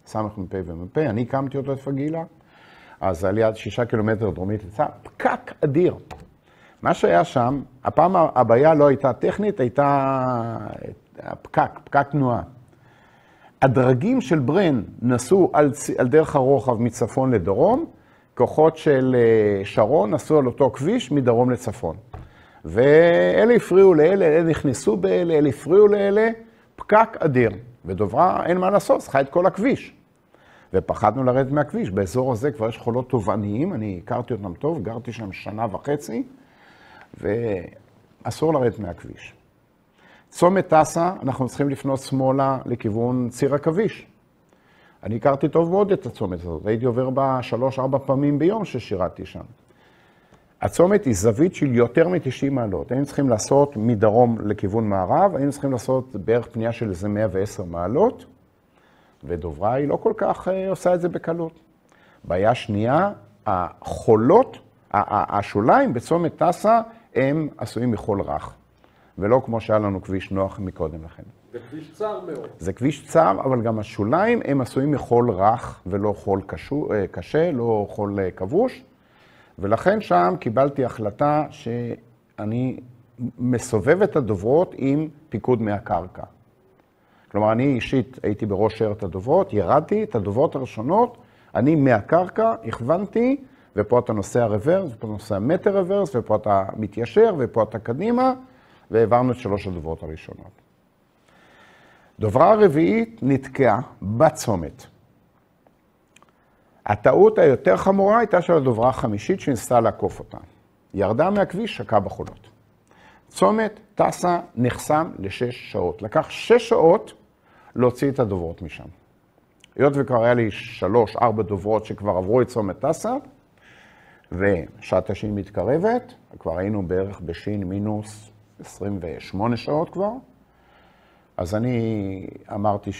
סמך מ"פ ומ"פ, אני הקמתי אותו את פגילה, אז על יד 6 קילומטר דרומית לטסה, פקק אדיר. מה שהיה שם, הפעם הבעיה לא הייתה טכנית, הייתה פקק תנועה. הדרגים של ברן נסעו על דרך הרוחב מצפון לדרום, כוחות של שרון נסעו על אותו כביש מדרום לצפון. ואלה הפריעו לאלה, אלה נכנסו באלה, אלה הפריעו לאלה, פקק אדיר. ודוברה, אין מה לעשות, צריכה את כל הכביש. ופחדנו לרדת מהכביש. באזור הזה כבר יש חולות תובעניים, אני הכרתי אותם טוב, גרתי שם 1.5 שנה, ואסור לרדת מהכביש. צומת טסה, אנחנו צריכים לפנות שמאלה לכיוון ציר הכביש. אני הכרתי טוב מאוד את הצומת הזאת, הייתי עובר בה 3-4 פעמים ביום ששירתי שם. הצומת היא זווית של יותר מ-90 מעלות. היינו צריכים לעשות מדרום לכיוון מערב, היינו צריכים לעשות בערך פנייה של איזה 110 מעלות, ודוברה היא לא כל כך עושה את זה בקלות. בעיה שנייה, החולות, השוליים בצומת טסה, הם עשויים מחול רך, ולא כמו שהיה לנו כביש נוח מקודם לכן. זה כביש צר מאוד. זה כביש צר, אבל גם השוליים הם עשויים מחול רך, ולא חול קשה, לא חול כבוש. ולכן שם קיבלתי החלטה שאני מסובב את הדוברות עם פיקוד מהקרקע. כלומר, אני אישית הייתי בראש שיירת הדוברות, ירדתי את הדוברות הראשונות, אני מהקרקע הכוונתי, ופה אתה נוסע רוורס, ופה אתה נוסע מטר רוורס, ופה אתה מתיישר, ופה אתה קדימה, והעברנו את 3 הדוברות הראשונות. דוברה הרביעית נתקעה בצומת. הטעות היותר חמורה הייתה של הדוברה החמישית שניסתה לעקוף אותה. ירדה מהכביש, שקעה בחולות. צומת טסה נחסם ל6 שעות. לקח 6 שעות להוציא את הדוברות משם. היות וכבר היה לי 3-4 דוברות שכבר עברו את צומת טסה, ושעת השין מתקרבת, כבר היינו בערך בשין מינוס 28 שעות כבר, אז אני אמרתי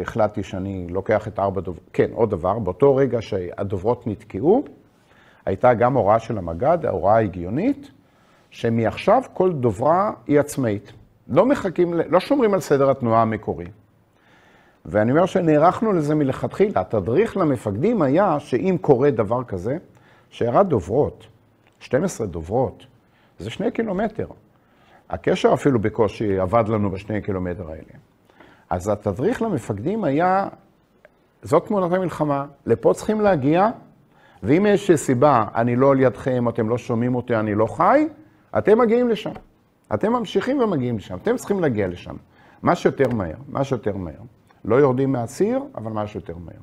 החלטתי שאני לוקח את 4 דוברות, כן, עוד דבר, באותו רגע שהדוברות נתקעו, הייתה גם הוראה של המג"ד, ההוראה ההגיונית, שמעכשיו כל דוברה היא עצמאית. לא שומרים על סדר התנועה המקורי. ואני אומר שנערכנו לזה מלכתחילה. התדריך למפקדים היה שאם קורה דבר כזה, שיירת דוברות 12 דוברות, זה 2 קילומטר. הקשר אפילו בקושי עבד לנו ב2 קילומטר האלה. אז התדריך למפקדים היה, זאת תמונת המלחמה, לפה צריכים להגיע, ואם יש סיבה, אני לא על ידכם, אתם לא שומעים אותי, אני לא חי, אתם מגיעים לשם. אתם ממשיכים ומגיעים לשם, אתם צריכים להגיע לשם. מה שיותר מהר, מה שיותר מהר. לא יורדים מהציר, אבל מה שיותר מהר.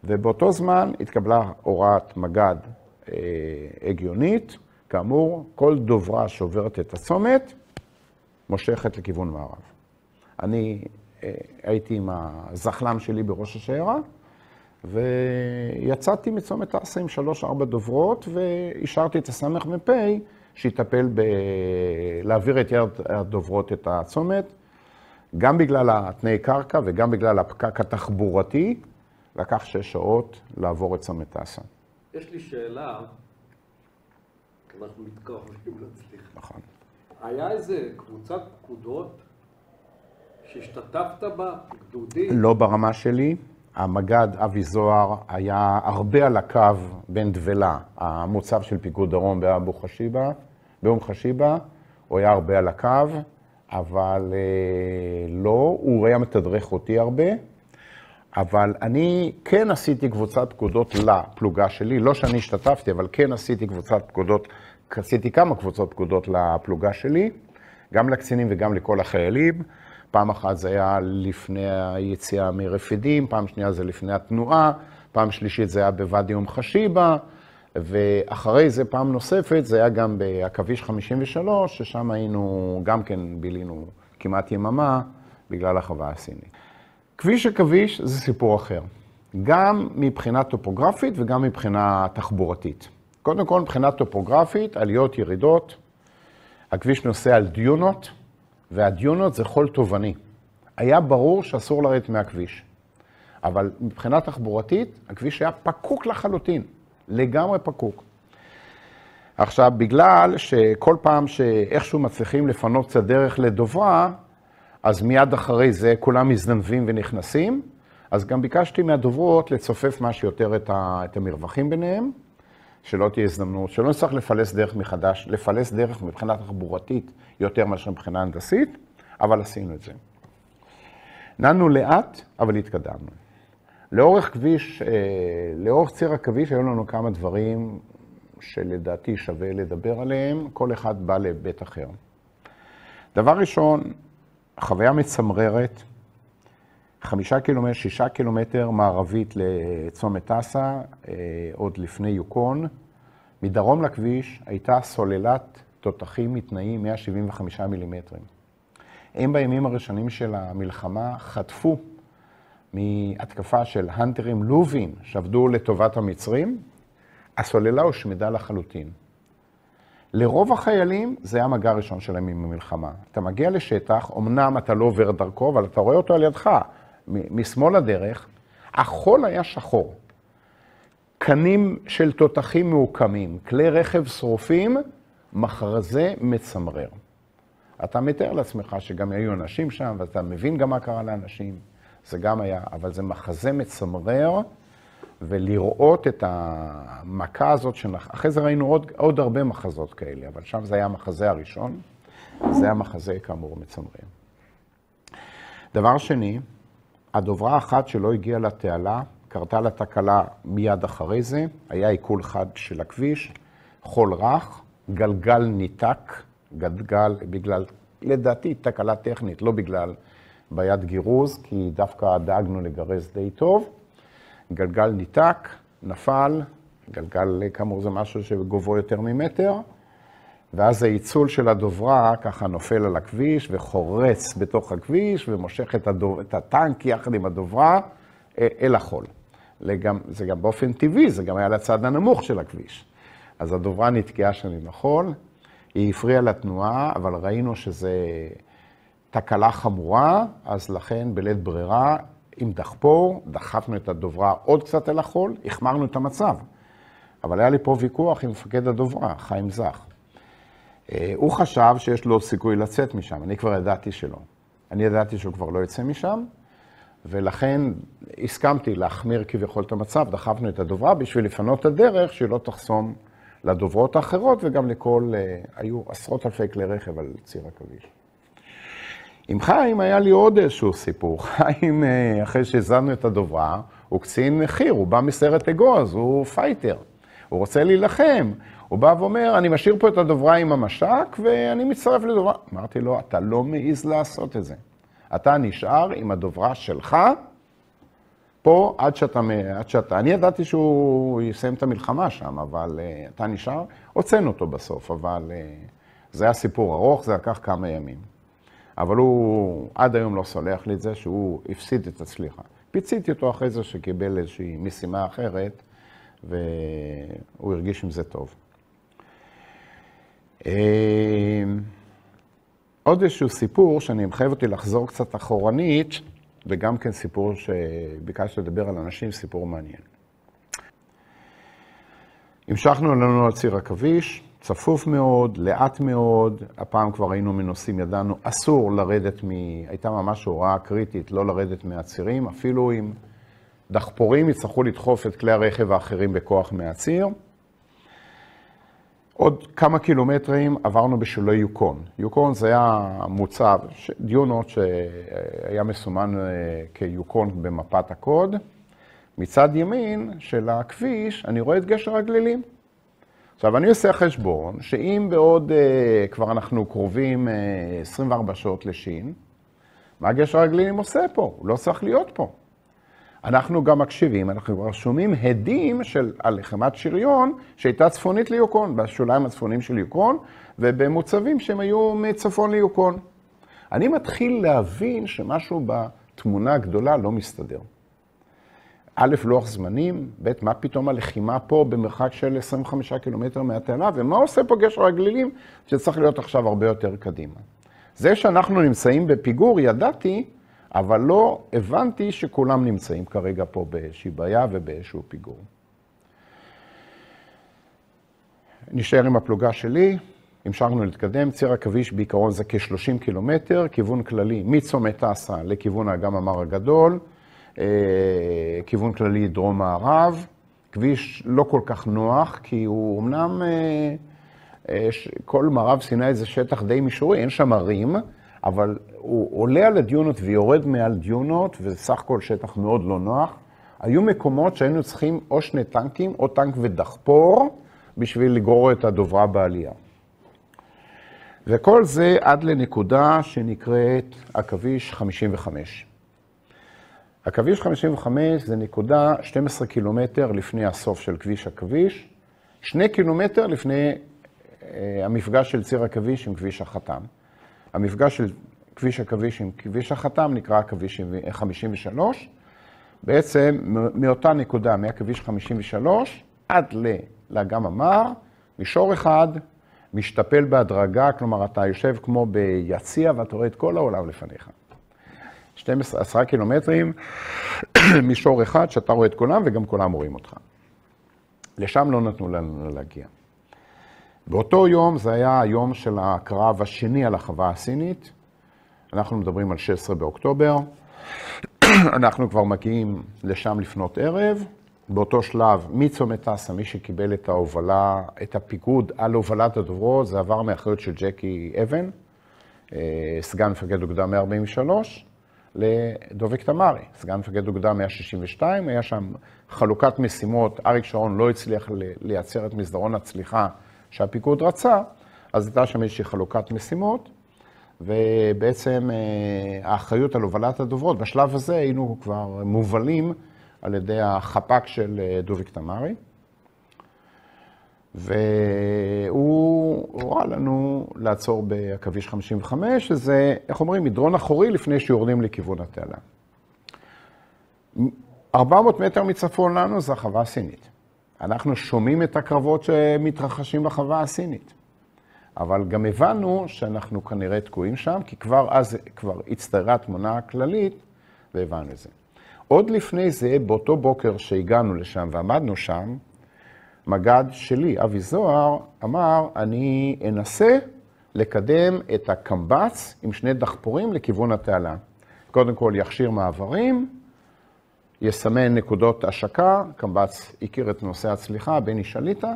ובאותו זמן התקבלה הוראת מג"ד הגיונית, כאמור, כל דוברה שעוברת את הצומת, מושכת לכיוון מערב. אני הייתי עם הזחלם שלי בראש השיירה, ויצאתי מצומת תעשה עם 3-4 דוברות, והשארתי את הסמך מ"פ שיטפל להעביר את יד הדוברות את הצומת, גם בגלל התנאי קרקע וגם בגלל הפקק התחבורתי, לקח 6 שעות לעבור את צומת תעשה. יש לי שאלה, כי אנחנו מתקרבים להצליח. נכון. היה איזה קבוצת פקודות שהשתתפת בה, גדודי? לא ברמה שלי. המג"ד אבי זוהר היה הרבה על הקו בין דבלה, המוצב של פיקוד דרום באום חשיבה, הוא היה הרבה על הקו, אבל לא, הוא היה מתדרך אותי הרבה, אבל אני כן עשיתי קבוצת פקודות לפלוגה שלי, לא שאני השתתפתי, אבל כן עשיתי קבוצת פקודות, עשיתי כמה קבוצות פקודות לפלוגה שלי, גם לקצינים וגם לכל החיילים. פעם אחת זה היה לפני היציאה מרפידים, פעם שנייה זה לפני התנועה, פעם שלישית זה היה בוואדי אום חשיבה, ואחרי זה פעם נוספת זה היה גם בעכביש 53, ששם היינו, גם כן בילינו כמעט יממה, בגלל החווה הסינית. כביש עכביש זה סיפור אחר, גם מבחינה טופוגרפית וגם מבחינה תחבורתית. קודם כל, מבחינה טופוגרפית, עליות, ירידות, הכביש נוסע על דיונות, והדיונות זה חול תובעני. היה ברור שאסור לרדת מהכביש. אבל מבחינה תחבורתית, הכביש היה פקוק לחלוטין, לגמרי פקוק. עכשיו, בגלל שכל פעם שאיכשהו מצליחים לפנות קצת דרך לדוברה, אז מיד אחרי זה כולם מזדנבים ונכנסים, אז גם ביקשתי מהדוברות לצופף משהו יותר את המרווחים ביניהם, שלא תהיה הזדמנות, שלא נצטרך לפלס דרך מחדש, לפלס דרך מבחינה תחבורתית יותר מאשר מבחינה הנדסית, אבל עשינו את זה. נענו לאט, אבל התקדמנו. לאורך ציר הכביש היו לנו כמה דברים שלדעתי שווה לדבר עליהם, כל אחד בא לבית אחר. דבר ראשון, חוויה מצמררת, 5 קילומטר, 6 קילומטר מערבית לצומת תעשה, עוד לפני יוקון. מדרום לכביש הייתה סוללת תותחים מתנאים 175 מילימטרים. הם בימים הראשונים של המלחמה חטפו מהתקפה של הנטרים לובין שעבדו לטובת המצרים, הסוללה הושמדה לחלוטין. לרוב החיילים זה היה המגע הראשון שלהם עם המלחמה. אתה מגיע לשטח, אמנם אתה לא עובר דרכו, אבל אתה רואה אותו על ידך. משמאל הדרך, החול היה שחור. קנים של תותחים מעוקמים, כלי רכב שרופים, מחרזה מצמרר. אתה מתאר לעצמך שגם היו אנשים שם, ואתה מבין גם מה קרה לאנשים. זה גם היה, אבל זה מחזה מצמרר, ולראות את המכה הזאת, אחרי זה ראינו עוד הרבה מחזות כאלה, אבל שם זה היה המחזה הראשון, זה היה מחזה כאמור מצמרר. דבר שני, הדוברה אחת שלא הגיעה לתעלה, קרתה לה תקלה מיד אחרי זה, היה עיכול חד של הכביש, חול רך, גלגל ניתק, גלגל בגלל, לדעתי, תקלה טכנית, לא בגלל בעיית גירוז, כי דווקא דאגנו לגרז די טוב. גלגל ניתק, נפל, גלגל כאמור זה משהו שגובהו יותר ממטר, ואז העיצול של הדוברה ככה נופל על הכביש וחורץ בתוך הכביש ומושך את הטנק יחד עם הדוברה אל החול. זה גם באופן טבעי, זה גם היה לצד הנמוך של הכביש. אז הדוברה נתקעה שם עם החול, היא הפריעה לתנועה, אבל ראינו שזה תקלה חמורה, אז לכן בלית ברירה, עם דחפור, דחפנו את הדוברה עוד קצת אל החול, החמרנו את המצב. אבל היה לי פה ויכוח עם מפקד הדוברה, חיים זך. הוא חשב שיש לו סיכוי לצאת משם, אני כבר ידעתי שלא. אני ידעתי שהוא כבר לא יצא משם, ולכן הסכמתי להחמיר כביכול את המצב, דחפנו את הדוברה בשביל לפנות את הדרך שהיא לא תחסום לדוברות האחרות וגם לכל, היו עשרות אלפי כלי רכב על ציר עכביש. עם חיים היה לי עוד איזשהו סיפור. חיים, אחרי שהזמנו את הדוברה, הוא קצין מחיר, הוא בא מסרט אגוז, הוא פייטר, הוא רוצה להילחם. הוא בא ואומר, אני משאיר פה את הדוברה עם המשק ואני מצטרף לדוברה. אמרתי לו, אתה לא מעז לעשות את זה. אתה נשאר עם הדוברה שלך, פה עד שאתה, אני ידעתי שהוא יסיים את המלחמה שם, אבל אתה נשאר, הוצאנו אותו בסוף, אבל זה היה סיפור ארוך, זה לקח כמה ימים. אבל הוא עד היום לא סולח לי את זה, שהוא הפסיד את הצליחה. פיציתי אותו אחרי זה שקיבל איזושהי משימה אחרת, והוא הרגיש עם זה טוב. עוד איזשהו סיפור שאני מחייב אותי לחזור קצת אחורנית, וגם כן סיפור שביקשתי לדבר על אנשים, סיפור מעניין. המשכנו לנו על ציר עכביש, צפוף מאוד, לאט מאוד, הפעם כבר היינו מנוסים, ידענו, אסור לרדת הייתה ממש הוראה קריטית, לא לרדת מהצירים, אפילו אם דחפורים יצטרכו לדחוף את כלי הרכב האחרים בכוח מהציר. עוד כמה קילומטרים עברנו בשולי יוקון. יוקון זה היה מוצב, דיונות שהיה מסומן כיוקון במפת הקוד. מצד ימין של הכביש אני רואה את גשר הגלילים. עכשיו אני עושה חשבון שאם בעוד כבר אנחנו קרובים 24 שעות לשין, מה גשר הגלילים עושה פה? הוא לא צריך להיות פה. אנחנו גם מקשיבים, אנחנו כבר שומעים הדים על לחימת שריון שהייתה צפונית ליוקון, בשוליים הצפוניים של יוקון, ובמוצבים שהם היו מצפון ליוקון. אני מתחיל להבין שמשהו בתמונה הגדולה לא מסתדר. א', לוח זמנים, ב', מה פתאום הלחימה פה במרחק של 25 קילומטר מהתעלה, ומה עושה פה גשר הגלילים שצריך להיות עכשיו הרבה יותר קדימה. זה שאנחנו נמצאים בפיגור, ידעתי, אבל לא הבנתי שכולם נמצאים כרגע פה באיזושהי בעיה ובאיזשהו פיגור. נשאר עם הפלוגה שלי, המשכנו להתקדם, ציר עכביש בעיקרון זה כ-30 קילומטר, כיוון כללי מצומת טסה לכיוון האגם המר הגדול, כיוון כללי דרום מערב, כביש לא כל כך נוח, כי הוא אמנם, כל מערב סיני זה שטח די מישורי, אין שם ערים, אבל הוא עולה על הדיונות ויורד מעל דיונות, וזה סך הכל שטח מאוד לא נוח. היו מקומות שהיינו צריכים או שני טנקים, או טנק ודחפור, בשביל לגרור את הדוברה בעלייה. וכל זה עד לנקודה שנקראת עכביש 55. עכביש 55 זה נקודה 12 קילומטר לפני הסוף של כביש עכביש, 2 קילומטר לפני המפגש של ציר עכביש עם כביש החתם. המפגש של כביש עכביש עם כביש החתם נקרא כביש 53. בעצם מאותה נקודה, מהכביש 53 עד לאגם המר, מישור אחד, משתפל בהדרגה, כלומר אתה יושב כמו ביציע ואתה רואה את כל העולם לפניך. 10 קילומטרים, מישור אחד שאתה רואה את כולם וגם כולם רואים אותך. לשם לא נתנו לנו להגיע. באותו יום, זה היה היום של הקרב השני על החווה הסינית. אנחנו מדברים על 16 באוקטובר. אנחנו כבר מגיעים לשם לפנות ערב. באותו שלב, מצומת טסה, מי שקיבל את ההובלה, את הפיקוד על הובלת הדוברות, זה עבר מאחריות של ג'קי אבן, סגן מפקד אוגדה 143, לדוביק תמרי, סגן מפקד אוגדה 162. היה שם חלוקת משימות, אריק שרון לא הצליח לייצר את מסדרון הצליחה שהפיקוד רצה, אז הייתה שם איזושהי חלוקת משימות, ובעצם האחריות על הובלת הדוברות, בשלב הזה היינו כבר מובלים על ידי החפ"ק של דוביק תמרי, והוא הורה לנו לעצור בעכביש 55, שזה, איך אומרים, מדרון אחורי לפני שיורדים לכיוון התעלה. 400 מטר מצפון לנו זה החווה הסינית. אנחנו שומעים את הקרבות שמתרחשים בחווה הסינית. אבל גם הבנו שאנחנו כנראה תקועים שם, כי כבר אז כבר הצטיירה תמונה כללית, והבנו את זה. עוד לפני זה, באותו בוקר שהגענו לשם ועמדנו שם, מג"ד שלי, אבי זוהר, אמר, אני אנסה לקדם את הקמב"ץ עם 2 דחפורים לכיוון התעלה. קודם כל יכשיר מעברים, יסמן נקודות השקה, קמב"ץ הכיר את נושא הצליחה, בני שליטה,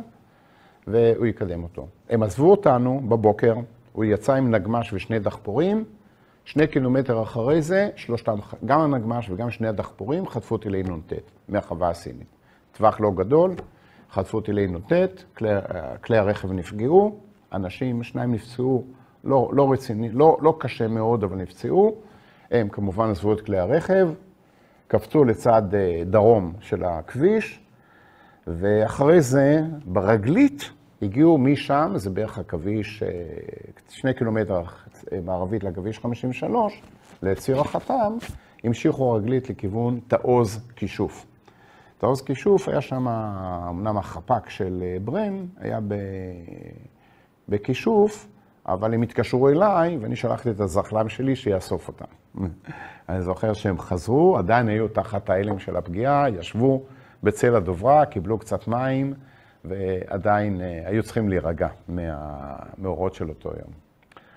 והוא יקדם אותו. הם עזבו אותנו בבוקר, הוא יצא עם נגמש ושני דחפורים, 2 קילומטר אחרי זה, שלושתם, גם הנגמש וגם שני הדחפורים, חטפו אותי לעינון ט' מהחווה הסינית. טווח לא גדול, חטפו אותי לעינון ט', כלי הרכב נפגעו, אנשים, 2 נפצעו, לא רציני, לא קשה מאוד, אבל נפצעו. הם כמובן עזבו את כלי הרכב, קפצו לצד דרום של הכביש, ואחרי זה, ברגלית, הגיעו משם, זה בערך הכביש, 2 קילומטר מערבית לכביש 53, לציר החתם, המשיכו רגלית לכיוון תעוז כישוף. תעוז כישוף היה שם, אמנם החפ"ק של ברן, היה בכישוף, אבל הם התקשרו אליי, ואני שלחתי את הזחל"ם שלי שיאסוף אותם. אני זוכר שהם חזרו, עדיין היו תחת ההלם של הפגיעה, ישבו בצל הדוברה, קיבלו קצת מים, ועדיין היו צריכים להירגע מהמאורות של אותו יום.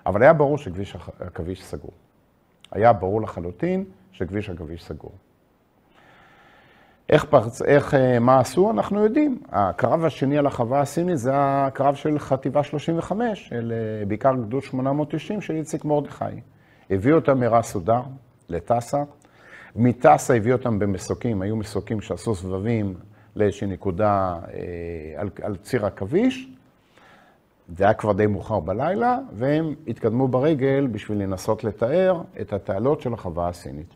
אבל היה ברור שהכביש סגור. היה ברור לחלוטין שכביש הכביש סגור. מה עשו? אנחנו יודעים. הקרב השני על החווה הסינית זה הקרב של חטיבה 35, של בעיקר גדוד 890 של איציק מרדכי. הביאו אותם מרס סודר לטסה. מטסה הביאו אותם במסוקים, היו מסוקים שעשו סבבים לאיזושהי נקודה על ציר הכביש. זה היה כבר די מאוחר בלילה, והם התקדמו ברגל בשביל לנסות לתאר את התעלות של החווה הסינית.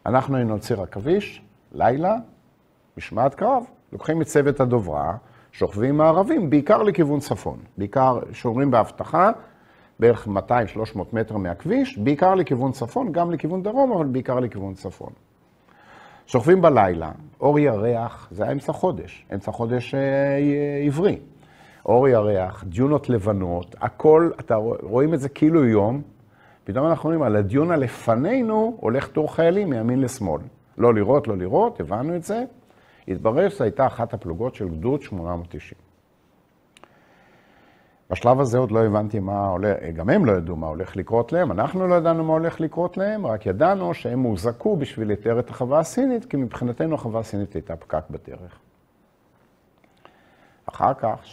אנחנו היינו על ציר הכביש, לילה, משמעת קרב, לוקחים את צוות הדוברה, שוכבים מערבים, בעיקר לכיוון צפון. בעיקר שומרים בהבטחה, בערך 200-300 מטר מהכביש, בעיקר לכיוון צפון, גם לכיוון דרום, אבל בעיקר לכיוון צפון. שוכבים בלילה, אור ירח, זה היה אמצע חודש עברי. אור ירח, דיונות לבנות, הכל, אתה רואים את זה כאילו יום, פתאום אנחנו רואים על הדיונה לפנינו הולך תור חיילים מימין לשמאל. לא לראות, הבנו את זה. התברר שזו הייתה אחת הפלוגות של גדוד 890. בשלב הזה עוד לא הבנתי מה הולך, גם הם לא ידעו מה הולך לקרות להם, אנחנו לא ידענו מה הולך לקרות להם, רק ידענו שהם מוזקו בשביל לתאר את החווה הסינית, כי מבחינתנו החווה הסינית הייתה פקק בדרך. אחר כך,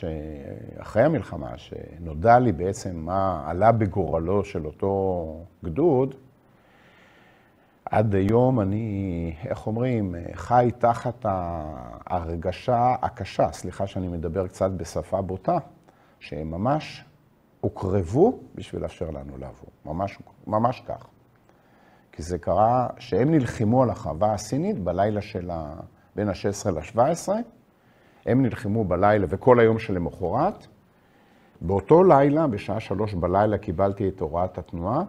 אחרי המלחמה, שנודע לי בעצם מה עלה בגורלו של אותו גדוד, עד היום אני, חי תחת ההרגשה הקשה, סליחה שאני מדבר קצת בשפה בוטה, שהם ממש הוקרבו בשביל לאפשר לנו לעבור, ממש כך. כי זה קרה שהם נלחמו על החווה הסינית בלילה של בין ה-16 ל-17, הם נלחמו בלילה וכל היום שלמחרת. באותו לילה, בשעה 3 בלילה, קיבלתי את הוראת התנועה.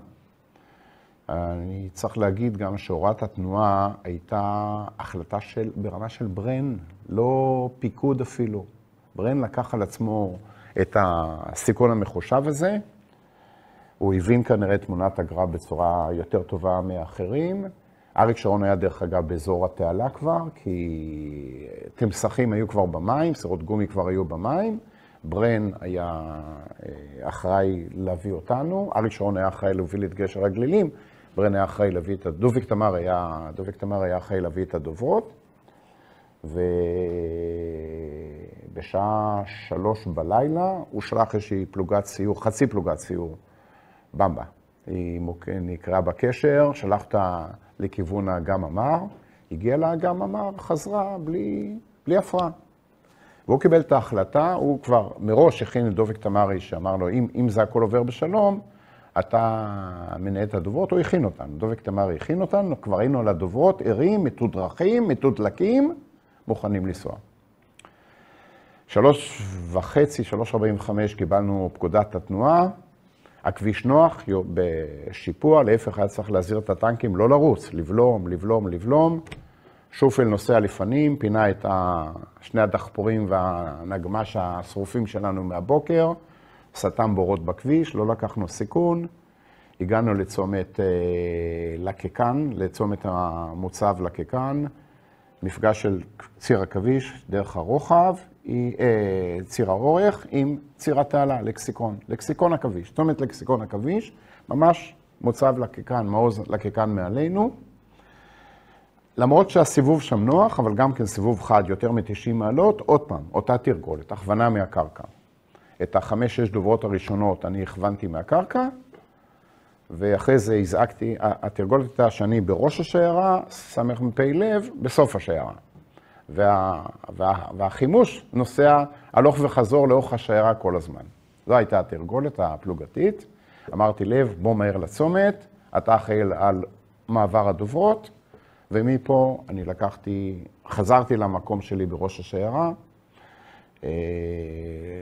אני צריך להגיד גם שהוראת התנועה הייתה החלטה ברמה של ברן, לא פיקוד אפילו. ברן לקח על עצמו את הסיכון המחושב הזה. הוא הבין כנראה תמונת הגרב בצורה יותר טובה מאחרים. אריק שרון היה דרך אגב באזור התעלה כבר, כי תמסכים היו כבר במים, סירות גומי כבר היו במים. ברן היה אחראי להביא אותנו, אריק שרון היה אחראי להוביל את גשר הגלילים, ברן היה אחראי להביא את דוביק תמר היה אחראי להביא את הדוברות. ובשעה 3 בלילה הוא שלח איזושהי פלוגת סיור, חצי פלוגת סיור, במבה. היא נקראה בקשר, שלח אותה לכיוון האגם אמר, הגיעה לאגם אמר, חזרה בלי הפרעה. והוא קיבל את ההחלטה, הוא כבר מראש הכין את דוביק תמרי, שאמר לו, אם זה הכל עובר בשלום, אתה מנהל את הדוברות, הוא הכין אותנו. דוביק תמרי הכין אותנו, כבר היינו על הדוברות, ערים, מתודרכים, מתודלקים, מוכנים לנסוע. 3:30, 3:45 קיבלנו פקודת התנועה, הכביש נוח, בשיפוע, להפך היה צריך להזהיר את הטנקים, לא לרוץ, לבלום. שופל נוסע לפנים, פינה את שני הדחפורים והנגמש השרופים שלנו מהבוקר, סתם בורות בכביש, לא לקחנו סיכון, הגענו לצומת לקקן, לצומת המוצב לקקן, מפגש של ציר הכביש, דרך הרוחב, ציר האורך עם ציר התעלה, לקסיקון הכביש. צומת לקסיקון הכביש, ממש מוצב לקקן, מעוז לקקן מעלינו. למרות שהסיבוב שם נוח, אבל גם כן סיבוב חד יותר מ-90 מעלות, עוד פעם, אותה תרגולת, הכוונה מהקרקע. את ה5-6 דוברות הראשונות אני הכוונתי מהקרקע, ואחרי זה הזעקתי, התרגולת הייתה שאני בראש השיירה, סמך מפי לב, בסוף השיירה. והחימוש נוסע הלוך וחזור לאורך השיירה כל הזמן. זו הייתה התרגולת הפלוגתית. אמרתי לב, בוא מהר לצומת, אתה אחראי על מעבר הדוברות, ומפה אני חזרתי למקום שלי בראש השיירה,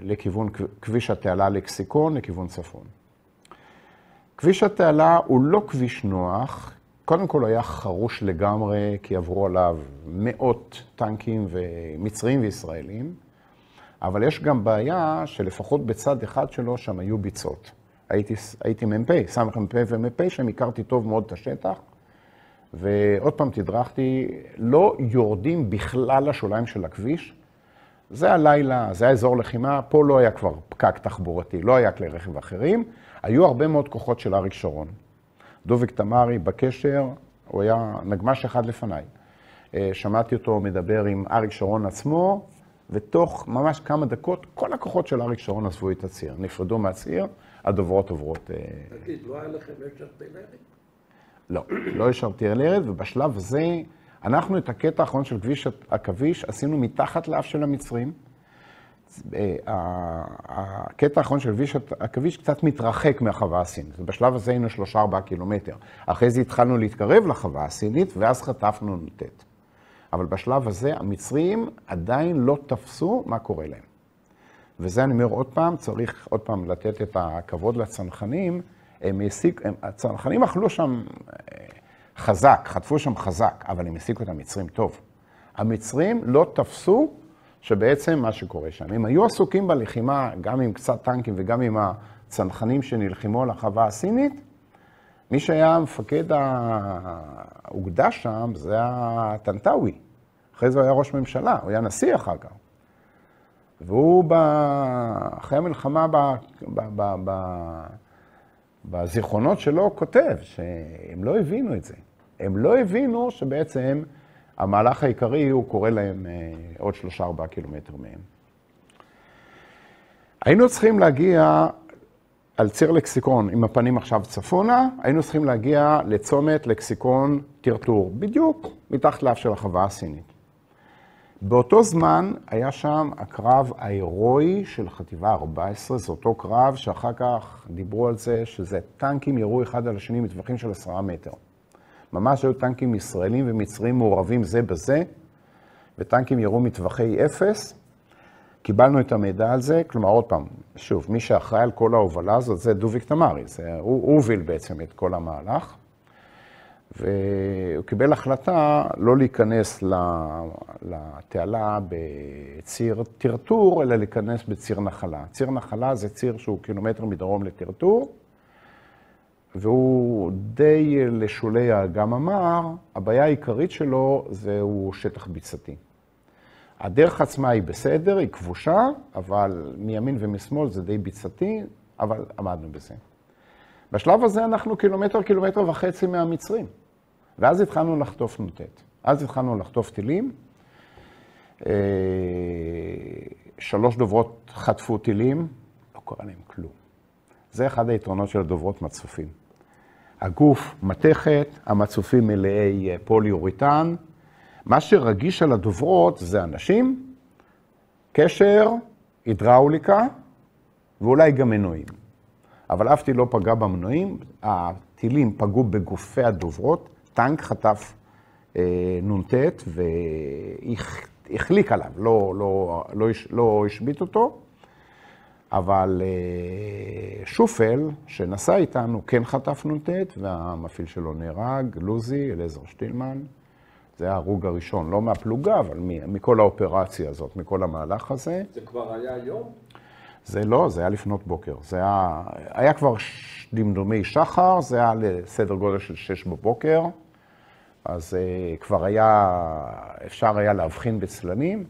לכיוון כביש התעלה לקסיקון, לכיוון צפון. כביש התעלה הוא לא כביש נוח, קודם כל היה חרוש לגמרי, כי עברו עליו מאות טנקים ומצרים וישראלים, אבל יש גם בעיה שלפחות בצד אחד שלו שם היו ביצות. הייתי מ"פ, סמ"פ ומ"פ, שם הכרתי טוב מאוד את השטח, ועוד פעם תדרכתי, לא יורדים בכלל לשוליים של הכביש. זה הלילה, זה האזור לחימה, פה לא היה כבר פקק תחבורתי, לא היה כלי רכב אחרים, היו הרבה מאוד כוחות של אריק שרון. דוביק תמרי בקשר, הוא היה נגמש אחד לפניי. שמעתי אותו מדבר עם אריק שרון עצמו, ותוך ממש כמה דקות, כל הכוחות של אריק שרון עזבו את הציר, נפרדו מהציר, הדוברות עוברות. תגיד, לא היה לכם ישר ארטילרי? לא, לא ישר ארטילרי, ובשלב הזה, אנחנו את הקטע האחרון של כביש עכביש עשינו מתחת לאף של המצרים. הקטע האחרון של כביש עכביש קצת מתרחק מהחווה הסינית. בשלב הזה היינו 3-4 קילומטר. אחרי זה התחלנו להתקרב לחווה הסינית, ואז חטפנו נוטט. אבל בשלב הזה המצרים עדיין לא תפסו מה קורה להם. וזה אני אומר עוד פעם, צריך עוד פעם לתת את הכבוד לצנחנים. הצנחנים אכלו שם חזק, חטפו שם חזק, אבל הם הסיקו את המצרים טוב. המצרים לא תפסו שבעצם מה שקורה שם. הם היו עסוקים בלחימה, גם עם קצת טנקים וגם עם הצנחנים שנלחימו על החווה הסינית. מי שהיה מפקד האוגדה שם זה הטנטאווי. אחרי זה הוא היה ראש ממשלה, הוא היה נשיא אחר כך. והוא אחרי המלחמה בזיכרונות שלו כותב שהם לא הבינו את זה. הם לא הבינו שבעצם המהלך העיקרי הוא קורא להם עוד 3-4 קילומטר מהם. היינו צריכים להגיע על ציר לקסיקון, עם הפנים עכשיו צפונה, היינו צריכים להגיע לצומת לקסיקון טרטור, בדיוק מתחת לאף של החווה הסינית. באותו זמן היה שם הקרב ההירואי של חטיבה 14, זה אותו קרב שאחר כך דיברו על זה שזה טנקים ירו אחד על השני מטווחים של 10 מטר. ממש היו טנקים ישראלים ומצרים מעורבים זה בזה, וטנקים ירו מטווחי 0. קיבלנו את המידע על זה, כלומר עוד פעם, שוב, מי שאחראי על כל ההובלה הזאת זה דוביק תמרי, הוא הוביל בעצם את כל המהלך. והוא קיבל החלטה לא להיכנס לתעלה בציר טרטור, אלא להיכנס בציר נחלה. ציר נחלה זה ציר שהוא קילומטר מדרום לטרטור, והוא די לשולי האגם המר, הבעיה העיקרית שלו זהו שטח ביצתי. הדרך עצמה היא בסדר, היא כבושה, אבל מימין ומשמאל זה די ביצתי, אבל עמדנו בזה. בשלב הזה אנחנו קילומטר וחצי מהמצרים. ואז התחלנו לחטוף נוטט. אז התחלנו לחטוף טילים. 3 דוברות חטפו טילים, לא קרה להם כלום. זה אחד היתרונות של הדוברות מצופים. הגוף מתכת, המצופים מלאי פוליאוריתן. מה שרגיש על הדוברות זה אנשים, קשר, הידראוליקה ואולי גם מנועים. אבל אף טיל לא פגע במנועים, הטילים פגעו בגופי הדוברות, טנק חטף נונטט והחליק עליו, לא השביט אותו, אבל שופל שנסע איתנו כן חטף נונטט והמפעיל שלו נהרג, לוזי, אליעזר שטילמן, זה ההרוג הראשון, לא מהפלוגה, אבל מכל האופרציה הזאת, מכל המהלך הזה. זה כבר היה היום? זה לא, זה היה לפנות בוקר. זה היה כבר דמדומי שחר, זה היה לסדר גודל של 6 בבוקר, אז כבר אפשר היה להבחין בצלנים.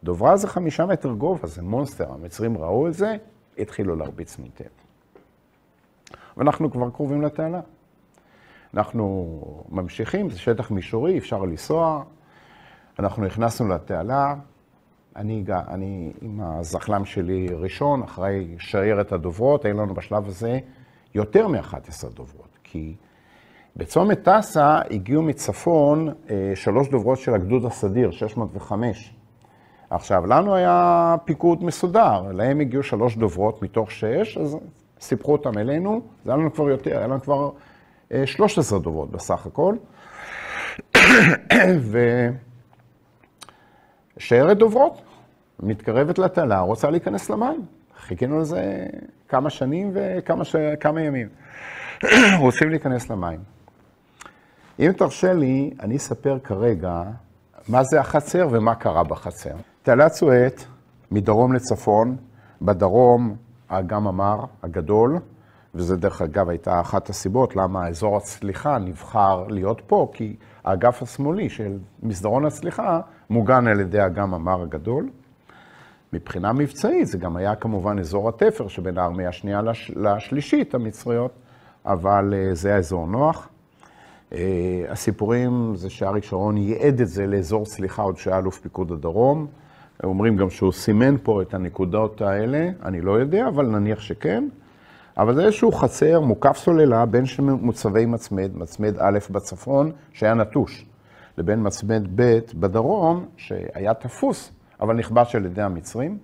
דוברה זה 5 מטר גובה, זה מונסטר, המצרים ראו את זה, התחילו להרביץ נוטט. ואנחנו כבר קרובים לתעלה. אנחנו ממשיכים, זה שטח מישורי, אפשר לנסוע. אנחנו נכנסנו לתעלה, אני עם הזחלם שלי ראשון, אחרי שיירת הדוברות, היה לנו בשלב הזה יותר מ-11 דוברות, כי בצומת טסה הגיעו מצפון 3 דוברות של הגדוד הסדיר, 605. עכשיו, לנו היה פיקוד מסודר, להם הגיעו 3 דוברות מתוך 6, אז סיפחו אותם אלינו, זה היה לנו כבר יותר, היה לנו כבר 13 דוברות בסך הכל. ושיירת דוברות מתקרבת לתעלה, רוצה להיכנס למים. חיכינו לזה כמה שנים וכמה ימים. רוצים להיכנס למים. אם תרשה לי, אני אספר כרגע מה זה החצר ומה קרה בחצר. תעלת סואט, מדרום לצפון, בדרום האגם המר הגדול, וזה דרך אגב הייתה אחת הסיבות למה אזור הצליחה נבחר להיות פה, כי האגף השמאלי של מסדרון הצליחה מוגן על ידי האגם המר הגדול. מבחינה מבצעית זה גם היה כמובן אזור התפר שבין הארמיה השנייה לשלישית המצריות, אבל זה היה אזור נוח. הסיפורים זה שאריק שרון ייעד את זה לאזור צליחה עוד שהיה אלוף פיקוד הדרום. אומרים גם שהוא סימן פה את הנקודות האלה, אני לא יודע, אבל נניח שכן. אבל זה איזשהו חצר מוקף סוללה בין מוצבי מצמד א' בצפון שהיה נטוש, לבין מצמד ב' בדרום שהיה תפוס, אבל נכבש על ידי המצרים.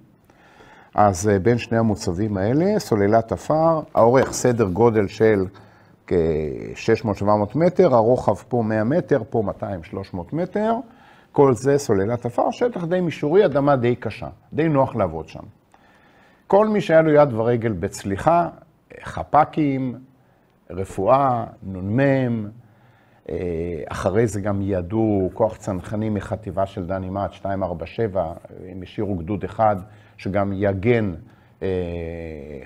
אז בין שני המוצבים האלה, סוללת עפר, האורך סדר גודל של כ-600-700 מטר, הרוחב פה 100 מטר, פה 200-300 מטר, כל זה סוללת עפר, שטח די מישורי, אדמה די קשה, די נוח לעבוד שם. כל מי שהיה לו יד ורגל בצליחה, חפ"קים, רפואה, נ"מ, אחרי זה גם יעדו כוח צנחני מחטיבה של דני מאט, 247, הם השאירו גדוד אחד שגם יגן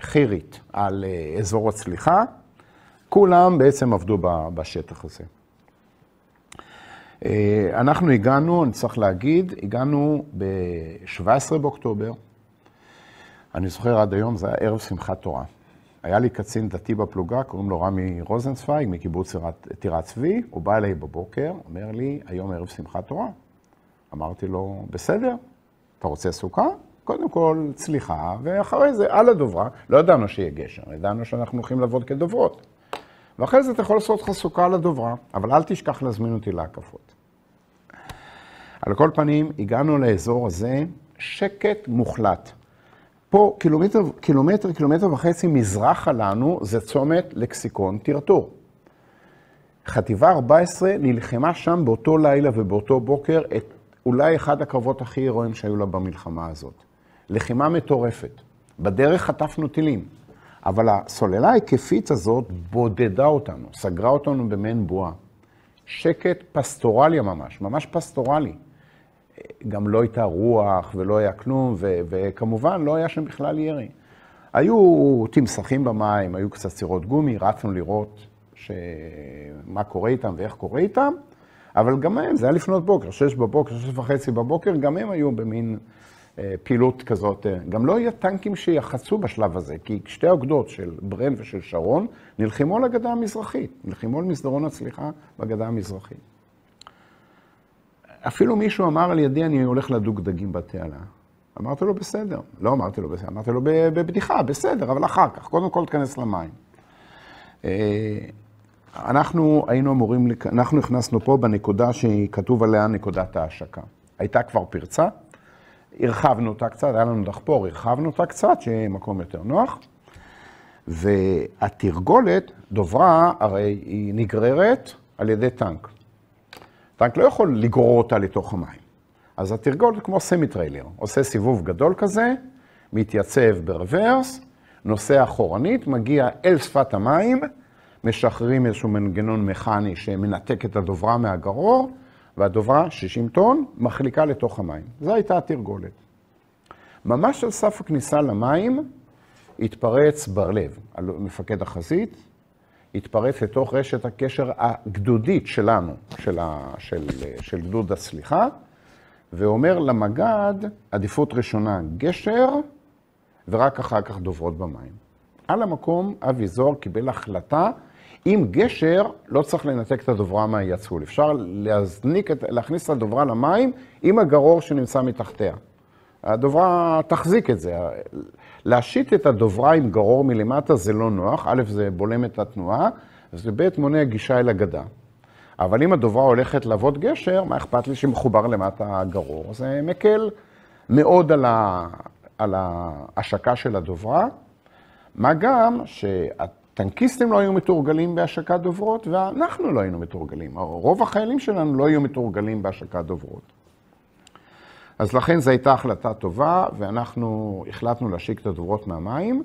חירית על אזור הצליחה. כולם בעצם עבדו בשטח הזה. אנחנו הגענו, אני צריך להגיד, הגענו ב-17 באוקטובר, אני זוכר עד היום, זה היה ערב שמחת תורה. היה לי קצין דתי בפלוגה, קוראים לו רמי רוזנצוויג, מקיבוץ טירת צבי, הוא בא אליי בבוקר, אומר לי, היום ערב שמחת תורה. אמרתי לו, בסדר, אתה רוצה סוכה? קודם כל צליחה, ואחרי זה על הדוברה, לא ידענו שיהיה גשר, ידענו שאנחנו הולכים לעבוד כדוברות. ואחרי זה אתה יכול לעשות לך סוכה על הדוברה, אבל אל תשכח להזמין אותי להקפות. על כל פנים, הגענו לאזור הזה, שקט מוחלט. פה קילומטר וחצי מזרחה לנו, זה צומת לקסיקון טרטור. חטיבה 14 נלחמה שם באותו לילה ובאותו בוקר את אולי אחד הקרבות הכי הירואיים שהיו לה במלחמה הזאת. לחימה מטורפת. בדרך חטפנו טילים. אבל הסוללה ההיקפית הזאת בודדה אותנו, סגרה אותנו במעין בועה. שקט פסטורלי ממש, ממש פסטורלי. גם לא הייתה רוח ולא היה כלום, וכמובן לא היה שם בכלל ירי. היו תמסכים במים, היו קצת סירות גומי, רצנו לראות מה קורה איתם ואיך קורה איתם, אבל גם הם, זה היה לפנות בוקר, 6 בבוקר, 6:30 בבוקר, גם הם היו במין פעילות כזאת. גם לא היה טנקים שיחצו בשלב הזה, כי שתי האוגדות של ברן ושל שרון נלחמו על הגדה המזרחית, נלחמו על מסדרון הצליחה בגדה המזרחית. אפילו מישהו אמר על ידי, אני הולך לדוג דגים בתעלה. אמרתי לו, בסדר. לא אמרתי לו בסדר, אמרתי לו בבדיחה, בסדר, אבל אחר כך, קודם כל תכנס למים. אנחנו הכנסנו פה בנקודה שכתוב עליה נקודת ההשקה. הייתה כבר פרצה, הרחבנו אותה קצת, היה לנו דחפור, הרחבנו אותה קצת, שיהיה מקום יותר נוח. והתרגולת, דוברה, הרי היא נגררת על ידי טנק. טנק לא יכול לגרור אותה לתוך המים. אז התרגולת כמו סמי-טריילר, עושה סיבוב גדול כזה, מתייצב ברוורס, נוסע אחורנית, מגיע אל שפת המים, משחררים איזשהו מנגנון מכני שמנתק את הדוברה מהגרור, והדוברה, 60 טון, מחליקה לתוך המים. זו הייתה התרגולת. ממש על סף הכניסה למים, התפרץ בר-לב, מפקד החזית, התפרץ לתוך רשת הקשר הגדודית שלנו, של גדוד הצליחה, ואומר למג"ד, עדיפות ראשונה גשר, ורק אחר כך דוברות במים. על המקום, אבי זוהר קיבל החלטה, עם גשר לא צריך לנתק את הדוברה מהיצול. אפשר להכניס את הדוברה למים עם הגרור שנמצא מתחתיה. הדוברה תחזיק את זה. להשיט את הדוברה עם גרור מלמטה זה לא נוח. א', זה בולם את התנועה, זה ב', מונע גישה אל הגדה. אבל אם הדוברה הולכת לעבוד גשר, מה אכפת לי שמחובר למטה הגרור? זה מקל מאוד על ההשקה של הדוברה. מה גם שהטנקיסטים לא היו מתורגלים בהשקת דוברות, ואנחנו לא היינו מתורגלים. רוב החיילים שלנו לא היו מתורגלים בהשקת דוברות. אז לכן זו הייתה החלטה טובה, ואנחנו החלטנו להשיק את הדוברות מהמים.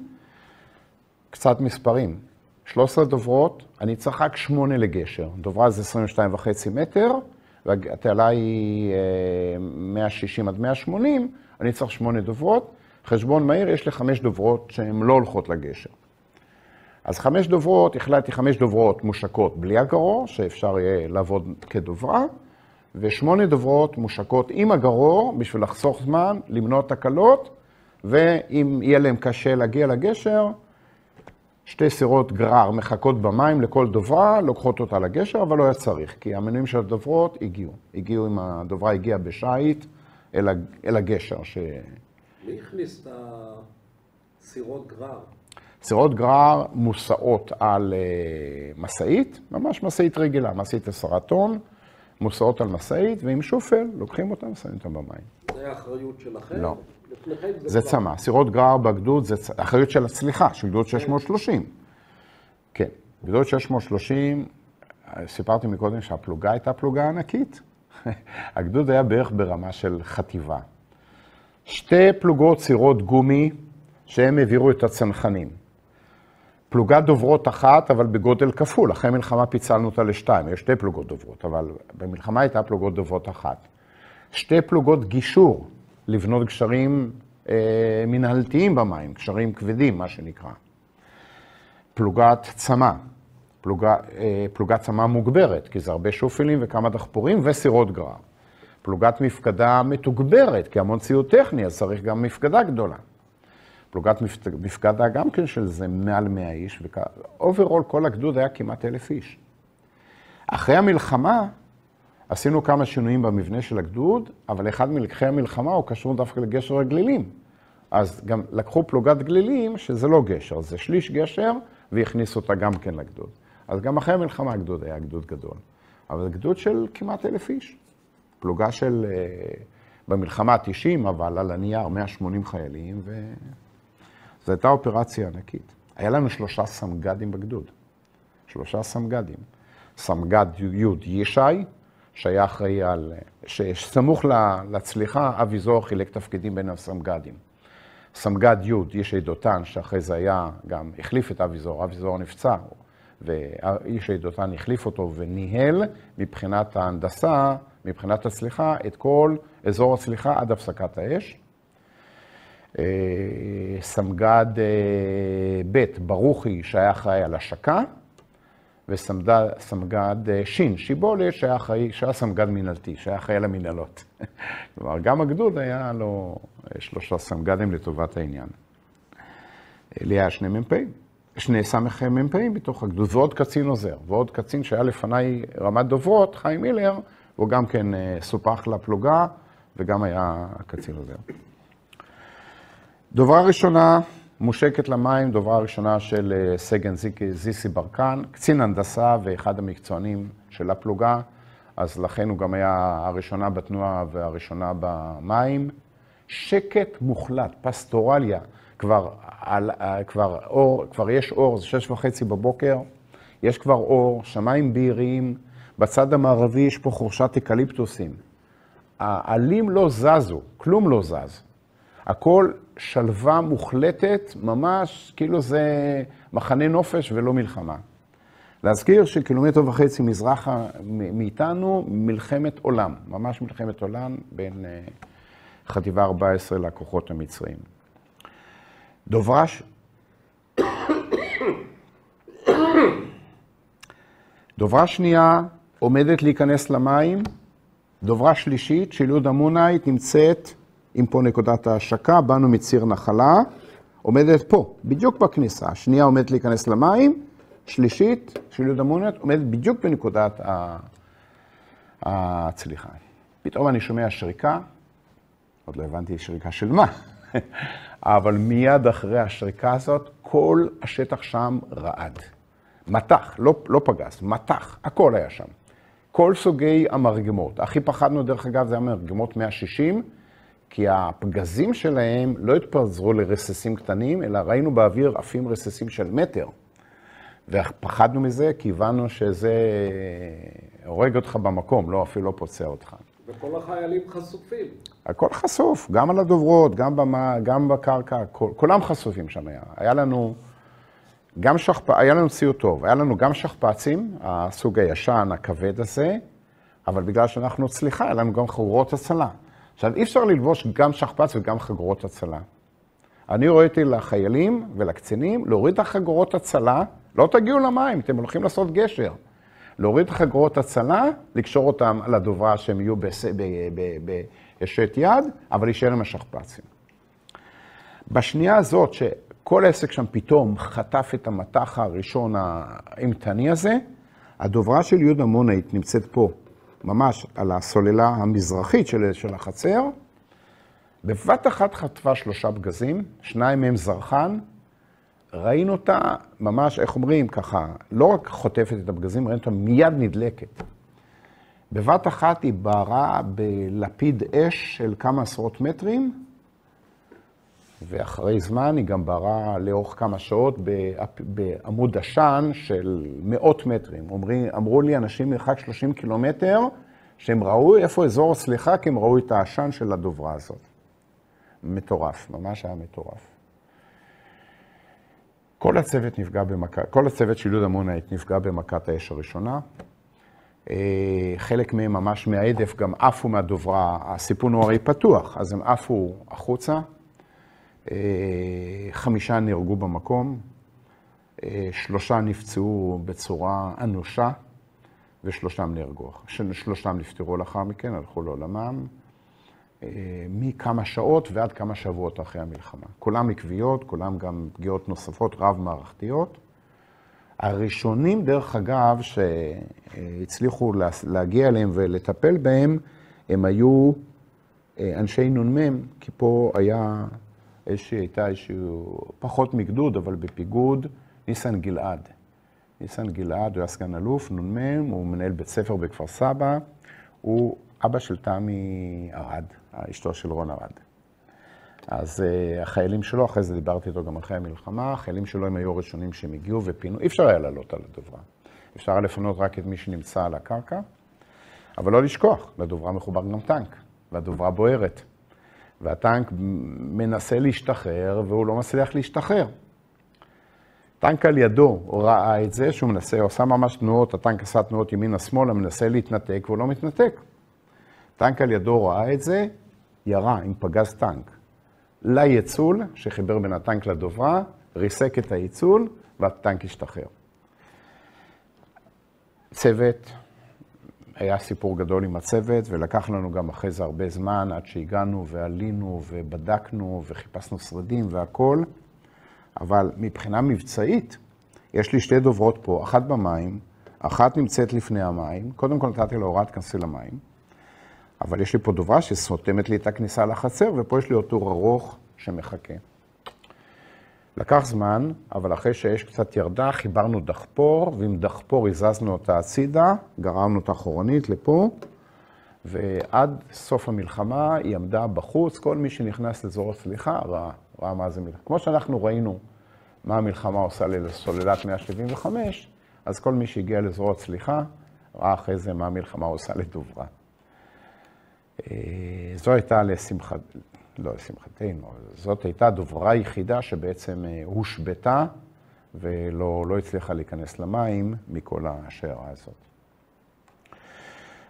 קצת מספרים. 13 דוברות, אני צריך רק 8 לגשר. דוברה זה 22.5 מטר, והתעלה היא 160 עד 180, אני צריך 8 דוברות. חשבון מהיר, יש לי 5 דוברות שהן לא הולכות לגשר. אז 5 דוברות, החלטתי 5 דוברות מושקות בלי הגרור, שאפשר יהיה לעבוד כדוברה, ו8 דוברות מושקות עם הגרור, בשביל לחסוך זמן, למנוע תקלות, ואם יהיה להם קשה להגיע לגשר, 2 סירות גרר מחכות במים לכל דוברה, לוקחות אותה לגשר, אבל לא היה צריך, כי המנועים של הדוברות הגיעו אם הדוברה הגיעה בשייט אל הגשר. מי הכניס את הסירות גרר? סירות גרר מוסעות על מסעית, ממש מסעית רגילה, מסעית 10 טון, מוסעות על מסעית, ועם שופל לוקחים אותם ושמים אותם במים. זה האחריות שלכם? לא. זה צמא. סירות גרר בגדוד, זה אחריות של הצליחה, של גדוד 630. כן, גדוד 630, סיפרתי מקודם שהפלוגה הייתה פלוגה ענקית. הגדוד היה בערך ברמה של חטיבה. 2 פלוגות סירות גומי שהם העבירו את הצנחנים. פלוגת דוברות אחת, אבל בגודל כפול. אחרי מלחמה פיצלנו אותה ל2. יש 2 פלוגות דוברות, אבל במלחמה הייתה פלוגות דוברות אחת. 2 פלוגות גישור, לבנות גשרים מנהלתיים במים, גשרים כבדים, מה שנקרא. פלוגת צמא, פלוגת צמא מוגברת, כי זה הרבה שופלים וכמה דחפורים וסירות גרר. פלוגת מפקדה מתוגברת, כי המון ציוד טכני, אז צריך גם מפקדה גדולה. פלוגת מפקדה גם כן של זה מעל 100 איש, ואוברול כל הגדוד היה כמעט 1,000 איש. אחרי המלחמה, עשינו כמה שינויים במבנה של הגדוד, אבל אחד מלקחי המלחמה הוא קשור דווקא לגשר הגלילים. אז גם לקחו פלוגת גלילים, שזה לא גשר, זה שליש גשר, והכניסו אותה גם כן לגדוד. אז גם אחרי המלחמה הגדוד היה גדוד גדול. אבל זה גדוד של כמעט 1,000 איש. פלוגה של, במלחמה 90, אבל על הנייר 180 חיילים, וזו הייתה אופרציה ענקית. היה לנו 3 סמג"דים בגדוד. 3 סמג"דים. סמג"ד י' ישי, שהיה אחראי על, שסמוך לצליחה, אבי זוהר חילק תפקידים בין הסמג"דים. סמג"ד י' ישי דותן, שאחרי זה היה גם, החליף את אבי זוהר נפצע, וישי דותן החליף אותו וניהל מבחינת ההנדסה, מבחינת הצליחה, את כל אזור הצליחה עד הפסקת האש. סמג"ד ב' ברוכי, שהיה אחראי על השקה, וסמג"ד שין, שיבולת, שהיה סמג"ד מנהלתי, שהיה אחראי על המנהלות. כלומר, גם הגדוד היה לו 3 סמג"דים לטובת העניין. לי היה 2 מ"פים, 2 סמ"ך מ"פים בתוך הגדוד, ועוד קצין עוזר, ועוד קצין שהיה לפניי רמת דוברות, חיים מילר, הוא גם כן סופח לפלוגה, וגם היה קצין עוזר. דוברה ראשונה, מושקת למים, דוברה ראשונה של סגן זיסי ברקן, קצין הנדסה ואחד המקצוענים של הפלוגה, אז לכן הוא גם היה הראשונה בתנועה והראשונה במים. שקט מוחלט, פסטורליה, כבר יש אור, זה 6:30 בבוקר, יש כבר אור, שמיים בהירים, בצד המערבי יש פה חורשת אקליפטוסים. העלים לא זזו, כלום לא זז. הכל שלווה מוחלטת, ממש כאילו זה מחנה נופש ולא מלחמה. להזכיר שקילומטר וחצי מזרחה מאיתנו מלחמת עולם, ממש מלחמת עולם בין חטיבה 14 לכוחות המצריים. דוברה שנייה עומדת להיכנס למים, דוברה שלישית של יהודה מונאית נמצאת עם פה נקודת ההשקה, באנו מציר נחלה, עומדת פה, בדיוק בכניסה. השנייה עומדת להיכנס למים, שלישית של יהודה מונט עומדת בדיוק בנקודת הצליחה. פתאום אני שומע שריקה, עוד לא הבנתי שריקה של מה, אבל מיד אחרי השריקה הזאת, כל השטח שם רעד. מתח, לא פגז, מתח, הכל היה שם. כל סוגי המרגמות. הכי פחדנו, דרך אגב, זה המרגמות 160, כי הפגזים שלהם לא התפזרו לרססים קטנים, אלא ראינו באוויר עפים רססים של מטר. ופחדנו מזה, כי הבנו שזה הורג אותך במקום, לא, אפילו לא פוצע אותך. וכל החיילים חשופים. הכל חשוף, גם על הדוברות, גם בקרקע, כולם חשופים שם היה. היה לנו ציוד טוב, היה לנו גם שכפ"צים, הסוג הישן, הכבד הזה, אבל בגלל שאנחנו צליחה, היה לנו גם חגורות הצלה. עכשיו, אי אפשר ללבוש גם שכפ"ץ וגם חגורות הצלה. אני ראיתי לחיילים ולקצינים, להוריד את החגורות הצלה, לא תגיעו למים, אתם הולכים לעשות גשר. להוריד את החגורות הצלה, לקשור אותם על הדוברה שהם יהיו בישת יד, אבל להישאר עם השכפ"צים. בשנייה הזאת, שכל העסק שם פתאום חטף את המתח הראשון האימתני הזה, הדוברה של יהודה מונט נמצאת פה, ממש על הסוללה המזרחית של החצר, בבת אחת חטפה 3 פגזים, 2 מהם זרחן, ראינו אותה ממש, איך אומרים, ככה, לא רק חוטפת את הפגזים, ראינו אותה מיד נדלקת. בבת אחת היא בערה בלפיד אש של כמה עשרות מטרים, ואחרי זמן היא גם בערה לאורך כמה שעות בעמוד עשן של 100 מטרים. אמרו לי אנשים מרחק 30 קילומטר, שהם ראו איפה אזור הצליחה, כי הם ראו את העשן של הדוברה הזאת. מטורף, ממש היה מטורף. כל הצוות של יהודה מונט נפגע במכת האש הראשונה. חלק מהם ממש מהעדף גם עפו מהדוברה, הסיפון הוא הרי פתוח, אז הם עפו החוצה. 5 נהרגו במקום, 3 נפצעו בצורה אנושה, ו3 נהרגו. 3 נפטרו לאחר מכן, הלכו לעולמם, מכמה שעות ועד כמה שבועות אחרי המלחמה. כולם עקביות, כולם גם פגיעות נוספות רב-מערכתיות. הראשונים, דרך אגב, שהצליחו להגיע אליהם ולטפל בהם, הם היו אנשי נ"מ, כי פה הייתה איזשהו פחות מגדוד, אבל בפיגוד, ניסן גלעד. ניסן גלעד, הוא היה סגן אלוף, נ"מ, הוא מנהל בית ספר בכפר סבא, הוא אבא של תמי ארד, אשתו של רון ארד. אז החיילים שלו, אחרי זה דיברתי איתו גם אחרי המלחמה, החיילים שלו הם היו הראשונים שהם הגיעו ופינו, אי אפשר היה לעלות על הדוברה. אפשר היה לפנות רק את מי שנמצא על הקרקע, אבל לא לשכוח, לדוברה מחובר גם טנק, והדוברה בוערת. והטנק מנסה להשתחרר, והוא לא מצליח להשתחרר. טנק על ידו ראה את זה, שהוא מנסה, הוא עושה ממש תנועות, הטנק עשה תנועות ימינה-שמאלה, מנסה להתנתק, והוא לא מתנתק. טנק על ידו ראה את זה, ירה עם פגז טנק. ליצול, שחיבר בין הטנק לדוברה, ריסק את היצול, והטנק השתחרר. צוות, היה סיפור גדול עם הצוות, ולקח לנו גם אחרי זה הרבה זמן, עד שהגענו ועלינו ובדקנו וחיפשנו שרידים והכל. אבל מבחינה מבצעית, יש לי 2 דוברות פה, אחת במים, אחת נמצאת לפני המים, קודם כל נתתי לה הוראה תכנסי למים, אבל יש לי פה דוברה שסותמת לי את הכניסה לחצר, ופה יש לי עוד טור ארוך שמחכה. לקח זמן, אבל אחרי שהאש קצת ירדה, חיברנו דחפור, ועם דחפור הזזנו אותה הצידה, גררנו אותה אחורנית לפה, ועד סוף המלחמה היא עמדה בחוץ, כל מי שנכנס לאזור הצליחה ראה מה זה מלחמה. כמו שאנחנו ראינו מה המלחמה עושה לסוללת 175, אז כל מי שהגיע לאזור הצליחה ראה אחרי זה מה המלחמה עושה לדוברה. זו הייתה לשמחתנו, זאת הייתה הדוברה היחידה שבעצם הושבתה ולא הצליחה להיכנס למים מכל השיירה הזאת.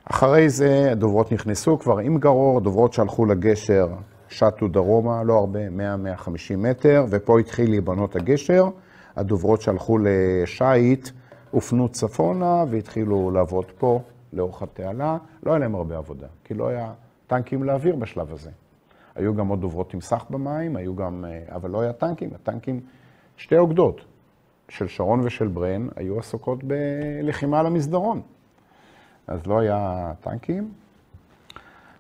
אחרי זה הדוברות נכנסו כבר עם גרור, דוברות שהלכו לגשר, שטו דרומה, לא הרבה, 100-150 מטר, ופה התחיל להיבנות הגשר. הדוברות שהלכו לשייט הופנו צפונה והתחילו לעבוד פה לאורך התעלה. לא היה להם הרבה עבודה, כי לא היה טנקים להעביר בשלב הזה. היו גם עוד דוברות עם סך במים, אבל לא היה טנקים. הטנקים, 2 אוגדות של שרון ושל ברן היו עסוקות בלחימה על המסדרון. אז לא היה טנקים.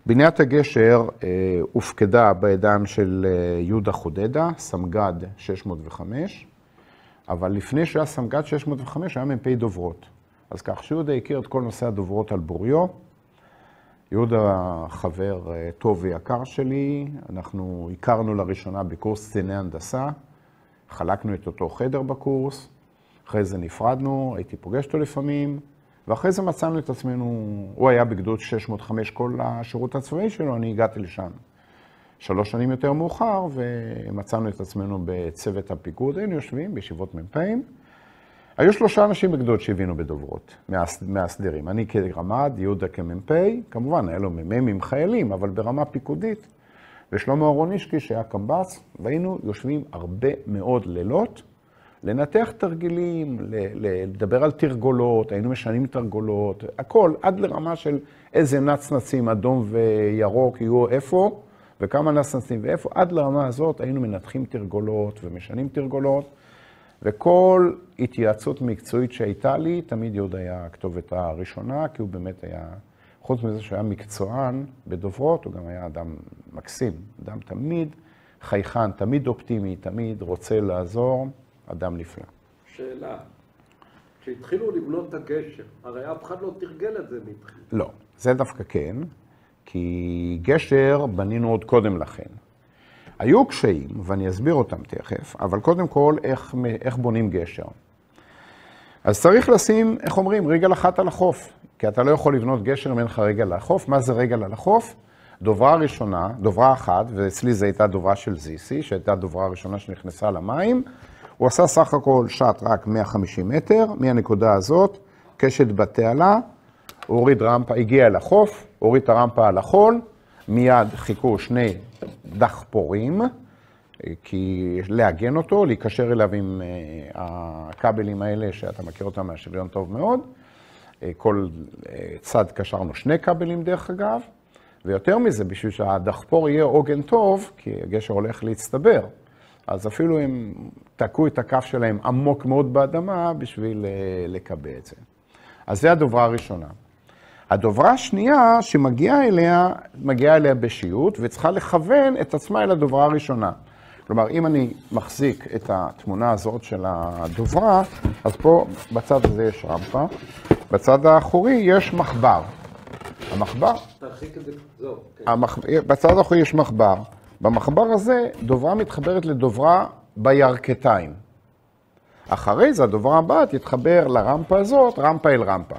בניית הגשר הופקדה בידיים של יהודה חודדה, סמג"ד 605, אבל לפני שהיה סמג"ד 605 היה מ"פ דוברות. אז כך שיהודה הכיר את כל נושא הדוברות על בוריו. יהודה חבר טוב ויקר שלי, אנחנו הכרנו לראשונה בקורס קציני הנדסה, חלקנו את אותו חדר בקורס, אחרי זה נפרדנו, הייתי פוגש אותו לפעמים, ואחרי זה מצאנו את עצמנו, הוא היה בגדוד 605 כל השירות הצבאי שלו, אני הגעתי לשם 3 שנים יותר מאוחר, ומצאנו את עצמנו בצוות הפיקוד, היינו יושבים בישיבות מ"פים. היו 3 אנשים בגדוד שהבינו בדוברות, מהסדרים. אני כרמ"ד, יהודה כמ"פ, כמובן היה לו מ"מים עם חיילים, אבל ברמה פיקודית, ושלמה אהרונישקי שהיה קמב"ץ, והיינו יושבים הרבה מאוד לילות, לנתח תרגילים, לדבר על תרגולות, היינו משנים תרגולות, הכל, עד לרמה של איזה נצנצים, אדום וירוק יהיו איפה, וכמה נצנצים ואיפה, עד לרמה הזאת היינו מנתחים תרגולות ומשנים תרגולות, וכל התייעצות מקצועית שהייתה לי, תמיד יהודה היה הכתובת הראשונה, כי הוא באמת היה, חוץ מזה שהוא היה מקצוען בדוברות, הוא גם היה אדם מקסים, אדם תמיד חייכן, תמיד אופטימי, תמיד רוצה לעזור, אדם נפלא. שאלה, כשהתחילו לבנות את הגשר, הרי אף אחד לא תרגל את זה מבחינת. לא, זה דווקא כן, כי גשר בנינו עוד קודם לכן. היו קשיים, ואני אסביר אותם תכף, אבל קודם כל, איך בונים גשר. אז צריך לשים, איך אומרים, רגל אחת על החוף, כי אתה לא יכול לבנות גשר אם אין לך רגל על החוף. מה זה רגל על החוף? דוברה ראשונה, דוברה אחת, ואצלי זו הייתה דוברה של זיסי, שהייתה דוברה הראשונה שנכנסה למים, הוא עשה סך הכל שט רק 150 מטר, מהנקודה הזאת, קשת בתעלה, הוא הוריד רמפה, הגיע אל החוף, הוריד את הרמפה על החול, מיד חיכו 2 דחפורים, כי להגן אותו, להיקשר אליו עם הכבלים האלה, שאתה מכיר אותם מהשריון טוב מאוד. כל צד קשרנו 2 כבלים דרך אגב, ויותר מזה, בשביל שהדחפור יהיה עוגן טוב, כי הגשר הולך להצטבר, אז אפילו הם תקעו את הכף שלהם עמוק מאוד באדמה בשביל לקבע את זה. אז זה הדוברה הראשונה. הדוברה השנייה שמגיעה אליה בשיעוט, וצריכה לכוון את עצמה אל הדוברה הראשונה. כלומר, אם אני מחזיק את התמונה הזאת של הדוברה, אז פה בצד הזה יש רמפה, בצד האחורי יש מחבר. המחבר... תרחיק את זה, זהו. בצד האחורי יש מחבר. במחבר הזה דוברה מתחברת לדוברה בירכתיים. אחרי זה הדוברה הבאה תתחבר לרמפה הזאת, רמפה אל רמפה.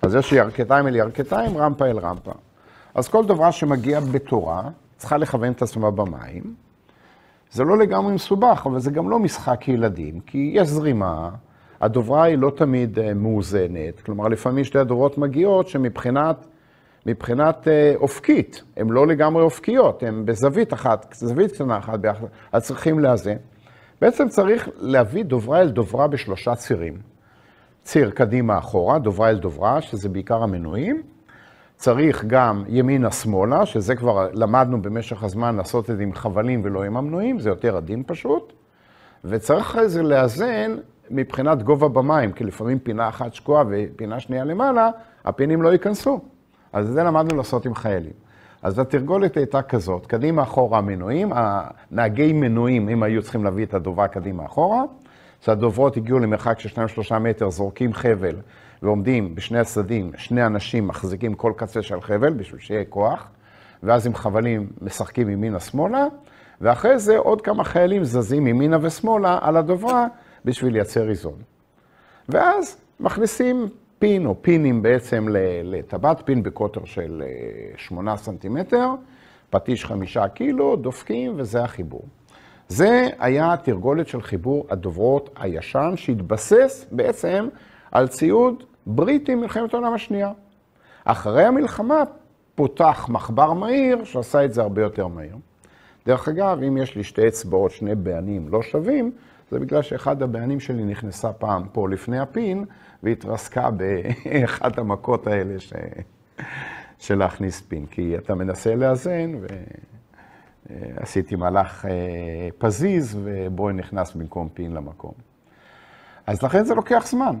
אז יש ירכתיים אל ירכתיים, רמפה אל רמפה. אז כל דוברה שמגיעה בתורה צריכה לכוון את עצמה במים. זה לא לגמרי מסובך, אבל זה גם לא משחק ילדים, כי יש זרימה, הדוברה היא לא תמיד מאוזנת. כלומר, לפעמים 2 הדוברות מגיעות שמבחינת אופקית, הן לא לגמרי אופקיות, הן בזווית אחת, זווית קטנה אחת ביחד, אז צריכים לאזן. בעצם צריך להביא דוברה אל דוברה ב3 צירים. ציר קדימה אחורה, דוברה אל דוברה, שזה בעיקר המנועים. צריך גם ימינה-שמאלה, שזה כבר למדנו במשך הזמן לעשות את זה עם חבלים ולא עם המנועים, זה יותר עדין פשוט. וצריך אחרי זה לאזן מבחינת גובה במים, כי לפעמים פינה אחת שקועה ופינה שנייה למעלה, הפינים לא ייכנסו. אז זה למדנו לעשות עם חיילים. אז התרגולת הייתה כזאת, קדימה אחורה מנועים, הנהגי מנועים, אם היו צריכים להביא את הדוברה קדימה אחורה, שהדוברות הגיעו למרחק של 2-3 מטר, זורקים חבל, ועומדים בשני הצדדים, 2 אנשים מחזיקים כל קצה של חבל, בשביל שיהיה כוח, ואז עם חבלים משחקים ימינה-שמאלה, ואחרי זה עוד כמה חיילים זזים ימינה ושמאלה על הדוברה, בשביל לייצר איזון. ואז מכניסים פין או פינים בעצם לטבעת, פין בקוטר של 8 סנטימטר, פטיש 5 קילו, דופקים, וזה החיבור. זה היה תרגולת של חיבור הדוברות הישן, שהתבסס בעצם על ציוד בריטי מלחמת העולם השנייה. אחרי המלחמה פותח מחבר מהיר, שעשה את זה הרבה יותר מהיר. דרך אגב, אם יש לי 2 אצבעות, 2 בענים לא שווים, זה בגלל שאחד הבענים שלי נכנסה פעם פה לפני הפין, והתרסקה באחת המכות האלה של להכניס פין. כי אתה מנסה לאזן, ועשיתי מהלך פזיז, ובו נכנס במקום פין למקום. אז לכן זה לוקח זמן.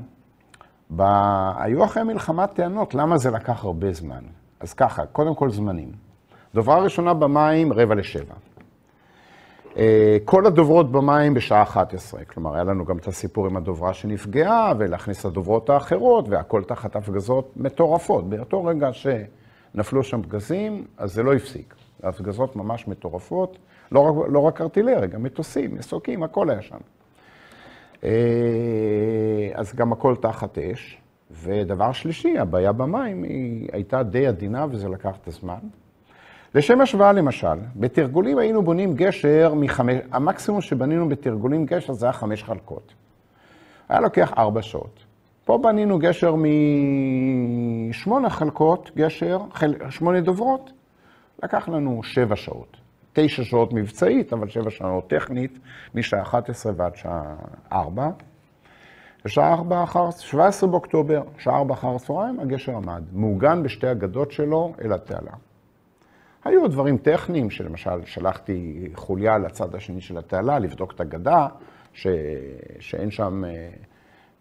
היו אחרי מלחמה טענות, למה זה לקח הרבה זמן? אז ככה, קודם כל זמנים. דוברה ראשונה במים, 6:45. כל הדוברות במים בשעה 11. כלומר, היה לנו גם את הסיפור עם הדוברה שנפגעה, ולהכניס את הדוברות האחרות, והכל תחת הפגזות מטורפות. באותו רגע שנפלו שם פגזים, אז זה לא הפסיק. הפגזות ממש מטורפות, לא רק ארטילריה, גם מטוסים, מסוקים, הכל היה שם. אז גם הכל תחת אש. ודבר שלישי, הבעיה במים היא הייתה די עדינה, וזה לקח את הזמן. לשם השוואה למשל, בתרגולים היינו בונים גשר המקסימום שבנינו בתרגולים גשר זה היה 5 חלקות. היה לוקח 4 שעות. פה בנינו גשר מ8 חלקות, גשר, 8 דוברות, לקח לנו 7 שעות. 9 שעות מבצעית, אבל 7 שעות טכנית, משעה 11 ועד שעה 4. בשעה 4 17 באוקטובר, שעה 4 אחר הצהריים, הגשר עמד, מעוגן בשתי הגדות שלו אל התעלה. היו דברים טכניים, שלמשל שלחתי חוליה לצד השני של התעלה, לבדוק את הגדה, שאין שם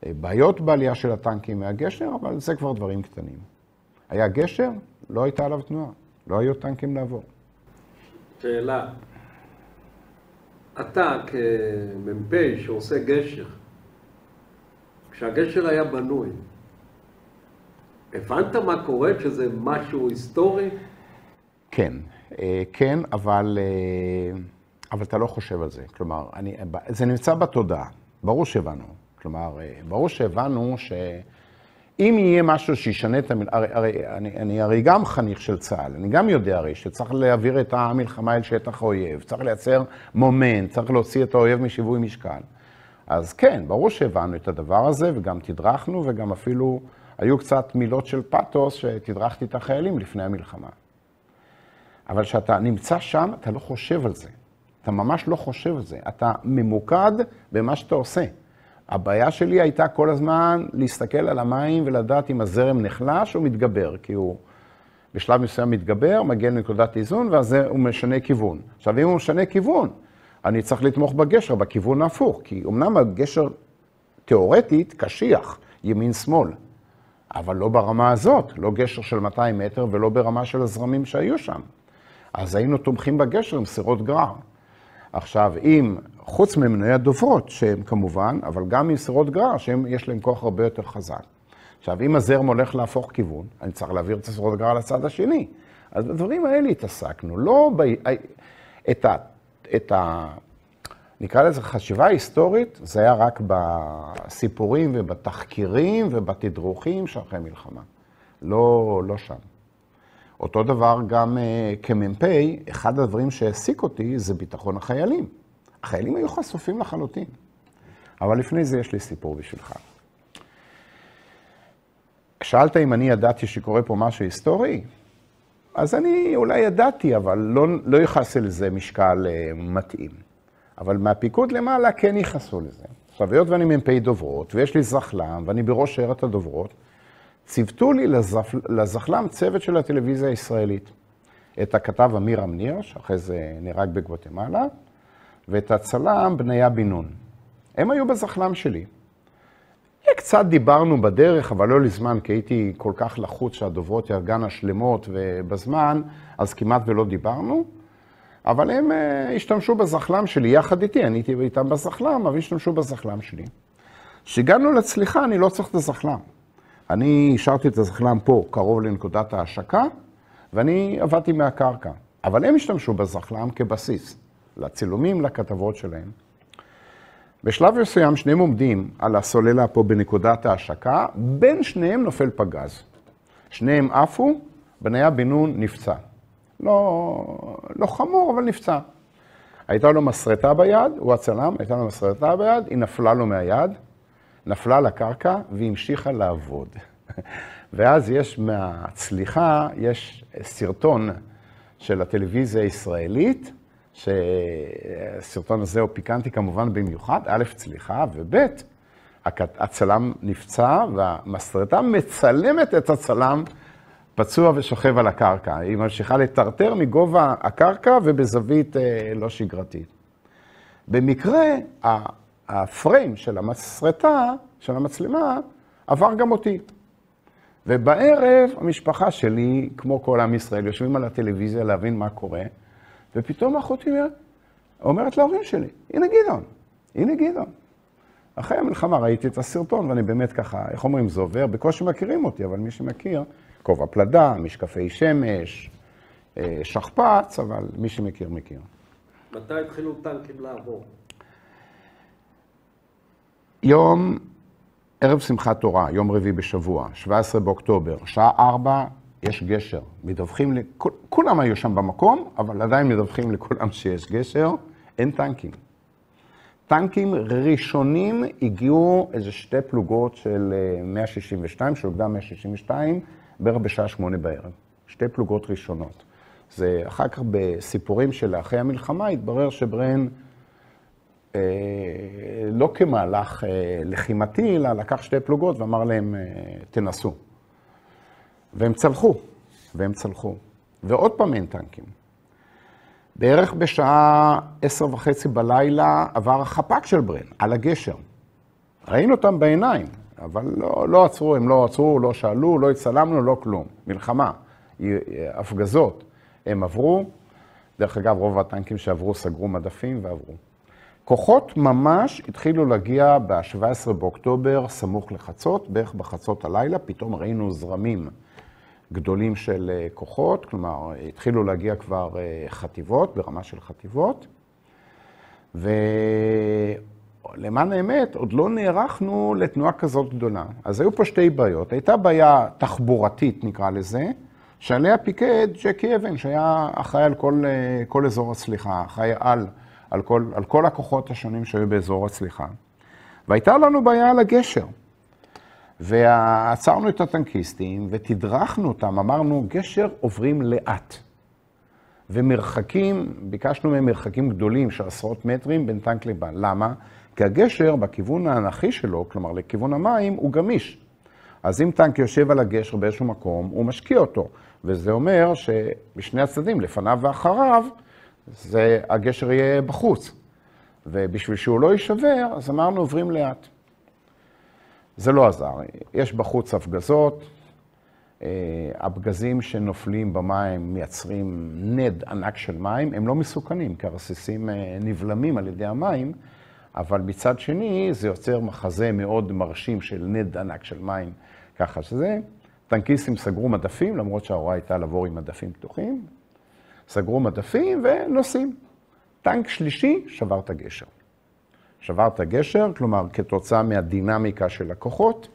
בעיות בעלייה של הטנקים מהגשר, אבל זה כבר דברים קטנים. היה גשר, לא הייתה עליו תנועה, לא היו טנקים לעבור. שאלה, אתה כמ"פ שעושה גשר, כשהגשר היה בנוי, הבנת מה קורה, שזה משהו היסטורי? כן, אבל אתה לא חושב על זה. כלומר, זה נמצא בתודעה. ברור שהבנו. כלומר, ברור שהבנו שאם יהיה משהו שישנה את אני הרי גם חניך של צה"ל, אני גם יודע הרי שצריך להעביר את המלחמה אל שטח האויב, צריך לייצר מומנט, צריך להוציא את האויב משיווי משקל. אז כן, ברור שהבנו את הדבר הזה, וגם תדרכנו, וגם אפילו היו קצת מילות של פאטוס שתדרכתי את החיילים לפני המלחמה. אבל כשאתה נמצא שם, אתה לא חושב על זה. אתה ממש לא חושב על זה. אתה ממוקד במה שאתה עושה. הבעיה שלי הייתה כל הזמן להסתכל על המים ולדעת אם הזרם נחלש או מתגבר, כי הוא בשלב מסוים מתגבר, מגיע לנקודת איזון, ואז הוא משנה כיוון. עכשיו, אם הוא משנה כיוון, אני צריך לתמוך בגשר, בכיוון ההפוך, כי אמנם הגשר תיאורטית קשיח, ימין-שמאל, אבל לא ברמה הזאת, לא גשר של 200 מטר ולא ברמה של הזרמים שהיו שם. אז היינו תומכים בגשר עם סירות גרר. עכשיו, אם חוץ ממנועי הדוברות, שהם כמובן, אבל גם עם סירות גרר, שיש להם כוח הרבה יותר חזק. עכשיו, אם הזרם הולך להפוך כיוון, אני צריך להעביר את הסירות גרר לצד השני. אז בדברים האלה התעסקנו. לא נקרא לזה חשיבה היסטורית, זה היה רק בסיפורים ובתחקירים ובתדרוכים שאחרי מלחמה. לא שם. אותו דבר גם כמ"פ, אחד הדברים שהעסיק אותי זה ביטחון החיילים. החיילים היו חשופים לחלוטין. אבל לפני זה יש לי סיפור בשבילך. שאלת אם אני ידעתי שקורה פה משהו היסטורי? אז אני אולי ידעתי, אבל לא יחסי לזה משקל מתאים. אבל מהפיקוד למעלה כן יחסו לזה. עכשיו, היות ואני מ"פ דוברות, ויש לי זחלם, ואני בראש שיירת הדוברות, ציוותו לי לזחלם צוות של הטלוויזיה הישראלית. את הכתב אמיר אמניר, שאחרי זה נהרג בגואטמלה, ואת הצלם בניה בן נון. הם היו בזחלם שלי. קצת דיברנו בדרך, אבל לא לזמן, כי הייתי כל כך לחוץ שהדוברות ירגענה שלמות ובזמן, אז כמעט ולא דיברנו. אבל הם השתמשו בזחלם שלי יחד איתי, אני הייתי איתם בזחלם, אבל השתמשו בזחלם שלי. כשהגענו לצליחה, אני לא צריך את הזחלם. אני השארתי את הזחלם פה, קרוב לנקודת ההשקה, ואני עבדתי מהקרקע. אבל הם השתמשו בזחלם כבסיס, לצילומים, לכתבות שלהם. בשלב מסוים שניהם עומדים על הסוללה פה בנקודת ההשקה, בין שניהם נופל פגז. שניהם עפו, בניה בן נון נפצע. לא חמור, אבל נפצע. הייתה לו מסרטה ביד, הוא הצלם, הייתה לו מסרטה ביד, היא נפלה לו מהיד, נפלה לקרקע והיא המשיכה לעבוד. ואז יש מהצליחה, יש סרטון של הטלוויזיה הישראלית, שהסרטון הזה הוא פיקנטי כמובן במיוחד, א' צליחה וב' הצלם נפצע והמסרטה מצלמת את הצלם פצוע ושוכב על הקרקע. היא ממשיכה לטרטר מגובה הקרקע ובזווית לא שגרתית. במקרה, הפריים של המסרטה, של המצלמה, עבר גם אותי. ובערב המשפחה שלי, כמו כל עם ישראל, יושבים על הטלוויזיה להבין מה קורה, ופתאום אחותי אומרת להורים שלי, הנה גדעון, הנה גדעון. אחרי המלחמה ראיתי את הסרטון, ואני באמת ככה, איך אומרים, זה עובר, בקושי מכירים אותי, אבל מי שמכיר, כובע פלדה, משקפי שמש, שכפ"ץ, אבל מי שמכיר, מכיר. מתי התחילו טנקים לעבור? ערב שמחת תורה, יום רביעי בשבוע, 17 באוקטובר, שעה 4, יש גשר. מדווחים, כולם היו שם במקום, אבל עדיין מדווחים לכולם שיש גשר, אין טנקים. טנקים ראשונים הגיעו איזה 2 פלוגות של 162, של אוגדה 162, בערך בשעה 8 בערב. 2 פלוגות ראשונות. זה אחר כך בסיפורים של אחרי המלחמה התברר שברן לא כמהלך לחימתי, אלא לקח 2 פלוגות ואמר להם, תנסו. והם צלחו. ועוד פעם אין טנקים. בערך בשעה 10:30 בלילה עבר החפ"ק של ברן, על הגשר. ראינו אותם בעיניים, אבל לא עצרו, הם לא עצרו, לא שאלו, לא הצלמנו, לא כלום. מלחמה, הפגזות. הם עברו, דרך אגב, רוב הטנקים שעברו סגרו מדפים ועברו. כוחות ממש התחילו להגיע ב-17 באוקטובר, סמוך לחצות, בערך בחצות הלילה, פתאום ראינו זרמים גדולים של כוחות, כלומר, התחילו להגיע כבר חטיבות, ברמה של חטיבות, ולמען האמת, עוד לא נערכנו לתנועה כזאת גדולה. אז היו פה 2 בעיות. הייתה בעיה תחבורתית, נקרא לזה, שעליה פיקד ג'קי אבן, שהיה אחראי על כל אזור הצליחה, אחראי על כל הכוחות השונים שהיו באזור הצליחה. והייתה לנו בעיה על הגשר. ועצרנו את הטנקיסטים ותדרכנו אותם, אמרנו, גשר עוברים לאט. ומרחקים, ביקשנו מהם מרחקים גדולים של עשרות מטרים בין טנק לבן. למה? כי הגשר בכיוון האנכי שלו, כלומר לכיוון המים, הוא גמיש. אז אם טנק יושב על הגשר באיזשהו מקום, הוא משקיע אותו. וזה אומר שבשני הצדדים, לפניו ואחריו, הגשר יהיה בחוץ. ובשביל שהוא לא יישבר, אז אמרנו, עוברים לאט. זה לא עזר. יש בחוץ הפגזות, הפגזים שנופלים במים מייצרים נד ענק של מים, הם לא מסוכנים, כי הרסיסים נבלמים על ידי המים, אבל מצד שני זה יוצר מחזה מאוד מרשים של נד ענק של מים, ככה שזה. טנקיסטים סגרו מדפים, למרות שההוראה הייתה לעבור עם מדפים פתוחים, סגרו מדפים ונוסעים. טנק שלישי שבר את הגשר. שבר את הגשר, כלומר, כתוצאה מהדינמיקה של הכוחות,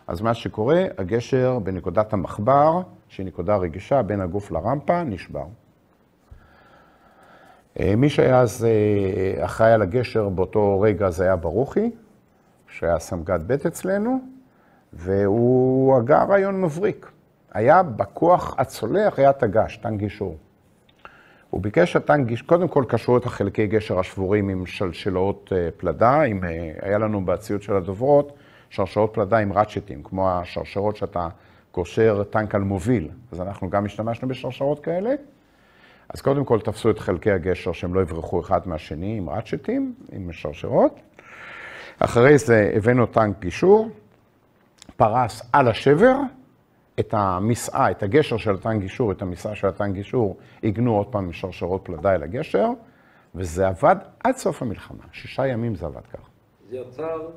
אז מה שקורה, הגשר בנקודת המחבר, שהיא נקודה רגישה בין הגוף לרמפה, נשבר. מי שהיה אז אחראי על הגשר באותו רגע זה היה ברוכי, שהיה סמג"ד ב' אצלנו, והוא הגה רעיון מבריק. היה בכוח הצולח, היה תג"ש, טנק גישור. הוא ביקש שהטנק גישור, קודם כל קשרו את החלקי גשר השבורים עם שלשלות פלדה, היה לנו בציוד של הדוברות, שרשרות פלדה עם רצ'טים, כמו השרשרות שאתה קושר טנק על מוביל. אז אנחנו גם השתמשנו בשרשרות כאלה. אז קודם כל תפסו את חלקי הגשר שהם לא יברחו אחד מהשני עם רצ'טים, עם שרשרות. אחרי זה הבאנו טנק גישור, פרס על השבר, את המסעה, את הגשר של הטנק גישור, את המסעה של הטנק גישור, הגנו עוד פעם שרשרות פלדה אל הגשר, וזה עבד עד סוף המלחמה. 6 ימים זה עבד כך. זה יצר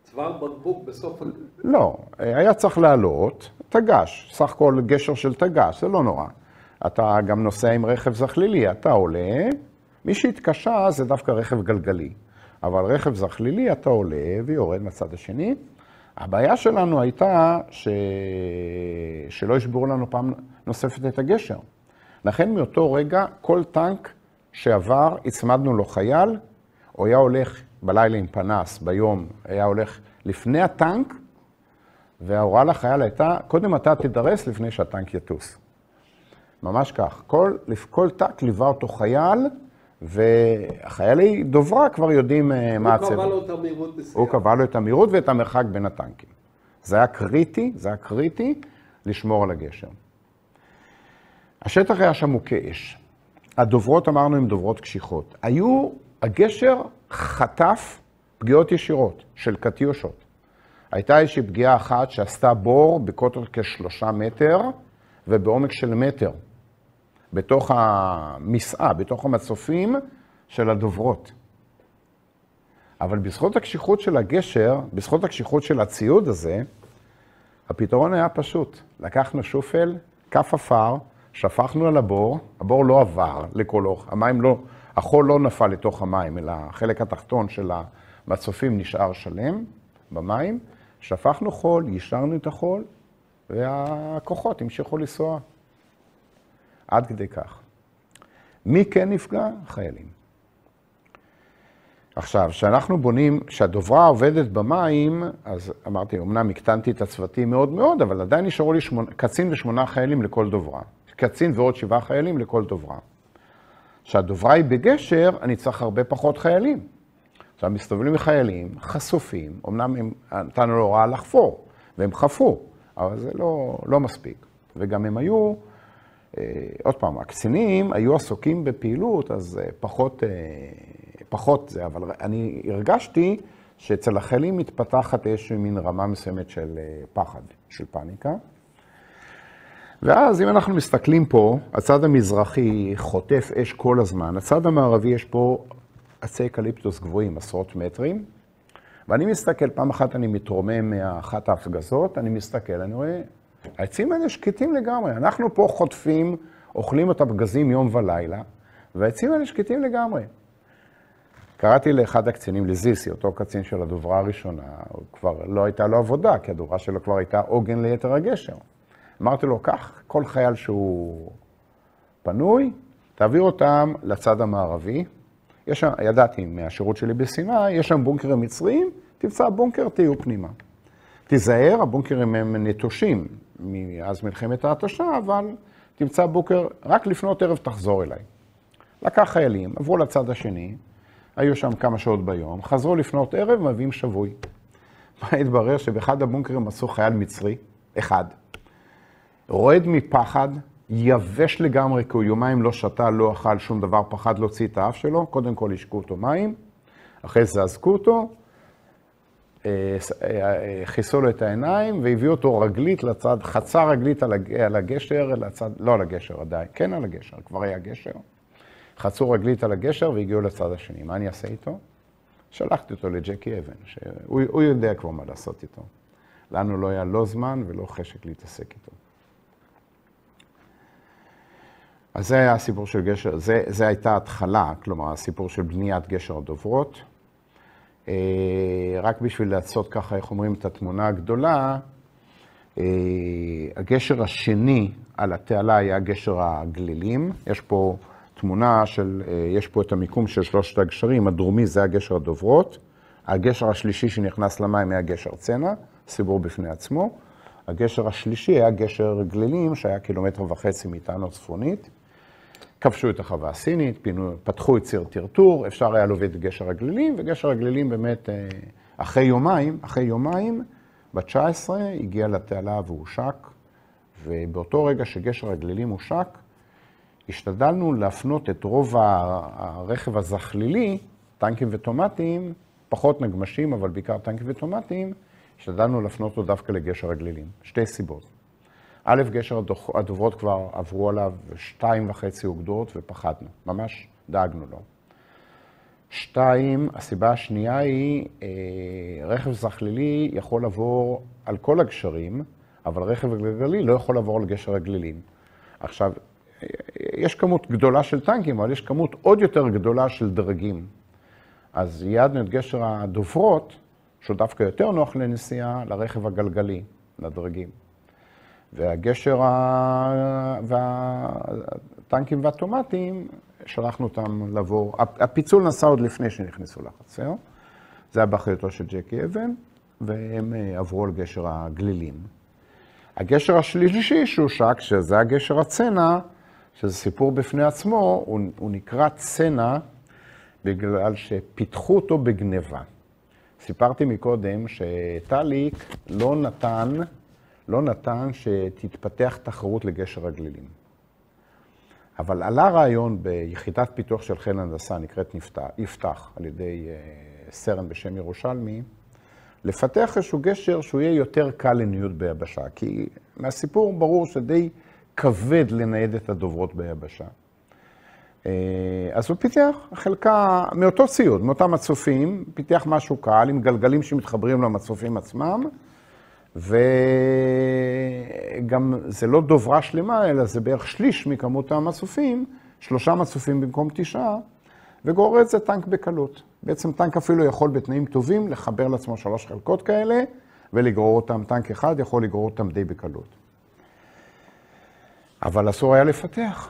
צוואר בקבוק בסוף... לא, היה צריך לעלות תג"ש, סך הכל גשר של תג"ש, זה לא נורא. אתה גם נוסע עם רכב זכלילי, אתה עולה, מי שהתקשה זה דווקא רכב גלגלי, אבל רכב זכלילי אתה עולה ויורד מהצד השני. הבעיה שלנו הייתה שלא ישברו לנו פעם נוספת את הגשר. לכן מאותו רגע כל טנק שעבר, הצמדנו לו חייל, הוא היה הולך בלילה עם פנס, ביום היה הולך לפני הטנק, וההוראה לחייל הייתה, קודם אתה תדרס לפני שהטנק יטוס. ממש כך. כל טנק ליווה אותו חייל, והחיילי דוברה כבר יודעים מה הצבע. הוא קבע לו את המהירות נסיעה. הוא קבע לו את המהירות ואת המרחק בין הטנקים. זה היה קריטי לשמור על הגשר. השטח היה שם מוכה אש. הדוברות אמרנו עם דוברות קשיחות. הגשר חטף פגיעות ישירות של קטיושות. הייתה איזושהי פגיעה אחת שעשתה בור בקוטר כ3 מטר ובעומק של מטר, בתוך המסעה, בתוך המצופים של הדוברות. אבל בזכות הקשיחות של הגשר, בזכות הקשיחות של הציוד הזה, הפתרון היה פשוט. לקחנו שופל, כף אפר, שפכנו על הבור, הבור לא עבר לכל אורך, החול לא נפל לתוך המים, אלא החלק התחתון של המצופים נשאר שלם במים, שפכנו חול, יישרנו את החול, והכוחות המשיכו לנסוע. עד כדי כך. מי כן נפגע? חיילים. עכשיו, כשאנחנו בונים, כשהדוברה עובדת במים, אז אמרתי, אמנם הקטנתי את הצוותים מאוד מאוד, אבל עדיין נשארו לי קצין ו8 חיילים לכל דוברה. קצין ועוד 7 חיילים לכל דוברה. כשהדוברה היא בגשר, אני צריך הרבה פחות חיילים. עכשיו, מסתובבים מחיילים, חשופים, אמנם נתנו לו הוראה לחפור, והם חפרו, אבל זה לא מספיק. וגם הם היו, עוד פעם, הקצינים היו עסוקים בפעילות, אז פחות זה, אבל אני הרגשתי שאצל החיילים מתפתחת איזושהי מין רמה מסוימת של פחד, של פאניקה. ואז אם אנחנו מסתכלים פה, הצד המזרחי חוטף אש כל הזמן, הצד המערבי יש פה עצי אקליפטוס גבוהים, עשרות מטרים, ואני מסתכל, פעם אחת אני מתרומם מאחת ההפגזות, אני מסתכל, אני רואה, העצים האלה שקטים לגמרי, אנחנו פה חוטפים, אוכלים את הפגזים יום ולילה, והעצים האלה שקטים לגמרי. קראתי לאחד הקצינים, לזיסי, אותו קצין של הדוברה הראשונה, כבר לא הייתה לו עבודה, כי הדוברה שלו כבר הייתה עוגן ליתר הגשר. אמרתי לו, כך, כל חייל שהוא פנוי, תעביר אותם לצד המערבי. ידעתי מהשירות שלי בסיני, יש שם בונקרים מצריים, תמצא בונקר, תהיו פנימה. תיזהר, הבונקרים הם נטושים מאז מלחמת ההתשה, אבל תמצא בונקר, רק לפנות ערב תחזור אליי. לקח חיילים, עברו לצד השני, היו שם כמה שעות ביום, חזרו לפנות ערב, מביאים שבוי. מה התברר? שבאחד הבונקרים עשו חייל מצרי, אחד, רועד מפחד, יבש לגמרי, כי הוא יומיים לא שתה, לא אכל שום דבר, פחד להוציא את האף שלו, קודם כל השקו אותו מים, אחרי זה אזקו אותו, חיסו לו את העיניים, והביאו אותו רגלית לצד, חצה רגלית על הגשר, לצד, לא על הגשר עדיין, כן על הגשר, כבר היה גשר. חצו רגלית על הגשר והגיעו לצד השני. מה אני אעשה איתו? שלחתי אותו לג'קי אבן, שהוא יודע כבר מה לעשות איתו. לנו לא היה לא זמן ולא חשק להתעסק איתו. אז זה היה הסיפור של גשר, זה הייתה התחלה, כלומר, הסיפור של בניית גשר הדוברות. רק בשביל לעשות ככה, איך אומרים, את התמונה הגדולה, הגשר השני על התעלה היה גשר הגלילים. יש פה תמונה של, יש פה את המיקום של 3 הגשרים, הדרומי זה הגשר הדוברות. הגשר השלישי שנכנס למים היה גשר צנע, סיפור בפני עצמו. הגשר השלישי היה גשר גלילים, שהיה 1.5 קילומטר מאיתנו צפונית. כבשו את החווה הסינית, פתחו את ציר טרטור, אפשר היה להוביל את גשר הגלילים, וגשר הגלילים באמת, אחרי יומיים, ב-19 הגיע לתעלה והושק, ובאותו רגע שגשר הגלילים הושק, השתדלנו להפנות את רוב הרכב הזכלילי, טנקים וטומטים, פחות נגמשים, אבל בעיקר טנקים וטומטים, השתדלנו להפנות אותו דווקא לגשר הגלילים. 2 סיבות. א', גשר הדוברות כבר עברו עליו 2.5 אוגדות ופחדנו, ממש דאגנו לו. 2, הסיבה השנייה היא, רכב זכלילי יכול לעבור על כל הגשרים, אבל רכב גלגלי לא יכול לעבור על גשר הגלילים. עכשיו, יש כמות גדולה של טנקים, אבל יש כמות עוד יותר גדולה של דרגים. אז ייעדנו את גשר הדוברות, שהוא דווקא יותר נוח לנסיעה, לרכב הגלגלי, לדרגים. והגשר והטנקים והטומטים, שלחנו אותם לעבור, הפיצול נסע עוד לפני שנכנסו לחצר, זה היה באחריותו של ג'קי אבן, והם עברו על גשר הגלילים. הגשר השלישי שהושק, שזה הגשר הצנע, שזה סיפור בפני עצמו, הוא נקרא צנע בגלל שפיתחו אותו בגניבה. סיפרתי מקודם שטליק לא נתן שתתפתח תחרות לגשר הגלילים. אבל עלה רעיון ביחידת פיתוח של חיל הנדסה, נקראת יפתח, על ידי סרן בשם ירושלמי, לפתח איזשהו גשר שהוא יהיה יותר קל לניוד ביבשה, כי מהסיפור ברור שדי כבד לנייד את הדוברות ביבשה. אז הוא פיתח חלקה מאותו ציוד, מאותם מצופים, פיתח משהו קל עם גלגלים שמתחברים למצופים עצמם, וגם זה לא דוברה שלמה, אלא זה בערך שליש מכמות המצופים, 3 מצופים במקום 9, וגורר את זה טנק בקלות. בעצם טנק אפילו יכול בתנאים טובים לחבר לעצמו 3 חלקות כאלה, ולגרור אותם, טנק אחד יכול לגרור אותם די בקלות. אבל אסור היה לפתח,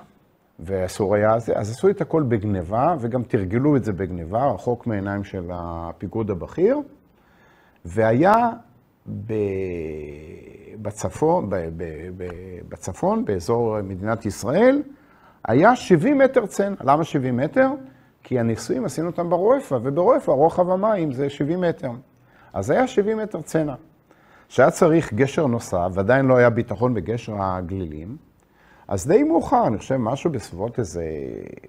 ואסור היה, אז עשו את הכל בגניבה, וגם תרגלו את זה בגניבה, רחוק מעיניים של הפיקוד הבכיר, והיה בצפון, באזור מדינת ישראל, היה 70 מטר צנע. למה 70 מטר? כי הניסויים עשינו אותם ברואפה, וברואפה רוחב המים זה 70 מטר. אז היה 70 מטר צנע. שהיה צריך גשר נוסף, ועדיין לא היה ביטחון בגשר הגלילים, אז די מאוחר, אני חושב משהו בסביבות איזה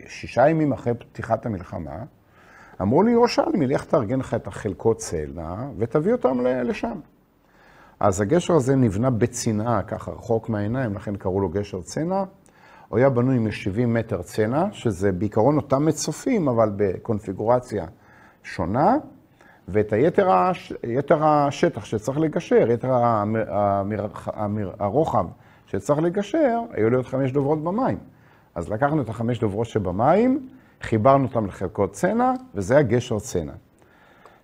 6 ימים אחרי פתיחת המלחמה, אמרו לי, ירושלמי, לך תארגן לך את החלקות צנע, ותביא אותם לשם. אז הגשר הזה נבנה בצנעה, ככה רחוק מהעיניים, לכן קראו לו גשר צנע. הוא היה בנוי מ-70 מטר צנע, שזה בעיקרון אותם מצופים, אבל בקונפיגורציה שונה, ואת יתר השטח שצריך לגשר, יתר הרוחב שצריך לגשר, היו להיות 5 דוברות במים. אז לקחנו את 5 דוברות שבמים, חיברנו אותם לחלקות צנע, וזה היה גשר צנע.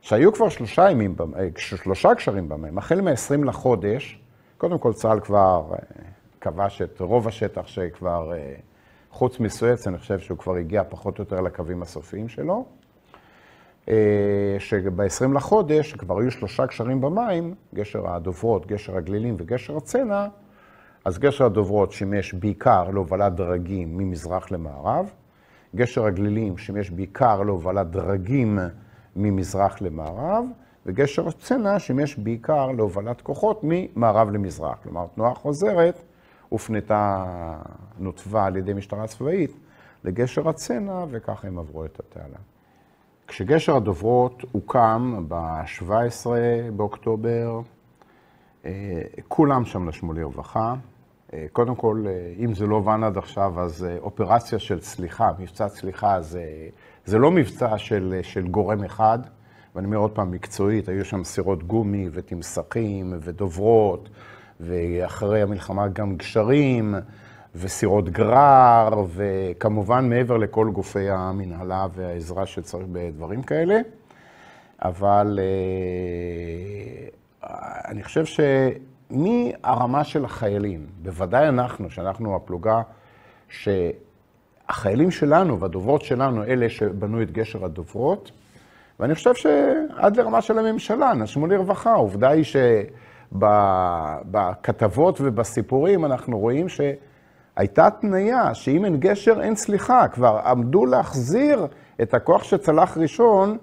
שהיו כבר 3 גשרים במים, החל מ-20 לחודש, קודם כל צה"ל כבר כבש את רוב השטח שכבר, חוץ מסואץ, אני חושב שהוא כבר הגיע פחות או יותר לקווים הסופיים שלו, שב-20 לחודש כבר היו 3 גשרים במים, גשר הדוברות, גשר הגלילים וגשר הצנע, אז גשר הדוברות שימש בעיקר להובלת דרגים ממזרח למערב, גשר הגלילים שימש בעיקר להובלת דרגים ממזרח למערב, וגשר הצנע שימש בעיקר להובלת כוחות ממערב למזרח. כלומר, תנועה חוזרת נותבה על ידי משטרה צבאית לגשר הצנע, וככה הם עברו את התעלה. כשגשר הדוברות הוקם ב-17 באוקטובר, כולם שם נשמו לרווחה. קודם כל, אם זה לא הובן עד עכשיו, אז אופרציה של צליחה, מבצע צליחה, זה לא מבצע של גורם אחד, ואני אומר עוד פעם, מקצועית, היו שם סירות גומי ותמסכים ודוברות, ואחרי המלחמה גם גשרים, וסירות גרר, וכמובן מעבר לכל גופי המנהלה והעזרה שצריך בדברים כאלה. אבל אני חושב מהרמה של החיילים, בוודאי שאנחנו הפלוגה, שהחיילים שלנו והדוברות שלנו, אלה שבנו את גשר הדוברות, ואני חושב שעד לרמה של הממשלה, נשמו לרווחה. העובדה היא שבכתבות ובסיפורים אנחנו רואים שהייתה תניה שאם אין גשר אין סליחה. כבר עמדו להחזיר את הכוח שצלח ראשון,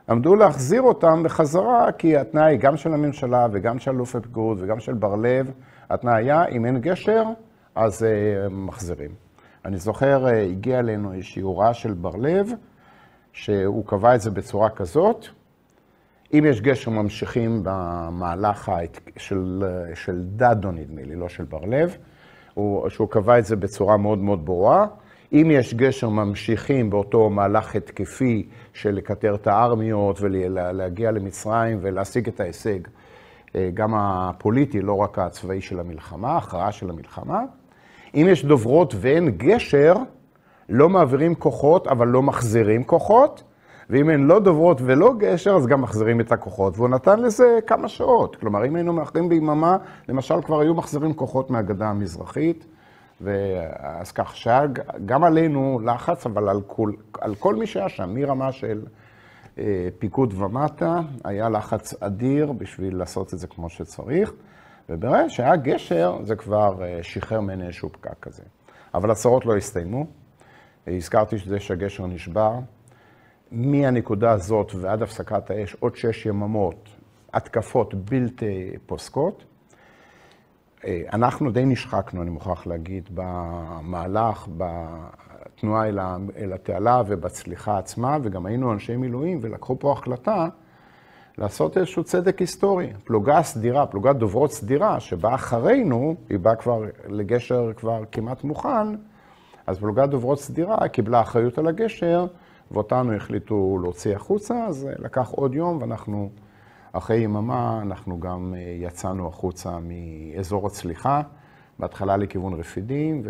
עמדו להחזיר אותם בחזרה, כי התנאי גם של הממשלה וגם של אלוף הפיקוד וגם של בר-לב, התנאי היה, אם אין גשר, אז מחזירים. אני זוכר, הגיע אלינו איזושהי הוראה של בר-לב, שהוא קבע את זה בצורה כזאת, אם יש גשר ממשיכים במהלך של דדו, נדמה לי, לא של בר-לב, שהוא קבע את זה בצורה מאוד מאוד ברורה, אם יש גשר ממשיכים באותו מהלך התקפי של לקטר את הארמיות ולהגיע למצרים ולהשיג את ההישג, גם הפוליטי, לא רק הצבאי של המלחמה, הכרעה של המלחמה. אם יש דוברות ואין גשר, לא מעבירים כוחות, אבל לא מחזירים כוחות, ואם אין לא דוברות ולא גשר, אז גם מחזירים את הכוחות. והוא נתן לזה כמה שעות. כלומר, אם היינו מאחרים ביממה, למשל כבר היו מחזירים כוחות מהגדה המזרחית, אז כך שגם עלינו לחץ, אבל על כל מי שהיה שם, מרמה של פיקוד ומטה, היה לחץ אדיר בשביל לעשות את זה כמו שצריך, וברגע שהיה גשר, זה כבר שחרר מן איזשהו פקק כזה. אבל הצרות לא הסתיימו. הזכרתי שזה שהגשר נשבר. מהנקודה הזאת ועד הפסקת האש, עוד 6 יממות, התקפות בלתי פוסקות. אנחנו די נשחקנו, אני מוכרח להגיד, במהלך, בתנועה אל התעלה ובצליחה עצמה, וגם היינו אנשי מילואים, ולקחו פה החלטה לעשות איזשהו צדק היסטורי. פלוגה סדירה, פלוגת דוברות סדירה, שבאה אחרינו, היא באה כבר לגשר כבר כמעט מוכן, אז פלוגת דוברות סדירה קיבלה אחריות על הגשר, ואותנו החליטו להוציא החוצה, אז לקח עוד יום, ואנחנו, אחרי יממה, אנחנו גם יצאנו החוצה מאזור הצליחה, בהתחלה לכיוון רפידים,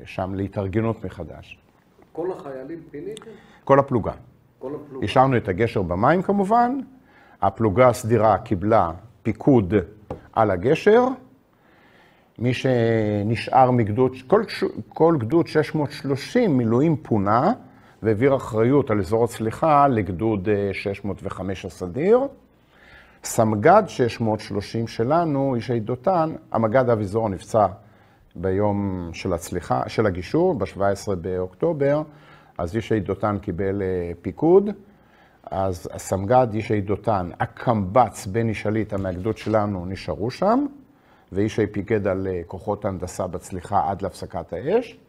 ושם להתארגנות מחדש. כל החיילים פיניתם? כל הפלוגה. כל הפלוגה. השארנו את הגשר במים כמובן, הפלוגה הסדירה קיבלה פיקוד על הגשר, מי שנשאר מגדוד, כל גדוד 630 מילואים פונה, והעביר אחריות על אזור הצליחה לגדוד 605 הסדיר. סמג"ד 630 שלנו, ישי דותן, המג"ד אביזור נפצע ביום של הצליחה, של הגישור, ב-17 באוקטובר, אז ישי דותן קיבל פיקוד, אז הסמג"ד ישי דותן, הקמב"ץ בני שליטה מהגדוד שלנו נשארו שם, וישי פיקד על כוחות ההנדסה בצליחה עד להפסקת האש,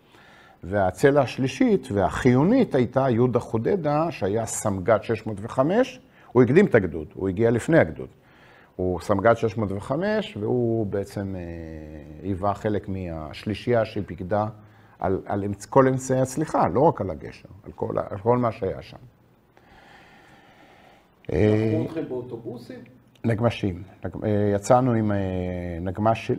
והצלע השלישית והחיונית הייתה יהודה חודדה, שהיה סמג"ד 605, הוא הקדים את הגדוד, הוא הגיע לפני הגדוד. הוא סמג"ד 605, והוא בעצם היווה חלק מהשלישייה שפיקדה על כל אמצעי הצליחה, לא רק על הגשר, על כל מה שהיה שם. לקחו אתכם באוטובוסים? נגמשים. יצאנו עם נגמש,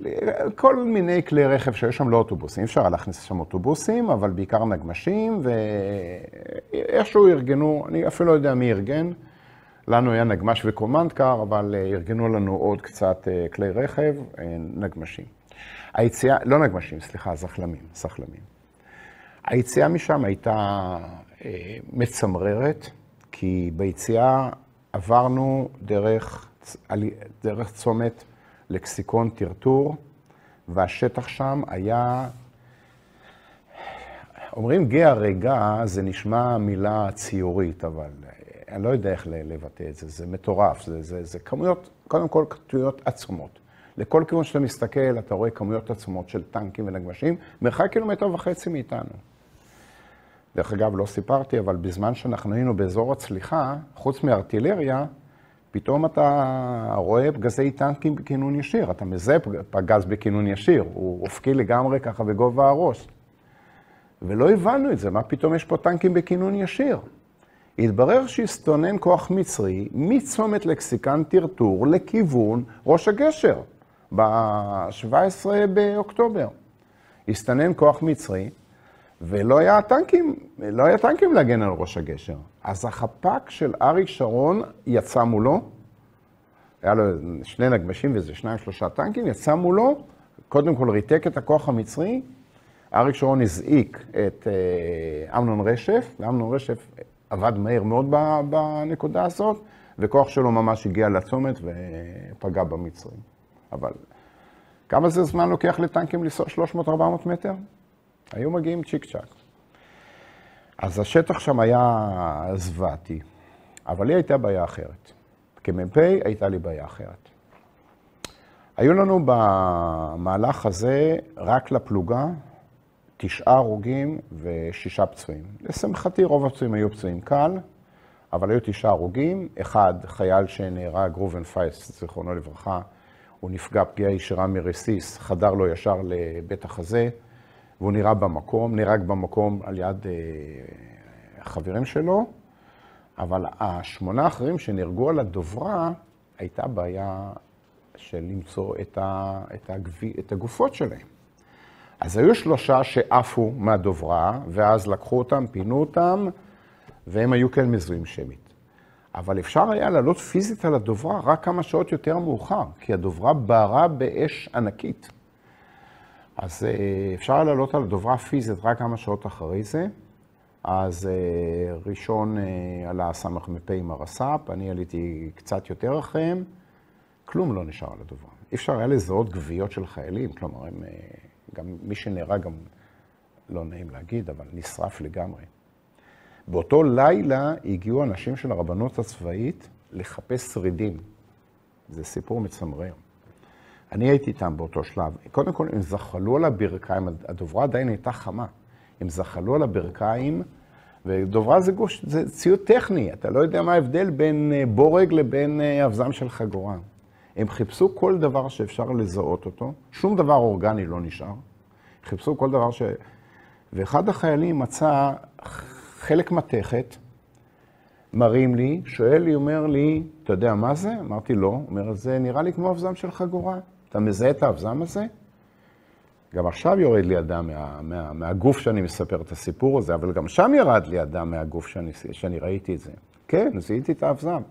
כל מיני כלי רכב שיש שם לא אוטובוסים. אפשר להכניס שם אוטובוסים, אבל בעיקר נגמשים, ואיכשהו ארגנו, אני אפילו לא יודע מי ארגן, לנו היה נגמש וקומנדקר, אבל ארגנו לנו עוד קצת כלי רכב, נגמשים. היציאה, לא נגמשים, סליחה, סחלמים. היציאה משם הייתה מצמררת, כי ביציאה עברנו דרך צומת לקסיקון טרטור, והשטח שם היה, אומרים גאה רגע, זה נשמע מילה ציורית, אבל אני לא יודע איך לבטא את זה, זה מטורף, זה כמויות, קודם כל כמויות עצומות. לכל כיוון שאתה מסתכל, אתה רואה כמויות עצומות של טנקים ונגמשים, מרחק 1.5 קילומטר מאיתנו. דרך אגב, לא סיפרתי, אבל בזמן שאנחנו היינו באזור הצליחה, חוץ מארטילריה, פתאום אתה רואה פגזי טנקים בכינון ישיר, אתה מזהה פגז בכינון ישיר, הוא אופקי לגמרי ככה בגובה הראש. ולא הבנו את זה, מה פתאום יש פה טנקים בכינון ישיר? התברר שהסתונן כוח מצרי מצומת לקסיקן טרטור לכיוון ראש הגשר, ב-17 באוקטובר. הסתנן כוח מצרי, ולא היה טנקים להגן על ראש הגשר. אז החפ"ק של אריק שרון יצא מולו, היה לו 2 נגמשים וזה 2-3 טנקים, יצא מולו, קודם כל ריתק את הכוח המצרי, אריק שרון הזעיק את אמנון רשף, ואמנון רשף עבד מהר מאוד בנקודה הזאת, וכוח שלו ממש הגיע לצומת ופגע במצרים. אבל כמה זה זמן לוקח לטנקים לנסוע 300-400 מטר? היו מגיעים צ'יק צ'ק. אז השטח שם היה זוועתי, אבל לי הייתה בעיה אחרת. כמ"פ הייתה לי בעיה אחרת. היו לנו במהלך הזה רק לפלוגה 9 הרוגים ו6 פצועים. לשמחתי רוב הפצועים היו פצועים קל, אבל היו 9 הרוגים. אחד, חייל שנהרג, ראובן פייס, זיכרונו לברכה, הוא נפגע פגיעה ישירה מרסיס, חדר לו ישר לבית החזה, והוא נהרג במקום על יד החברים שלו, אבל 8 האחרים שנהרגו על הדוברה, הייתה בעיה של למצוא את הגופות שלהם. אז היו 3 שעפו מהדוברה, ואז לקחו אותם, פינו אותם, והם היו כן מזוהים שמית. אבל אפשר היה לעלות פיזית על הדוברה רק כמה שעות יותר מאוחר, כי הדוברה בערה באש ענקית. אז אפשר היה לעלות על הדוברה פיזית רק כמה שעות אחרי זה. אז ראשון עלה סמ"פ עם הרס"פ, אני עליתי קצת יותר אחריהם, כלום לא נשאר על הדוברה. אפשר היה לזהות גוויות של חיילים, כלומר, גם מי שנהרג, גם לא נעים להגיד, אבל נשרף לגמרי. באותו לילה הגיעו אנשים של הרבנות הצבאית לחפש שרידים. זה סיפור מצמרר. אני הייתי איתם באותו שלב. קודם כל, הם זחלו על הברכיים, הדוברה עדיין הייתה חמה. הם זחלו על הברכיים, ודוברה זה ציוד טכני, אתה לא יודע מה ההבדל בין בורג לבין אבזם של חגורה. הם חיפשו כל דבר שאפשר לזהות אותו, שום דבר אורגני לא נשאר. חיפשו כל דבר ואחד החיילים מצא חלק מתכת, מרים לי, שואל לי, אומר לי, אתה יודע מה זה? אמרתי לא, אומר, זה נראה לי כמו אבזם של חגורה. אתה מזהה את האבזם הזה? גם עכשיו יורד לי אדם מהגוף שאני מספר את הסיפור הזה, אבל גם שם ירד לי אדם מהגוף שאני ראיתי את זה. כן, זיהיתי את האבזם.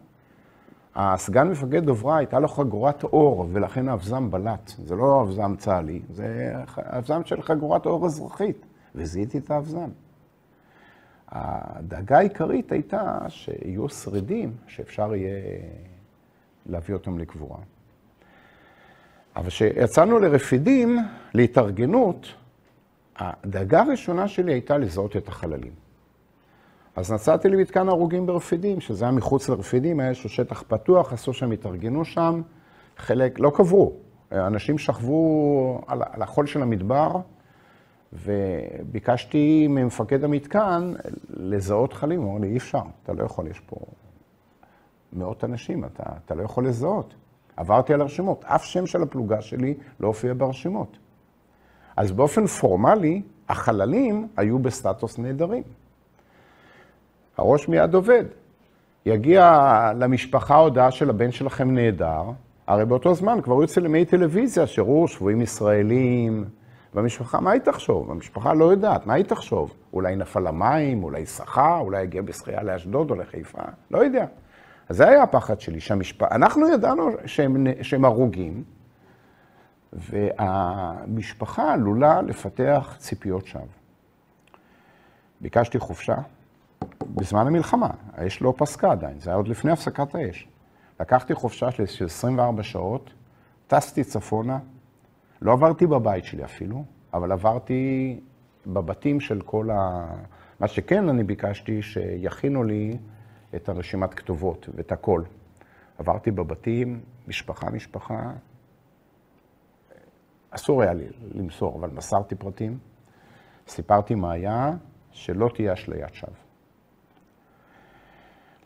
הסגן מפקד דוברה הייתה לו חגורת אור, ולכן האבזם בלט. זה לא אבזם צה"לי, זה האבזם של חגורת אור אזרחית, וזיהיתי את האבזם. הדאגה העיקרית הייתה שיהיו שרידים שאפשר יהיה להביא אותם לקבורה. אבל כשיצאנו לרפידים, להתארגנות, הדאגה הראשונה שלי הייתה לזהות את החללים. אז נסעתי למתקן הרוגים ברפידים, שזה היה מחוץ לרפידים, היה איזשהו שטח פתוח, עשו שהם התארגנו שם, חלק לא קברו. אנשים שכבו על החול של המדבר, וביקשתי ממפקד המתקן לזהות חלים. הוא אמר לי, אי אפשר, אתה לא יכול, יש פה מאות אנשים, אתה לא יכול לזהות. עברתי על הרשימות, אף שם של הפלוגה שלי לא הופיע ברשימות. אז באופן פורמלי, החללים היו בסטטוס נהדרים. הראש מיד עובד. יגיע למשפחה הודעה של הבן שלכם נהדר, הרי באותו זמן כבר היו צילומי טלוויזיה, שראו שבויים ישראלים, והמשפחה, מה היא תחשוב? המשפחה לא יודעת, מה היא תחשוב? אולי נפל למים, אולי שחה, אולי הגיע בשחייה לאשדוד או לחיפה, לא יודע. אז זה היה הפחד שלי, אנחנו ידענו שהם הרוגים, והמשפחה עלולה לפתח ציפיות שווא. ביקשתי חופשה בזמן המלחמה, האש לא פסקה עדיין, זה היה עוד לפני הפסקת האש. לקחתי חופשה של 24 שעות, טסתי צפונה, לא עברתי בבית שלי אפילו, אבל עברתי בבתים של כל מה שכן אני ביקשתי שיכינו לי את הרשימת כתובות ואת הכל. עברתי בבתים, משפחה, אסור היה לי למסור, אבל מסרתי פרטים, סיפרתי מה היה, שלא תהיה אשליית שווא.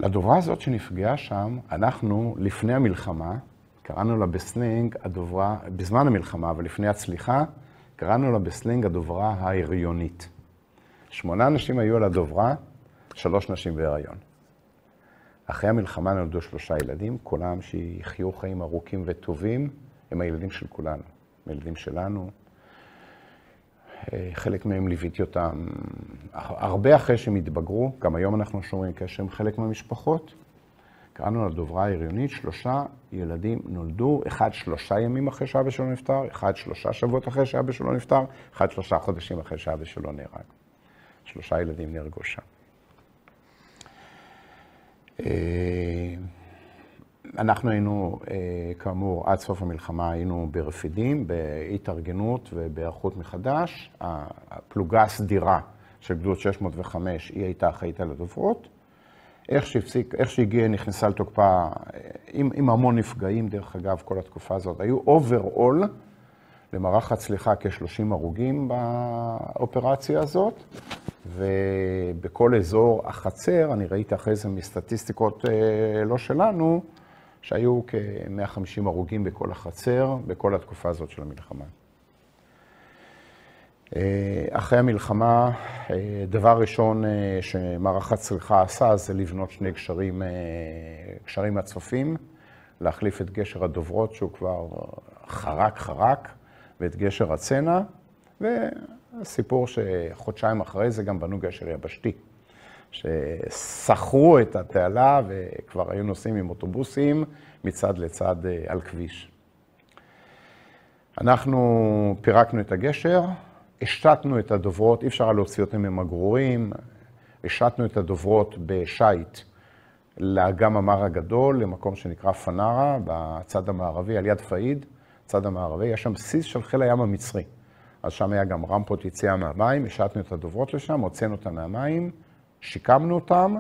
לדוברה הזאת שנפגעה שם, אנחנו לפני המלחמה, קראנו לה בסלנג הדוברה, בזמן המלחמה, אבל לפני הצליחה, קראנו לה בסלנג הדוברה ההריונית. 8 נשים היו על הדוברה, 3 נשים בהיריון. אחרי המלחמה נולדו 3 ילדים, כולם שיחיו חיים ארוכים וטובים, הם הילדים של כולנו, הילדים שלנו. חלק מהם ליוויתי אותם הרבה אחרי שהם התבגרו, גם היום אנחנו שומרים קשר עם חלק מהמשפחות. קראנו לדוברה ההריונית, 3 ילדים נולדו, 1 3 ימים אחרי שאבא שלו נפטר, 1 3 שבועות אחרי שאבא שלו נפטר, 1 3 חודשים אחרי שאבא שלו נהרג. 3 ילדים נהרגו שם. אנחנו היינו, כאמור, עד סוף המלחמה היינו ברפידים, בהתארגנות ובהיערכות מחדש. הפלוגה הסדירה של גדוד 605, היא הייתה אחראית על הדוברות. איך שהגיעה, נכנסה לתוקפה עם המון נפגעים, דרך אגב, כל התקופה הזאת. היו אוברול למערך הצליחה כ-30 הרוגים באופרציה הזאת, ובכל אזור החצר, אני ראיתי אחרי זה מסטטיסטיקות לא שלנו, שהיו כ-150 הרוגים בכל החצר, בכל התקופה הזאת של המלחמה. אחרי המלחמה, דבר ראשון שמערך הצליחה עשה, זה לבנות 2 גשרים הצופים, להחליף את גשר הדוברות, שהוא כבר חרק, ואת גשר הצנע, והסיפור שחודשיים אחרי זה גם בנו גשר יבשתי, שסחרו את התעלה וכבר היו נוסעים עם אוטובוסים מצד לצד על כביש. אנחנו פירקנו את הגשר, השתתנו את הדוברות, אי אפשר להוציא אותם ממגרורים, השתתנו את הדוברות בשייט לאגם המר הגדול, למקום שנקרא פנרה, בצד המערבי, על יד פאיד, צד המערבי, יש שם בסיס של חיל הים המצרי. אז שם היה גם רמפות יציאה מהמים, השתתנו את הדוברות לשם, הוצאנו אותם מהמים, שיקמנו אותם.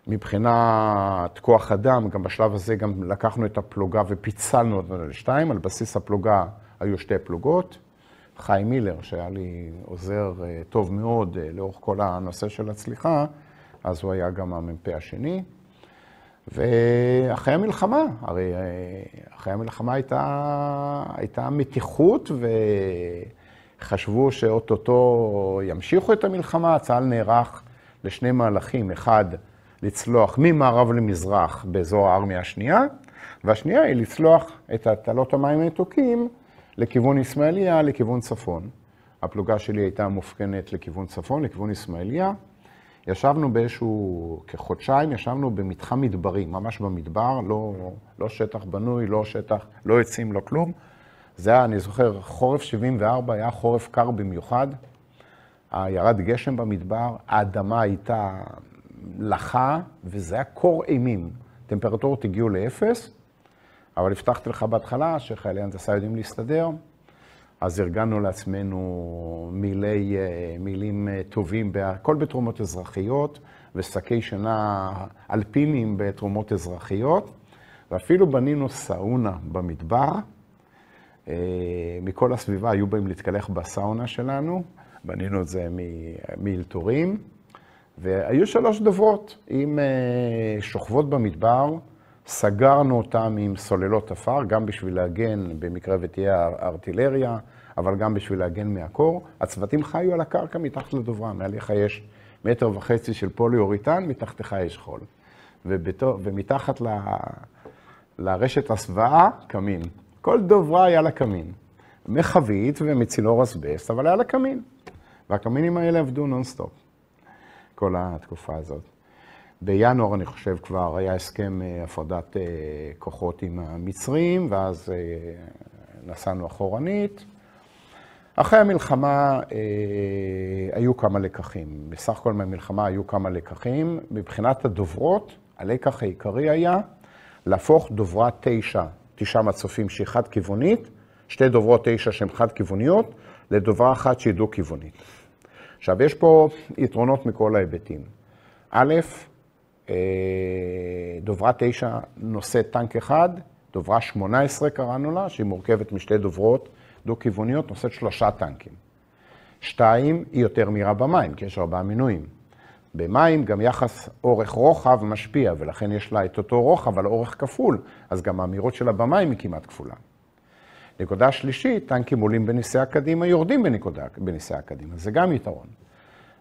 מבחינת כוח אדם, גם בשלב הזה גם לקחנו את הפלוגה ופיצלנו אותנו ל2, על בסיס הפלוגה היו 2 פלוגות, חיים מילר, שהיה לי עוזר טוב מאוד לאורך כל הנושא של הצליחה, אז הוא היה גם המ"פ השני. ואחרי המלחמה, הרי אחרי המלחמה הייתה מתיחות וחשבו שאוטוטו ימשיכו את המלחמה. צה"ל נערך לשני מהלכים, אחד לצלוח ממערב למזרח באזור הארמיה השנייה, והשנייה היא לצלוח את תעלות המים המתוקים לכיוון אסמאעיליה, לכיוון צפון. הפלוגה שלי הייתה מופקנת לכיוון צפון, לכיוון אסמאעיליה. ישבנו באיזשהו, כחודשיים, ישבנו במתחם מדברי, ממש במדבר, לא שטח בנוי, לא עצים, לא כלום. זה היה, אני זוכר, חורף 74 היה חורף קר במיוחד. ירד גשם במדבר, האדמה הייתה לחה, וזה היה קור אימים. טמפרטורות הגיעו לאפס, אבל הבטחתי לך בהתחלה שחיילי הנדסה יודעים להסתדר. אז ארגנו לעצמנו מילים טובים, הכל בתרומות אזרחיות, ושקי שינה אלפינים בתרומות אזרחיות, ואפילו בנינו סאונה במדבר. מכל הסביבה היו באים להתקלח בסאונה שלנו, בנינו את זה מאלתורים, והיו 3 דוברות עם שוכבות במדבר, סגרנו אותם עם סוללות עפר, גם בשביל להגן במקרה ותהיה ארטילריה, אבל גם בשביל להגן מהקור. הצוותים חיו על הקרקע מתחת לדוברה, מעליך יש 1.5 מטר של פוליאוריתן, מתחתך יש חול. ומתחת לרשת הסוואה, קמין. כל דוברה היה לה קמין. מחבית ומצינור אסבסט, אבל היה לה קמין. והקמינים האלה עבדו נונסטופ, כל התקופה הזאת. בינואר, אני חושב, כבר היה הסכם הפרדת כוחות עם המצרים, ואז נסענו אחורנית. אחרי המלחמה היו כמה לקחים. בסך הכל מהמלחמה היו כמה לקחים. מבחינת הדוברות, הלקח העיקרי היה להפוך דוברה 9 מצופים שהיא חד-כיוונית, 2 דוברות 9 שהן חד-כיווניות, לדוברה אחת שהיא דו-כיוונית. עכשיו, יש פה יתרונות מכל ההיבטים. א', דוברה 9 נושאת טנק אחד, דוברה 18 קראנו לה, שהיא מורכבת משתי דוברות דו-כיווניות, נושאת 3 טנקים. 2, היא יותר מהירה במים, כי יש 4 מינויים. במים גם יחס אורך רוחב משפיע, ולכן יש לה את אותו רוחב על אורך כפול, אז גם המהירות שלה במים היא כמעט כפולה. נקודה שלישית, טנקים עולים בנסיעה קדימה, יורדים בנסיעה קדימה, זה גם יתרון.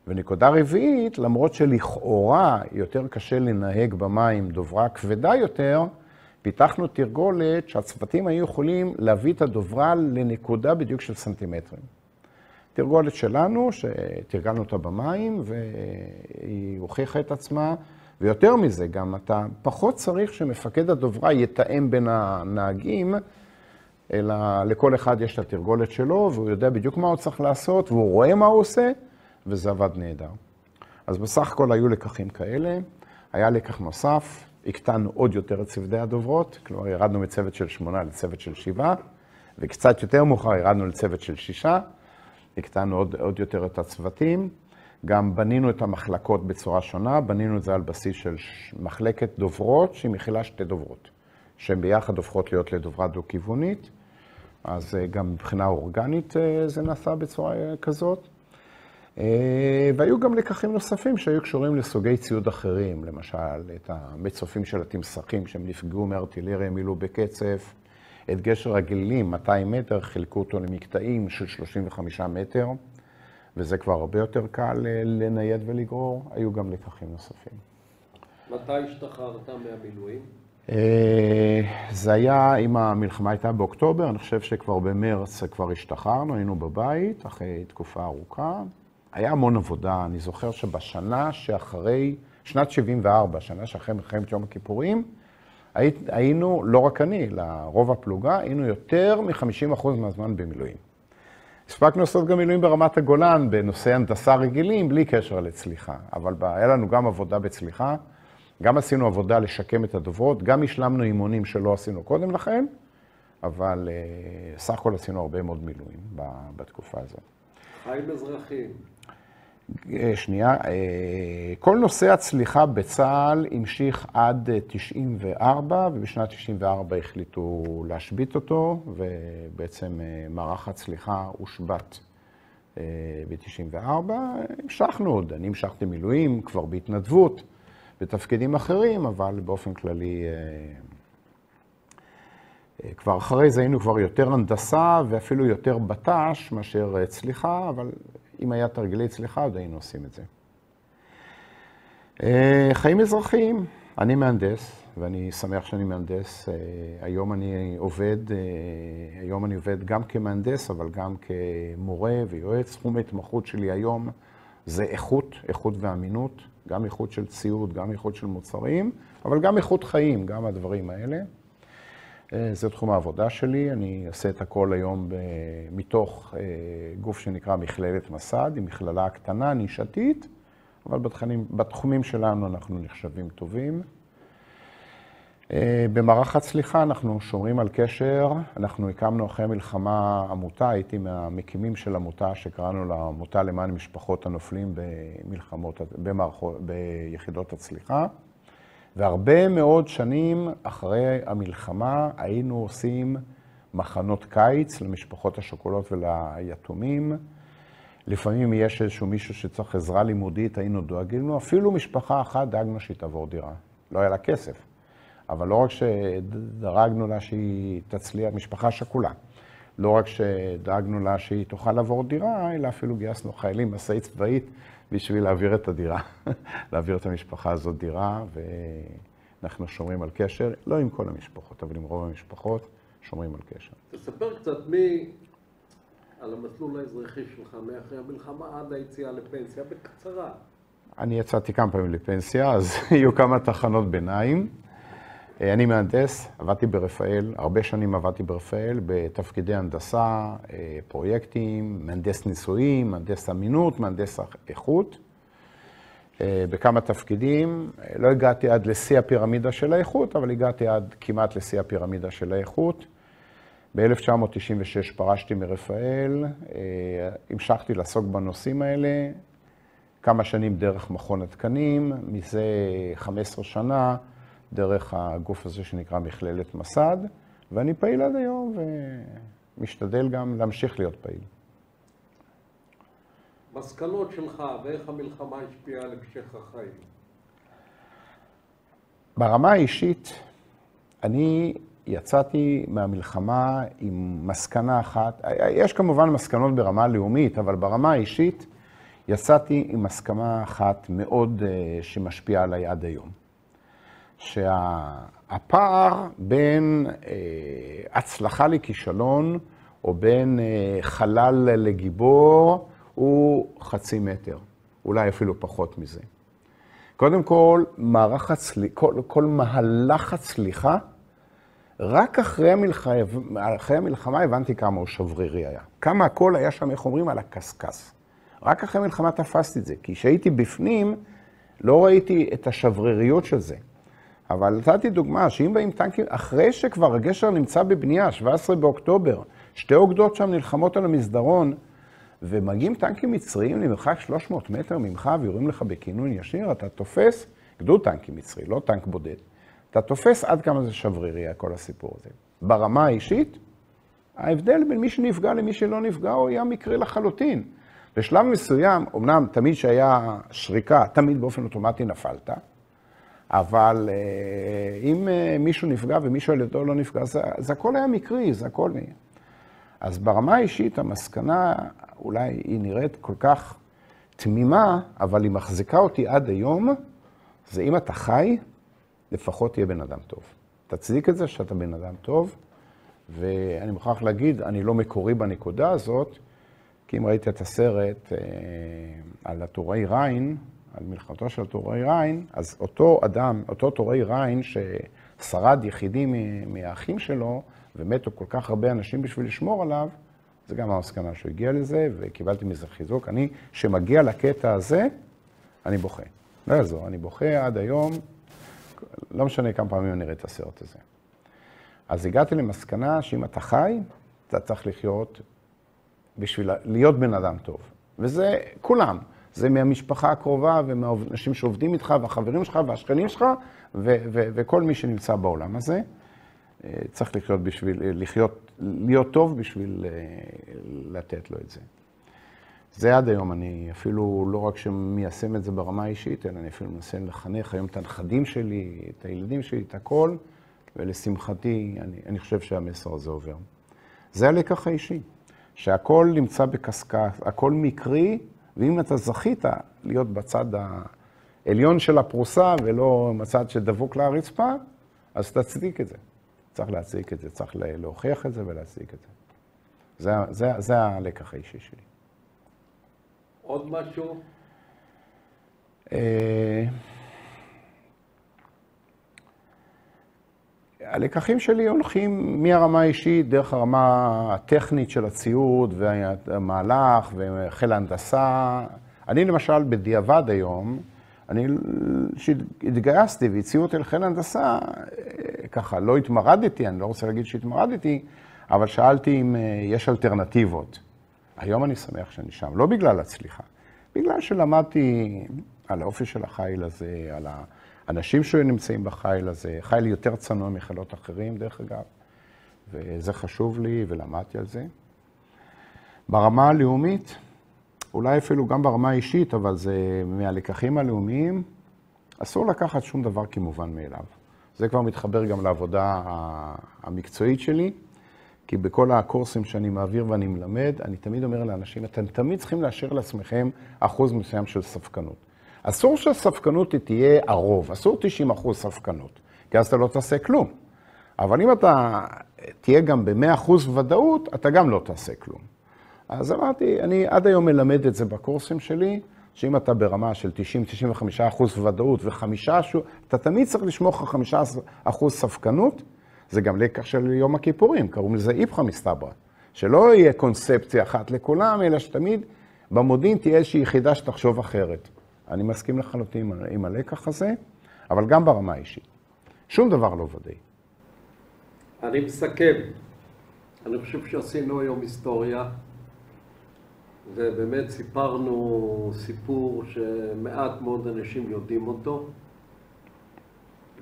ונקודה רביעית, למרות שלכאורה יותר קשה לנהג במים דוברה כבדה יותר, פיתחנו תרגולת שהצוותים היו יכולים להביא את הדוברה לנקודה בדיוק של סנטימטרים. תרגולת שלנו, שתרגלנו אותה במים, והיא הוכיחה את עצמה, ויותר מזה, גם אתה פחות צריך שמפקד הדוברה יתאם בין הנהגים, אלא לכל אחד יש את התרגולת שלו, והוא יודע בדיוק מה הוא צריך לעשות, והוא רואה מה הוא עושה, וזה עבד נהדר. אז בסך הכל היו לקחים כאלה. היה לקח נוסף, הקטנו עוד יותר את צוותי הדוברות, כלומר ירדנו מצוות של 8 לצוות של 7, וקצת יותר מאוחר ירדנו לצוות של 6, הקטנו עוד יותר את הצוותים. גם בנינו את המחלקות בצורה שונה, בנינו את זה על בסיס של מחלקת דוברות, שהיא מכילה 2 דוברות, שהן ביחד הופכות להיות לדוברה דו-כיוונית, אז גם מבחינה אורגנית זה נעשה בצורה כזאת. והיו גם לקחים נוספים שהיו קשורים לסוגי ציוד אחרים, למשל את המצופים של התמסכים שהם נפגעו מארטילריה, מילאו בקצף, את גשר הגלילים, 200 מטר, חילקו אותו למקטעים של 35 מטר, וזה כבר הרבה יותר קל לנייד ולגרור. היו גם לקחים נוספים. מתי השתחררת מהמילואים? זה היה, אם המלחמה הייתה באוקטובר, אני חושב שכבר במרץ כבר השתחררנו, היינו בבית אחרי תקופה ארוכה. היה המון עבודה, אני זוכר שבשנה שאחרי, שנת 74, שנה שאחרי מלחמת יום הכיפורים, היינו, לא רק אני, לרוב הפלוגה, היינו יותר מ-50% מהזמן במילואים. הספקנו לעשות גם מילואים ברמת הגולן, בנושאי הנדסה רגילים, בלי קשר לצליחה. אבל היה לנו גם עבודה בצליחה, גם עשינו עבודה לשקם את הדוברות, גם השלמנו אימונים שלא עשינו קודם לכן, אבל סך הכל עשינו הרבה מאוד מילואים בתקופה הזאת. חיים אזרחיים. שנייה, כל נושא הצליחה בצה"ל המשיך עד 94, ובשנת 94 החליטו להשבית אותו, ובעצם מערך הצליחה הושבת ב-94. המשכנו עוד, אני המשכתי מילואים, כבר בהתנדבות, בתפקידים אחרים, אבל באופן כללי, כבר אחרי זה היינו כבר יותר הנדסה, ואפילו יותר בט"ש מאשר צליחה, אבל אם היה תרגילי צליחה, עוד היינו עושים את זה. חיים אזרחיים, אני מהנדס, ואני שמח שאני מהנדס. היום אני עובד גם כמהנדס, אבל גם כמורה ויועץ. תחום ההתמחות שלי היום זה איכות ואמינות, גם איכות של ציוד, גם איכות של מוצרים, אבל גם איכות חיים, גם הדברים האלה. זה תחום העבודה שלי, אני עושה את הכל היום מתוך גוף שנקרא מכללת מסד, היא מכללה קטנה, נישתית, אבל בתחומים שלנו אנחנו נחשבים טובים. במערך הצליחה אנחנו שומרים על קשר, אנחנו הקמנו אחרי המלחמה עמותה, הייתי מהמקימים של עמותה שקראנו לה עמותה למען משפחות הנופלים ביחידות הצליחה. והרבה מאוד שנים אחרי המלחמה היינו עושים מחנות קיץ למשפחות השכולות וליתומים. לפעמים יש איזשהו מישהו שצריך עזרה לימודית, היינו דואגים לו. אפילו משפחה אחת דאגנו שהיא תעבור דירה. לא היה לה כסף. אבל לא רק שדאגנו לה שהיא תצליח, משפחה שכולה. לא רק שדאגנו לה שהיא תוכל לעבור דירה, אלא אפילו גייסנו חיילים, משאית צבאית, בשביל להעביר את הדירה, להעביר את המשפחה הזאת דירה, ואנחנו שומרים על קשר, לא עם כל המשפחות, אבל עם רוב המשפחות שומרים על קשר. תספר קצת על המסלול האזרחי שלך, מאחרי המלחמה עד היציאה לפנסיה, בקצרה. אני יצאתי כמה פעמים לפנסיה, אז יהיו כמה תחנות ביניים. אני מהנדס, עבדתי ברפאל, הרבה שנים עבדתי ברפאל, בתפקידי הנדסה, פרויקטים, מהנדס ניסויים, מהנדס אמינות, מהנדס איכות. בכמה תפקידים, לא הגעתי עד לשיא הפירמידה של האיכות, אבל הגעתי עד כמעט לשיא הפירמידה של האיכות. ב-1996 פרשתי מרפאל, המשכתי לעסוק בנושאים האלה, כמה שנים דרך מכון התקנים, מזה 15 שנה, דרך הגוף הזה שנקרא מכללת מסד, ואני פעיל עד היום ומשתדל גם להמשיך להיות פעיל. מסקנות שלך ואיך המלחמה השפיעה על המשך החיים? ברמה האישית, אני יצאתי מהמלחמה עם מסקנה אחת, יש כמובן מסקנות ברמה לאומית, אבל ברמה האישית יצאתי עם מסקנה אחת מאוד שמשפיעה עליי עד היום. שהפער בין הצלחה לכישלון, או בין חלל לגיבור, הוא 0.5 מטר, אולי אפילו פחות מזה. קודם כל, כל מהלך הצליחה, רק אחרי המלחמה הבנתי כמה הוא שברירי היה. כמה הכל היה שם, איך אומרים, על הקסקס. רק אחרי המלחמה תפסתי את זה, כי כשהייתי בפנים, לא ראיתי את השבריריות של זה. אבל נתתי דוגמה, שאם באים טנקים, אחרי שכבר הגשר נמצא בבנייה, 17 באוקטובר, 2 אוגדות שם נלחמות על המסדרון, ומגיעים טנקים מצריים למרחק 300 מטר ממך, ויורים לך בכינון ישיר, אתה תופס, גדוד טנקים מצרי, לא טנק בודד, אתה תופס עד כמה זה שברירי, כל הסיפור הזה. ברמה האישית, ההבדל בין מי שנפגע למי שלא נפגע, הוא היה מקרי לחלוטין. בשלב מסוים, אמנם תמיד שהיה שריקה, תמיד באופן אוטומטי נפלת, אבל אם מישהו נפגע ומישהו על ידו לא נפגע, זה הכל היה מקרי, זה הכל נהיה. אז ברמה האישית, המסקנה אולי היא נראית כל כך תמימה, אבל היא מחזיקה אותי עד היום, זה אם אתה חי, לפחות תהיה בן אדם טוב. תצדיק את זה שאתה בן אדם טוב, ואני מוכרח להגיד, אני לא מקורי בנקודה הזאת, כי אם ראיתי את הסרט על התוראי ריין, על מלחמתו של תוראי ריין, אז אותו אדם, אותו תוראי ריין ששרד יחידי מהאחים שלו, ומתו כל כך הרבה אנשים בשביל לשמור עליו, זה גם המסקנה שהוא הגיע לזה, וקיבלתי מזה חיזוק. אני, שמגיע לקטע הזה, אני בוכה. לא יעזור, אני בוכה עד היום, לא משנה כמה פעמים אני אראה את הסרט הזה. אז הגעתי למסקנה שאם אתה חי, אתה צריך לחיות בשביל להיות בן אדם טוב. וזה כולם. זה מהמשפחה הקרובה ומהאנשים שעובדים איתך והחברים שלך והשכנים שלך וכל מי שנמצא בעולם הזה. צריך להיות טוב בשביל לתת לו את זה. זה עד היום, אני אפילו לא רק שמיישם את זה ברמה האישית, אלא אני אפילו מנסה לחנך היום את הנכדים שלי, את הילדים שלי, את הכל, ולשמחתי, אני חושב שהמסר הזה עובר. זה הלקח האישי, שהכל נמצא בקשקש, הכל מקרי, ואם אתה זכית להיות בצד העליון של הפרוסה ולא בצד שדבוק לרצפה, אז תצדיק את זה. צריך להצדיק את זה, צריך להוכיח את זה ולהצדיק את זה. זה הלקח האישי שלי. עוד משהו? הלקחים שלי הולכים מהרמה האישית, דרך הרמה הטכנית של הציוד והמהלך וחיל ההנדסה. אני למשל בדיעבד היום, שהתגייסתי והציעו אותי לחיל ההנדסה, ככה לא התמרדתי, אני לא רוצה להגיד שהתמרדתי, אבל שאלתי אם יש אלטרנטיבות. היום אני שמח שאני שם, לא בגלל הצליחה, בגלל שלמדתי על האופי של החיל הזה, על האנשים שנמצאים בחיל הזה, חיל יותר צנוע מחילות אחרים דרך אגב, וזה חשוב לי ולמדתי על זה. ברמה הלאומית, אולי אפילו גם ברמה האישית, אבל זה מהלקחים הלאומיים, אסור לקחת שום דבר כמובן מאליו. זה כבר מתחבר גם לעבודה המקצועית שלי, כי בכל הקורסים שאני מעביר ואני מלמד, אני תמיד אומר לאנשים, אתם תמיד צריכים לאשר לעצמכם אחוז מסוים של ספקנות. אסור שהספקנות תהיה הרוב, אסור 90% ספקנות, כי אז אתה לא תעשה כלום. אבל אם אתה תהיה גם ב100% ודאות, אתה גם לא תעשה כלום. אז אמרתי, אני עד היום מלמד את זה בקורסים שלי, שאם אתה ברמה של 90-95% ודאות אתה תמיד צריך לשמור לך 15% ספקנות, זה גם לקח של יום הכיפורים, קוראים לזה איפכא מסתברא, שלא יהיה קונספציה אחת לכולם, אלא שתמיד במודיעין תהיה איזושהי יחידה שתחשוב אחרת. אני מסכים לחלוטין עם הלקח הזה, אבל גם ברמה האישית. שום דבר לא ודאי. אני מסכם. אני חושב שעשינו היום היסטוריה, ובאמת סיפרנו סיפור שמעט מאוד אנשים יודעים אותו,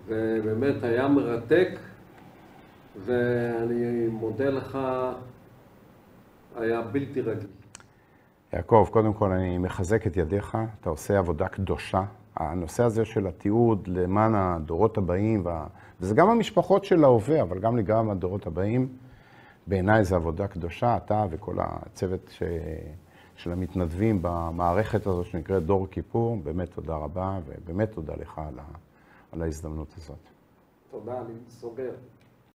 ובאמת היה מרתק, ואני מודה לך, היה בלתי רגיל. יעקב, קודם כל אני מחזק את ידיך, אתה עושה עבודה קדושה. הנושא הזה של התיעוד למען הדורות הבאים, וזה גם המשפחות של ההווה, אבל גם הדורות הבאים, בעיניי זה עבודה קדושה, אתה וכל הצוות של המתנדבים במערכת הזו שנקראת דור כיפור, באמת תודה רבה, ובאמת תודה לך על ההזדמנות הזאת. תודה, אני סוגר.